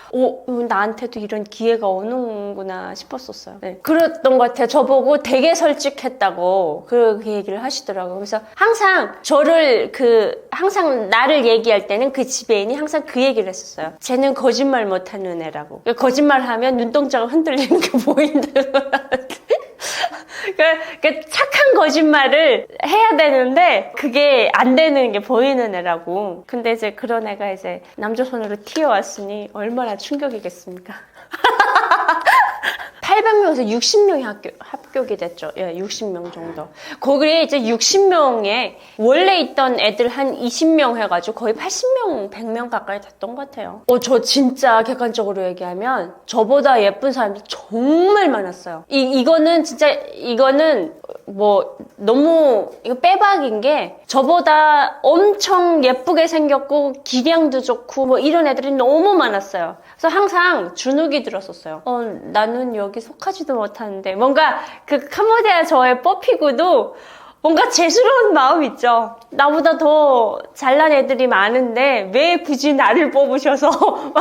나한테도 이런 기회가 오는구나 싶었었어요. 네. 그랬던 것 같아요. 저보고 되게 솔직했다고 그 얘기를 하시더라고요. 그래서 항상 항상 나를 얘기할 때는 그 지배인이 항상 그 얘기를 했었어요. 쟤는 거짓말 못하는 애라고. 거짓말하면 눈동자가 흔들리는 게 보인다. 그러니까 착한 거짓말을 해야 되는데 그게 안 되는 게 보이는 애라고. 근데 이제 그런 애가 이제 남조선으로 튀어왔으니 얼마나 충격이겠습니까? 800명에서 60명이 합격이 됐죠. 예, 60명 정도. 거기에 이제 60명에 원래 있던 애들 한 20명 해가지고 거의 80명, 100명 가까이 됐던 것 같아요. 저 진짜 객관적으로 얘기하면 저보다 예쁜 사람이 정말 많았어요. 이거는 뭐 너무 이거 빼박인 게 저보다 엄청 예쁘게 생겼고 기량도 좋고 뭐 이런 애들이 너무 많았어요. 그래서 항상 주눅이 들었었어요. 나는 여기 속하지도 못하는데 뭔가 그 캄보디아 저의 뽑히고도 뭔가 죄스러운 마음 있죠. 나보다 더 잘난 애들이 많은데 왜 굳이 나를 뽑으셔서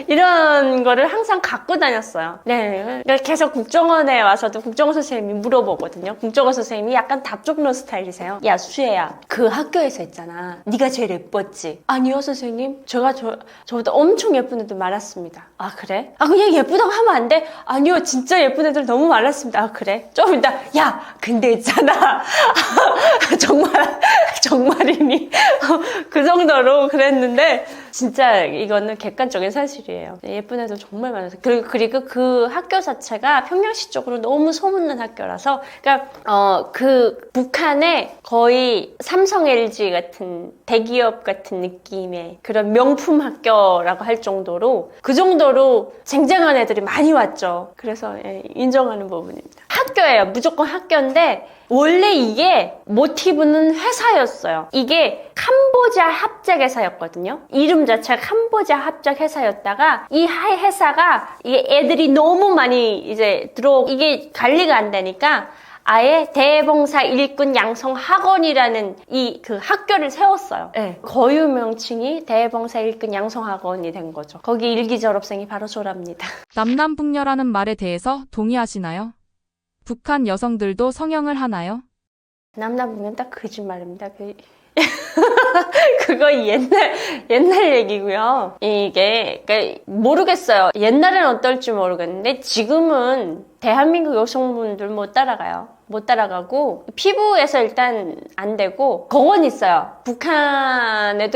이런 거를 항상 갖고 다녔어요. 네, 계속 국정원에 와서도 국정원 선생님이 물어보거든요. 국정원 선생님이 약간 답정너 스타일이세요. 야 수혜야, 그 학교에서 있잖아. 네가 제일 예뻤지? 아니요 선생님, 저보다 엄청 예쁜 애들 많았습니다. 아 그래? 그냥 예쁘다고 하면 안 돼? 아니요, 진짜 예쁜 애들 너무 많았습니다. 아 그래? 좀 이따 야 근데 있잖아. 정말이니? 그 정도로 그랬는데 진짜 이거는 객관적인 사실이에요. 예쁜 애들 정말 많아서 그리고 그 학교 자체가 평양시 쪽으로 너무 소문난 학교라서 그러니까 그 북한에 거의 삼성 LG 같은 대기업 같은 느낌의 그런 명품 학교라고 할 정도로 그 정도로 쟁쟁한 애들이 많이 왔죠. 그래서 인정하는 부분입니다. 학교예요. 무조건 학교인데 원래 이게 모티브는 회사였어요. 이게 캄보디아 합작회사였거든요. 이름 자체가 캄보디아 합작회사였다가 이 회사가 이게 애들이 너무 많이 이제 이게 관리가 안 되니까 아예 대봉사 일꾼 양성 학원이라는 그 학교를 세웠어요. 네. 거유 명칭이 대봉사 일꾼 양성 학원이 된 거죠. 거기 일기 졸업생이 바로 저랍니다. 남남북녀라는 말에 대해서 동의하시나요? 북한 여성들도 성형을 하나요? 남남북녀는 딱 거짓말입니다. 그거 옛날 얘기고요. 이게 그러니까 모르겠어요. 옛날에는 어떨지 모르겠는데 지금은 대한민국 여성분들 못 따라가요. 못 따라가고 피부에서 일단 안 되고 거원 있어요. 북한에서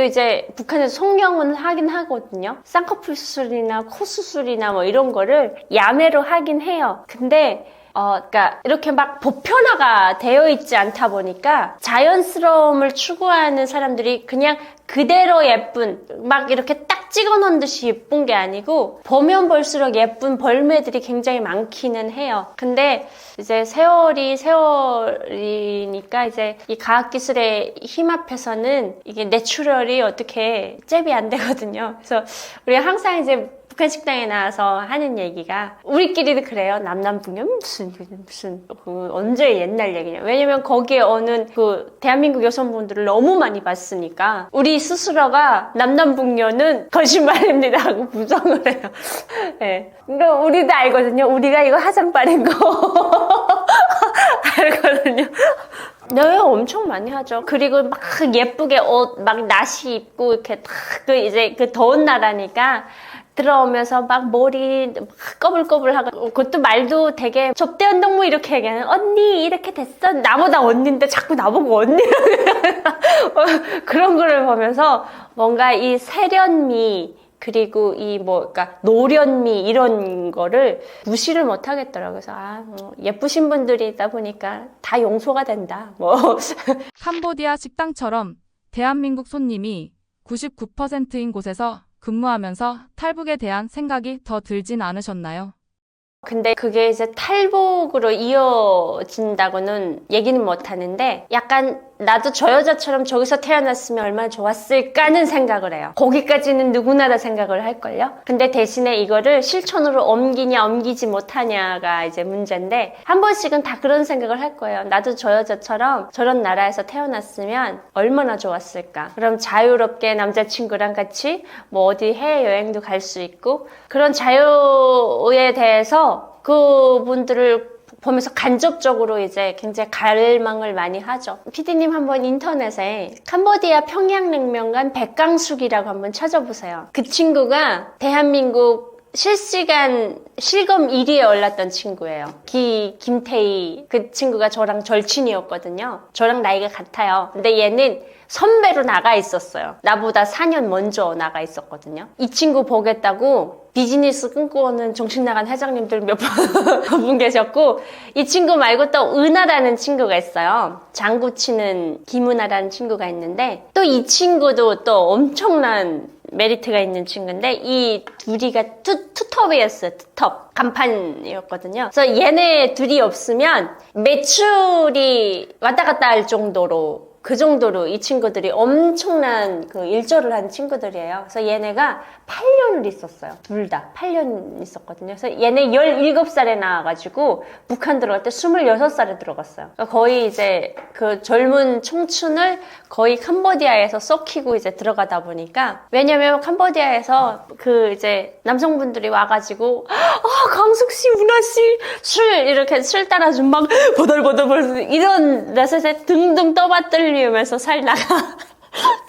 성형은 하긴 하거든요. 쌍꺼풀 수술이나 코 수술이나 뭐 이런 거를 야매로 하긴 해요. 근데 그러니까 이렇게 막 보편화가 되어 있지 않다 보니까 자연스러움을 추구하는 사람들이 그냥 그대로 예쁜 막 이렇게 딱 찍어 놓은 듯이 예쁜 게 아니고 보면 볼수록 예쁜 벌매들이 굉장히 많기는 해요. 근데 이제 세월이니까 이제 이 과학기술의 힘 앞에서는 이게 내추럴이 어떻게 잽이 안 되거든요. 그래서 우리가 항상 이제 북한 식당에 나와서 하는 얘기가 우리끼리도 그래요. 남남북녀 무슨 언제 옛날 얘기냐. 왜냐면 거기에 오는 그 대한민국 여성분들을 너무 많이 봤으니까 우리 스스로가 남남북녀는 거짓말입니다 하고 부정을 해요. 네. 그러니까 우리도 알거든요. 우리가 이거 화장빨인 거 알거든요. 네, 엄청 많이 하죠. 그리고 막 예쁘게 옷 막 나시 입고 이렇게 딱 이제 그 더운 나라니까 들어오면서 막 머리 막 꺼불꺼불하고 그것도 말도 되게 접대 운동무 이렇게 얘기하는 언니 이렇게 됐어. 나보다 언니인데 자꾸 나보고 언니라고 그런 거를 보면서 뭔가 이 세련미 그리고 그러니까 노련미 이런 거를 무시를 못 하겠더라고요. 그래서 예쁘신 분들이다 보니까 다 용서가 된다. 캄보디아 식당처럼 대한민국 손님이 99%인 곳에서 근무하면서 탈북에 대한 생각이 더 들진 않으셨나요? 근데 그게 이제 탈북으로 이어진다고는 얘기는 못 하는데 약간 나도 저 여자처럼 저기서 태어났으면 얼마나 좋았을까는 생각을 해요. 거기까지는 누구나 다 생각을 할걸요? 근데 대신에 이거를 실천으로 옮기냐 옮기지 못하냐가 이제 문제인데 한 번씩은 다 그런 생각을 할 거예요. 나도 저 여자처럼 저런 나라에서 태어났으면 얼마나 좋았을까? 그럼 자유롭게 남자친구랑 같이 뭐 어디 해외여행도 갈 수 있고 그런 자유에 대해서 그분들을 보면서 간접적으로 이제 굉장히 갈망을 많이 하죠. PD님 한번 인터넷에 캄보디아 평양냉면관 백강숙이라고 한번 찾아보세요. 그 친구가 대한민국 실시간 실검 1위에 올랐던 친구예요. 김태희 그 친구가 저랑 절친이었거든요. 저랑 나이가 같아요. 근데 얘는 선배로 나가 있었어요. 나보다 4년 먼저 나가 있었거든요. 이 친구 보겠다고 비즈니스 꿈꾸는 정신 나간 회장님들 몇 분 계셨고 이 친구 말고 또 은하라는 친구가 있어요. 장구 치는 김은하라는 친구가 있는데 또 이 친구도 또 엄청난 메리트가 있는 친구인데 이 둘이가 투톱이었어요. 투톱. 간판이었거든요. 그래서 얘네 둘이 없으면 매출이 왔다 갔다 할 정도로 그 정도로 이 친구들이 엄청난 그 일조를 한 친구들이에요. 그래서 얘네가 8년을 있었어요. 둘 다 8년 있었거든요. 그래서 얘네 17살에 나와가지고 북한 들어갈 때 26살에 들어갔어요. 그러니까 거의 이제 그 젊은 청춘을 거의 캄보디아에서 썩히고 이제 들어가다 보니까 왜냐면 캄보디아에서 그 이제 남성분들이 와가지고 강숙씨, 운하씨 술 이렇게 술 따라주면 막 보들보들 이런 데서 등등 떠받들리면서 살다가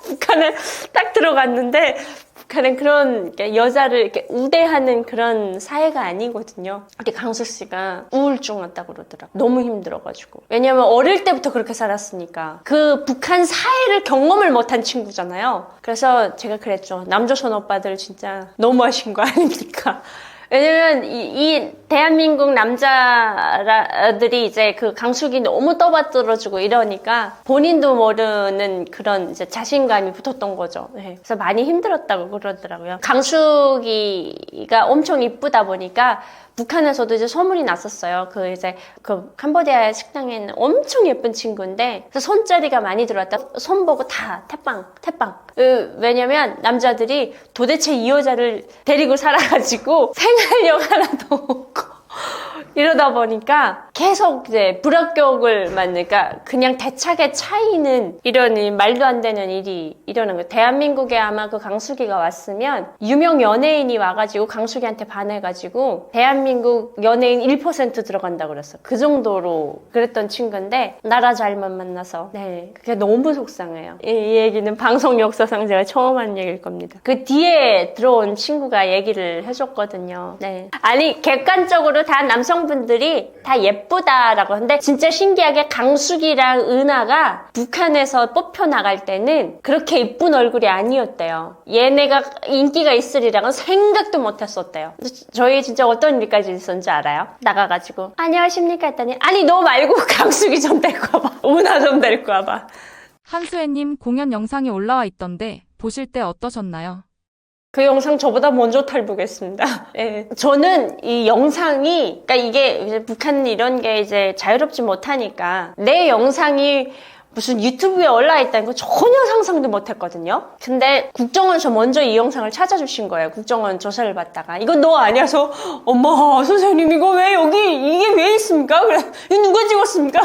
북한에 딱 들어갔는데 북한은 그런 여자를 이렇게 우대하는 그런 사회가 아니거든요. 우리 강수 씨가 우울증 왔다고 그러더라고요. 너무 힘들어가지고. 왜냐면 어릴 때부터 그렇게 살았으니까. 그 북한 사회를 경험을 못한 친구잖아요. 그래서 제가 그랬죠. 남조선 오빠들 진짜 너무하신 거 아닙니까? 왜냐면 이 대한민국 남자들이 이제 그 강숙이 너무 떠받들어주고 이러니까 본인도 모르는 그런 이제 자신감이 붙었던 거죠. 네. 그래서 많이 힘들었다고 그러더라고요. 강숙이가 엄청 이쁘다 보니까 북한에서도 이제 소문이 났었어요. 그 캄보디아 식당에는 엄청 예쁜 친구인데 그래서 손자리가 많이 들어왔다. 손 보고 다 태빵. 왜냐면 남자들이 도대체 이 여자를 데리고 살아가지고 생활력 하나도 없고 이러다 보니까 계속 이제 불합격을 맞으니까 그냥 대차게 차이는 이런 말도 안 되는 일이 일어나는 거예요. 대한민국에 아마 그 강숙이가 왔으면 유명 연예인이 와가지고 강숙이한테 반해가지고 대한민국 연예인 1% 들어간다고 그랬어. 그 정도로 그랬던 친구인데 나라 잘만 만나서 그게 너무 속상해요. 이 얘기는 방송 역사상 제가 처음 한 얘기일 겁니다. 그 뒤에 들어온 친구가 얘기를 해줬거든요. 아니 객관적으로 다 남성분들이 다 예쁘다라고 하는데 진짜 신기하게 강숙이랑 은하가 북한에서 뽑혀 나갈 때는 그렇게 예쁜 얼굴이 아니었대요. 얘네가 인기가 있으리라고는 생각도 못 했었대요. 저희 진짜 어떤 일까지 있었는지 알아요? 나가가지고 안녕하십니까 했더니 아니 너 말고 강숙이 좀 데리고 와봐. 은하 좀 데리고 와봐. 한수혜님 공연 영상이 올라와 있던데 보실 때 어떠셨나요? 그 영상 저보다 먼저 탈북했습니다. 저는 이 영상이, 그러니까 이게 이제 북한 이런 게 이제 자유롭지 못하니까 내 영상이 무슨 유튜브에 올라와 있다는 거 전혀 상상도 못 했거든요. 근데 국정원에서 먼저 이 영상을 찾아주신 거예요. 국정원 조사를 받다가. 이건 너 아니어서, 엄마, 선생님, 이거 왜 이게 왜 있습니까? 그래, 이거 누가 찍었습니까?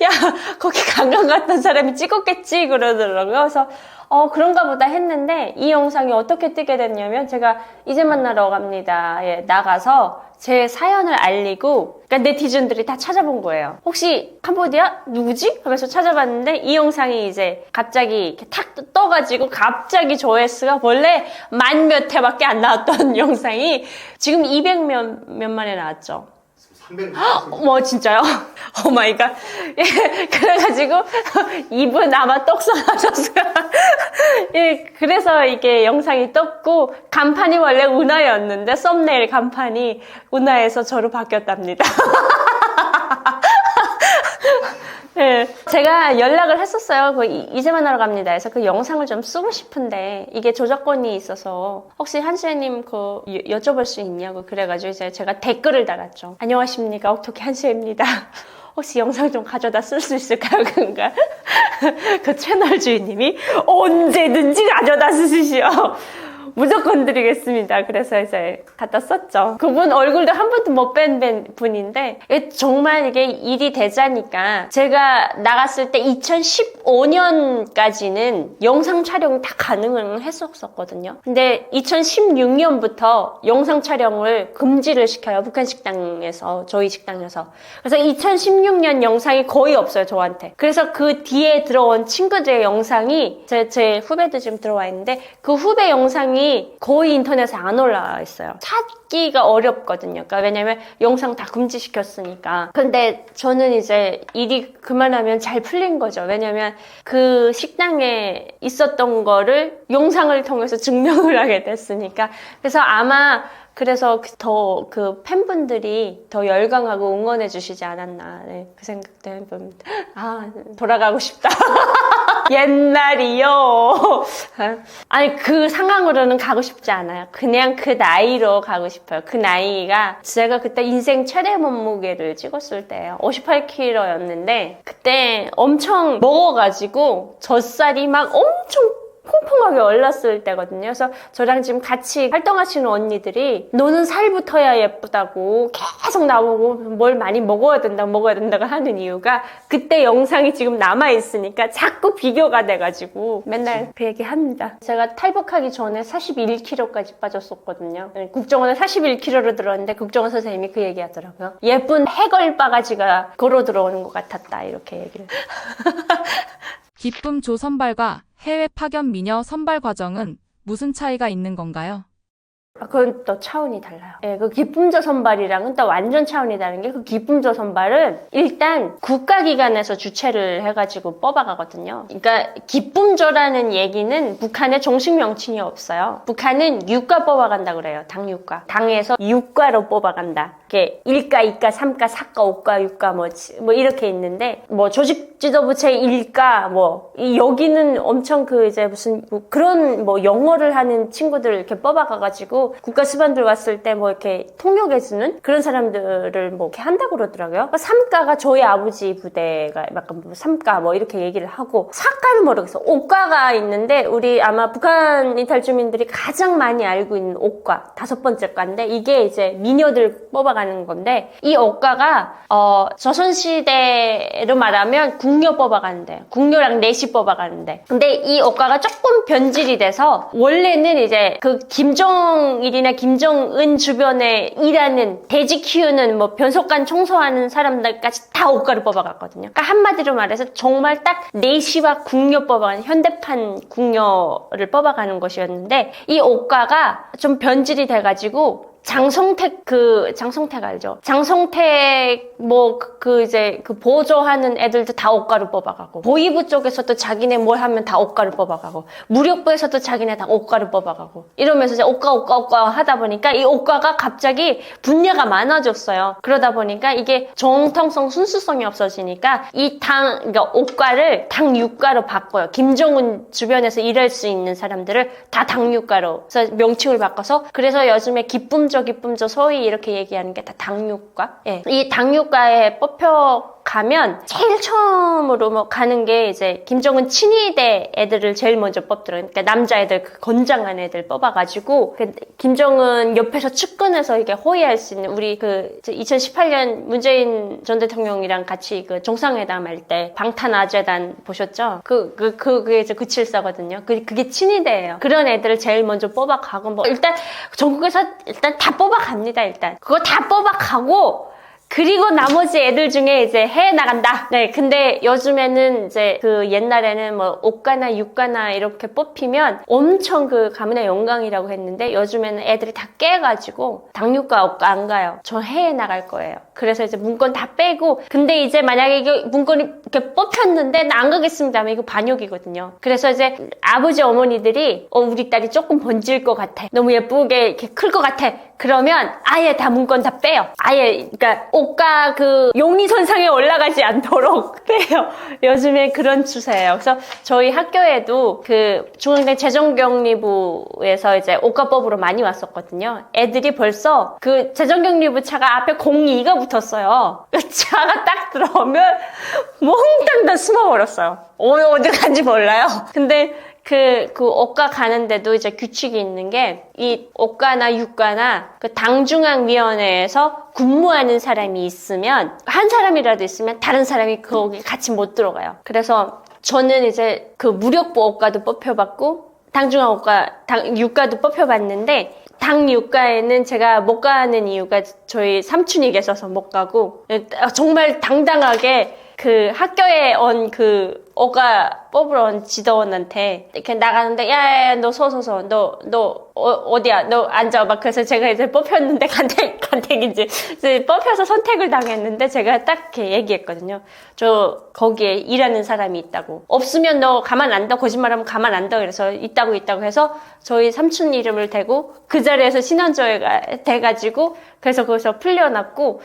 야, 거기 관광 갔던 사람이 찍었겠지? 그러더라고요. 그래서, 그런가 보다 했는데, 이 영상이 어떻게 뜨게 됐냐면, 제가 이제 만나러 갑니다. 나가서 제 사연을 알리고, 그러니까 네티즌들이 다 찾아본 거예요. 혹시 캄보디아? 누구지? 하면서 찾아봤는데, 이 영상이 이제 갑자기 이렇게 탁 떠가지고, 갑자기 조회수가 원래 10,000몇 회밖에 안 나왔던 영상이 지금 200몇 만에 나왔죠. 300명. 뭐 진짜요? 오 마이 갓. 예, 그래가지고 이분 아마 떡선하셨어요. 예, 그래서 이게 영상이 떴고 간판이 원래 운하였는데 썸네일 간판이 운하에서 저로 바뀌었답니다. 네, 제가 연락을 했었어요. 이제 만나러 갑니다. 그래서 그 영상을 좀 쓰고 싶은데 이게 저작권이 있어서 혹시 한시혜님 여쭤볼 수 있냐고 그래가지고 이제 제가 댓글을 달았죠. 안녕하십니까, 옥토키 한시혜입니다. 혹시 영상 좀 가져다 쓸 수 있을까요? 그런가? 그 채널 주인님이 언제든지 가져다 쓰시오. 무조건 드리겠습니다. 그래서 이제 갖다 썼죠. 그분 얼굴도 한 번도 못 뺀 분인데 정말 이게 일이 되자니까 제가 나갔을 때 2015년까지는 영상 촬영 다 가능을 했었거든요. 근데 2016년부터 영상 촬영을 금지를 시켜요. 북한 식당에서, 저희 식당에서. 그래서 2016년 영상이 거의 없어요, 저한테. 그래서 그 뒤에 들어온 친구들의 영상이 제 후배도 지금 들어와 있는데 그 후배 영상이 거의 인터넷에 안 올라와 있어요. 찾기가 어렵거든요. 그러니까 왜냐면 영상 다 금지시켰으니까. 근데 저는 이제 일이 그만하면 잘 풀린 거죠. 왜냐면 그 식당에 있었던 거를 영상을 통해서 증명을 하게 됐으니까. 그래서 아마 그래서 더 그 팬분들이 더 열광하고 응원해 주시지 않았나. 네, 그 생각도 해봅니다. 아, 돌아가고 싶다. 옛날이요. 아니, 그 상황으로는 가고 싶지 않아요. 그냥 그 나이로 가고 싶어요. 그 나이가 제가 그때 인생 최대 몸무게를 찍었을 때예요. 58kg였는데 그때 엄청 먹어가지고 젖살이 막 엄청 퐁퐁하게 올랐을 때거든요. 그래서 저랑 지금 같이 활동하시는 언니들이 너는 살 붙어야 예쁘다고 계속 나오고 뭘 많이 먹어야 된다고 하는 이유가 그때 영상이 지금 남아있으니까 자꾸 비교가 돼가지고 맨날 그 얘기 합니다. 제가 탈북하기 전에 41kg까지 빠졌었거든요. 국정원에 41kg로 들어왔는데 국정원 선생님이 그 얘기 하더라고요. 예쁜 해걸 바가지가 걸어 들어오는 것 같았다. 이렇게 얘기를. 기쁨 조 선발과 해외 파견 미녀 선발 과정은 무슨 차이가 있는 건가요? 그건 또 차원이 달라요. 예, 그 기쁨조 선발이랑은 또 완전 차원이 다른 게 그 기쁨조 선발은 일단 국가기관에서 주최를 해가지고 뽑아가거든요. 그러니까 기쁨조라는 얘기는 북한에 정식 명칭이 없어요. 북한은 유과 뽑아간다 그래요. 당유과. 당에서 유과로 뽑아간다. 이게 1과, 2과, 3과, 4과, 5과, 6과 뭐 이렇게 있는데 뭐 조직 지도부체 1과 여기는 엄청 이제 무슨 그런 영어를 하는 친구들 이렇게 뽑아가가지고 국가 수반들 왔을 때 이렇게 통역해주는 그런 사람들을 이렇게 한다고 그러더라고요. 3과가 저희 아버지 부대가 약간 3과 이렇게 얘기를 하고 4과는 모르겠어. 5과가 있는데 우리 아마 북한 이탈 주민들이 가장 많이 알고 있는 5과 5번째 과인데 이게 이제 미녀들 뽑아가는 건데 이 5과가 조선시대로 말하면 궁녀 뽑아가는데 궁녀랑 내시 뽑아가는데 근데 이 5과가 조금 변질이 돼서 원래는 이제 그 김정일이나 김정은 주변에 일하는 돼지 키우는 변속관 청소하는 사람들까지 다 5과를 뽑아갔거든요. 그러니까 한마디로 말해서 정말 딱 내시와 궁녀 뽑아가는 현대판 궁녀를 뽑아가는 것이었는데 이 5과가 좀 변질이 돼가지고 장성택 알죠? 장성택 이제 보조하는 애들도 다 5과를 뽑아가고 보위부 쪽에서도 자기네 뭘 하면 다 5과를 뽑아가고 무력부에서도 자기네 다 5과를 뽑아가고 이러면서 이제 5과 하다 보니까 이 5과가 갑자기 분야가 많아졌어요. 그러다 보니까 이게 정통성 순수성이 없어지니까 그러니까 5과를 당유과로 바꿔요. 김정은 주변에서 일할 수 있는 사람들을 다 당유과로 그래서 명칭을 바꿔서 그래서 요즘에 기쁨조 소위 이렇게 얘기하는 게 다 당유과. 예. 이 당유과에 뽑혀가면 제일 처음으로 가는 게 이제 김정은 친위대 애들을 제일 먼저 뽑더라고요. 그러니까 남자애들 건장한 애들 뽑아가지고 김정은 옆에서 측근해서 이게 호위할 수 있는 우리 2018년 문재인 전 대통령이랑 같이 정상회담 할 때 방탄아재단 보셨죠? 그게 이제 974거든요. 그게 친위대예요. 그런 애들을 제일 먼저 뽑아가고 일단 전국에서 다 뽑아갑니다. 일단 그거 다 뽑아가고 그리고 나머지 애들 중에 이제 해외 나간다. 네, 근데 요즘에는 이제 옛날에는 5과나 6과나 이렇게 뽑히면 엄청 가문의 영광이라고 했는데 요즘에는 애들이 다 깨가지고 당육과 5과 안 가요. 저 해외 나갈 거예요. 그래서 이제 문건 다 빼고, 근데 이제 만약에 이게 문건이 이렇게 뽑혔는데 나 안 가겠습니다 하면 이거 반역이거든요. 그래서 이제 아버지 어머니들이 우리 딸이 조금 번질 것 같아, 너무 예쁘게 이렇게 클 것 같아, 그러면 아예 다 문건 다 빼요. 아예, 그러니까 옷가 그 용의선상에 올라가지 않도록 빼요. 요즘에 그런 추세예요. 그래서 저희 학교에도 그 중앙대 재정격리부에서 이제 옷가법으로 많이 왔었거든요. 애들이 벌써 그 재정격리부 차가 앞에 02가 붙었어요. 그 차가 딱 들어오면 몽땅 다 숨어버렸어요. 어디 간지 몰라요. 근데 그 옷가 가는데도 이제 규칙이 있는 게, 이 옷가나 육가나 그 당중앙위원회에서 근무하는 사람이 있으면, 한 사람이라도 있으면 다른 사람이 거기 같이 못 들어가요. 그래서 저는 이제 그 무력부 옷가도 뽑혀봤고, 당중앙 옷가, 육가도 뽑혀봤는데, 당육가에는 제가 못 가는 이유가 저희 삼촌이 계셔서 못 가고, 정말 당당하게 그 학교에 온 그 옷가 뽑으러 온 지도원한테 이렇게 나가는데, 야야야, 너 서서서, 너 어디야, 너 앉아. 막 그래서 제가 이제 뽑혔는데, 간택인지 이제 뽑혀서 선택을 당했는데, 제가 딱 이렇게 얘기했거든요. 저 거기에 일하는 사람이 있다고, 없으면 너 가만 안 둬, 거짓말하면 가만 안 둬. 그래서 있다고 해서 저희 삼촌 이름을 대고 그 자리에서 신원조회가 돼가지고, 그래서 거기서 풀려났고,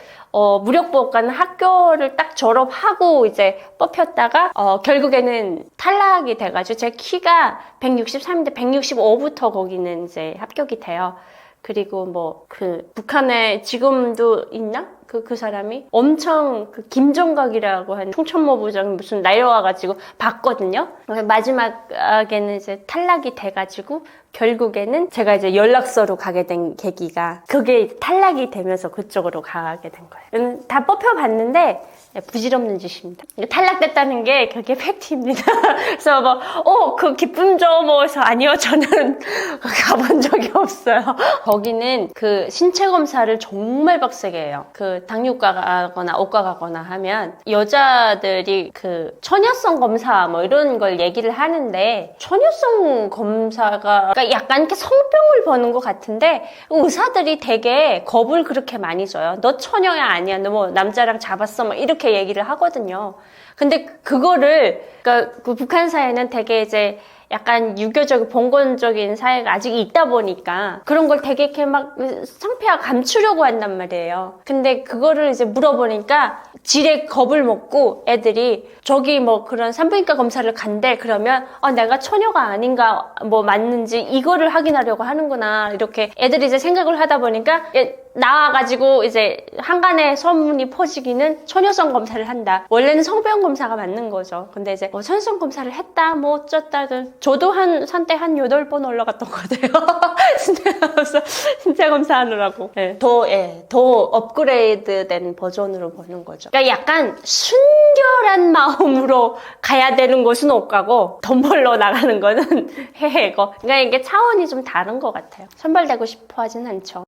무력보호과는 학교를 딱 졸업하고 이제 뽑혔다가 결국에는 탈락이 돼가지고, 제 키가 163인데 165부터 거기는 이제 합격이 돼요. 그리고 뭐 그 북한에 지금도 있나? 그 사람이 엄청 그 김정각이라고 한 총참모부장이 무슨 날려와가지고 봤거든요. 마지막에는 이제 탈락이 돼가지고, 결국에는 제가 이제 연락서로 가게 된 계기가 그게 탈락이 되면서 그쪽으로 가게 된 거예요. 다 뽑혀봤는데 부질없는 짓입니다. 탈락됐다는 게 그게 팩트입니다. 그래서 그 기쁨 좀, 그래서 아니요, 저는 가본 적이 없어요. 거기는 그 신체 검사를 정말 빡세게 해요. 그 당뇨과 가거나 옷과 가거나 하면 여자들이 그 처녀성 검사 뭐 이런 걸 얘기를 하는데, 처녀성 검사가 그러니까 약간 이렇게 성병을 버는 것 같은데, 의사들이 되게 겁을 그렇게 많이 줘요. 너 처녀야 아니야, 너 뭐 남자랑 잡았어, 뭐 이렇게 얘기를 하거든요. 근데 그거를, 그러니까 그 북한 사회는 되게 이제 약간 유교적, 봉건적인 사회가 아직 있다 보니까 그런 걸 되게 이렇게 막 상폐하게 감추려고 한단 말이에요. 근데 그거를 이제 물어보니까 지레 겁을 먹고 애들이 저기 뭐 그런 산부인과 검사를 간대. 그러면 내가 처녀가 아닌가, 뭐 맞는지 이거를 확인하려고 하는구나, 이렇게 애들이 이제 생각을 하다 보니까 나와가지고 이제 한간에 소문이 퍼지기는 처녀성 검사를 한다. 원래는 성병 검사가 맞는 거죠. 근데 이제 처녀성 검사를 했다, 뭐 어쩌다. 저도 한때 8번 올라갔던 것 같아요. 신체 검사하느라고. 네. 더 업그레이드 된 버전으로 보는 거죠. 그러니까 약간 순결한 마음으로 가야 되는 곳은 옷가고, 돈 벌러 나가는 거는 해외고. 그러니까 이게 차원이 좀 다른 것 같아요. 선발되고 싶어 하진 않죠.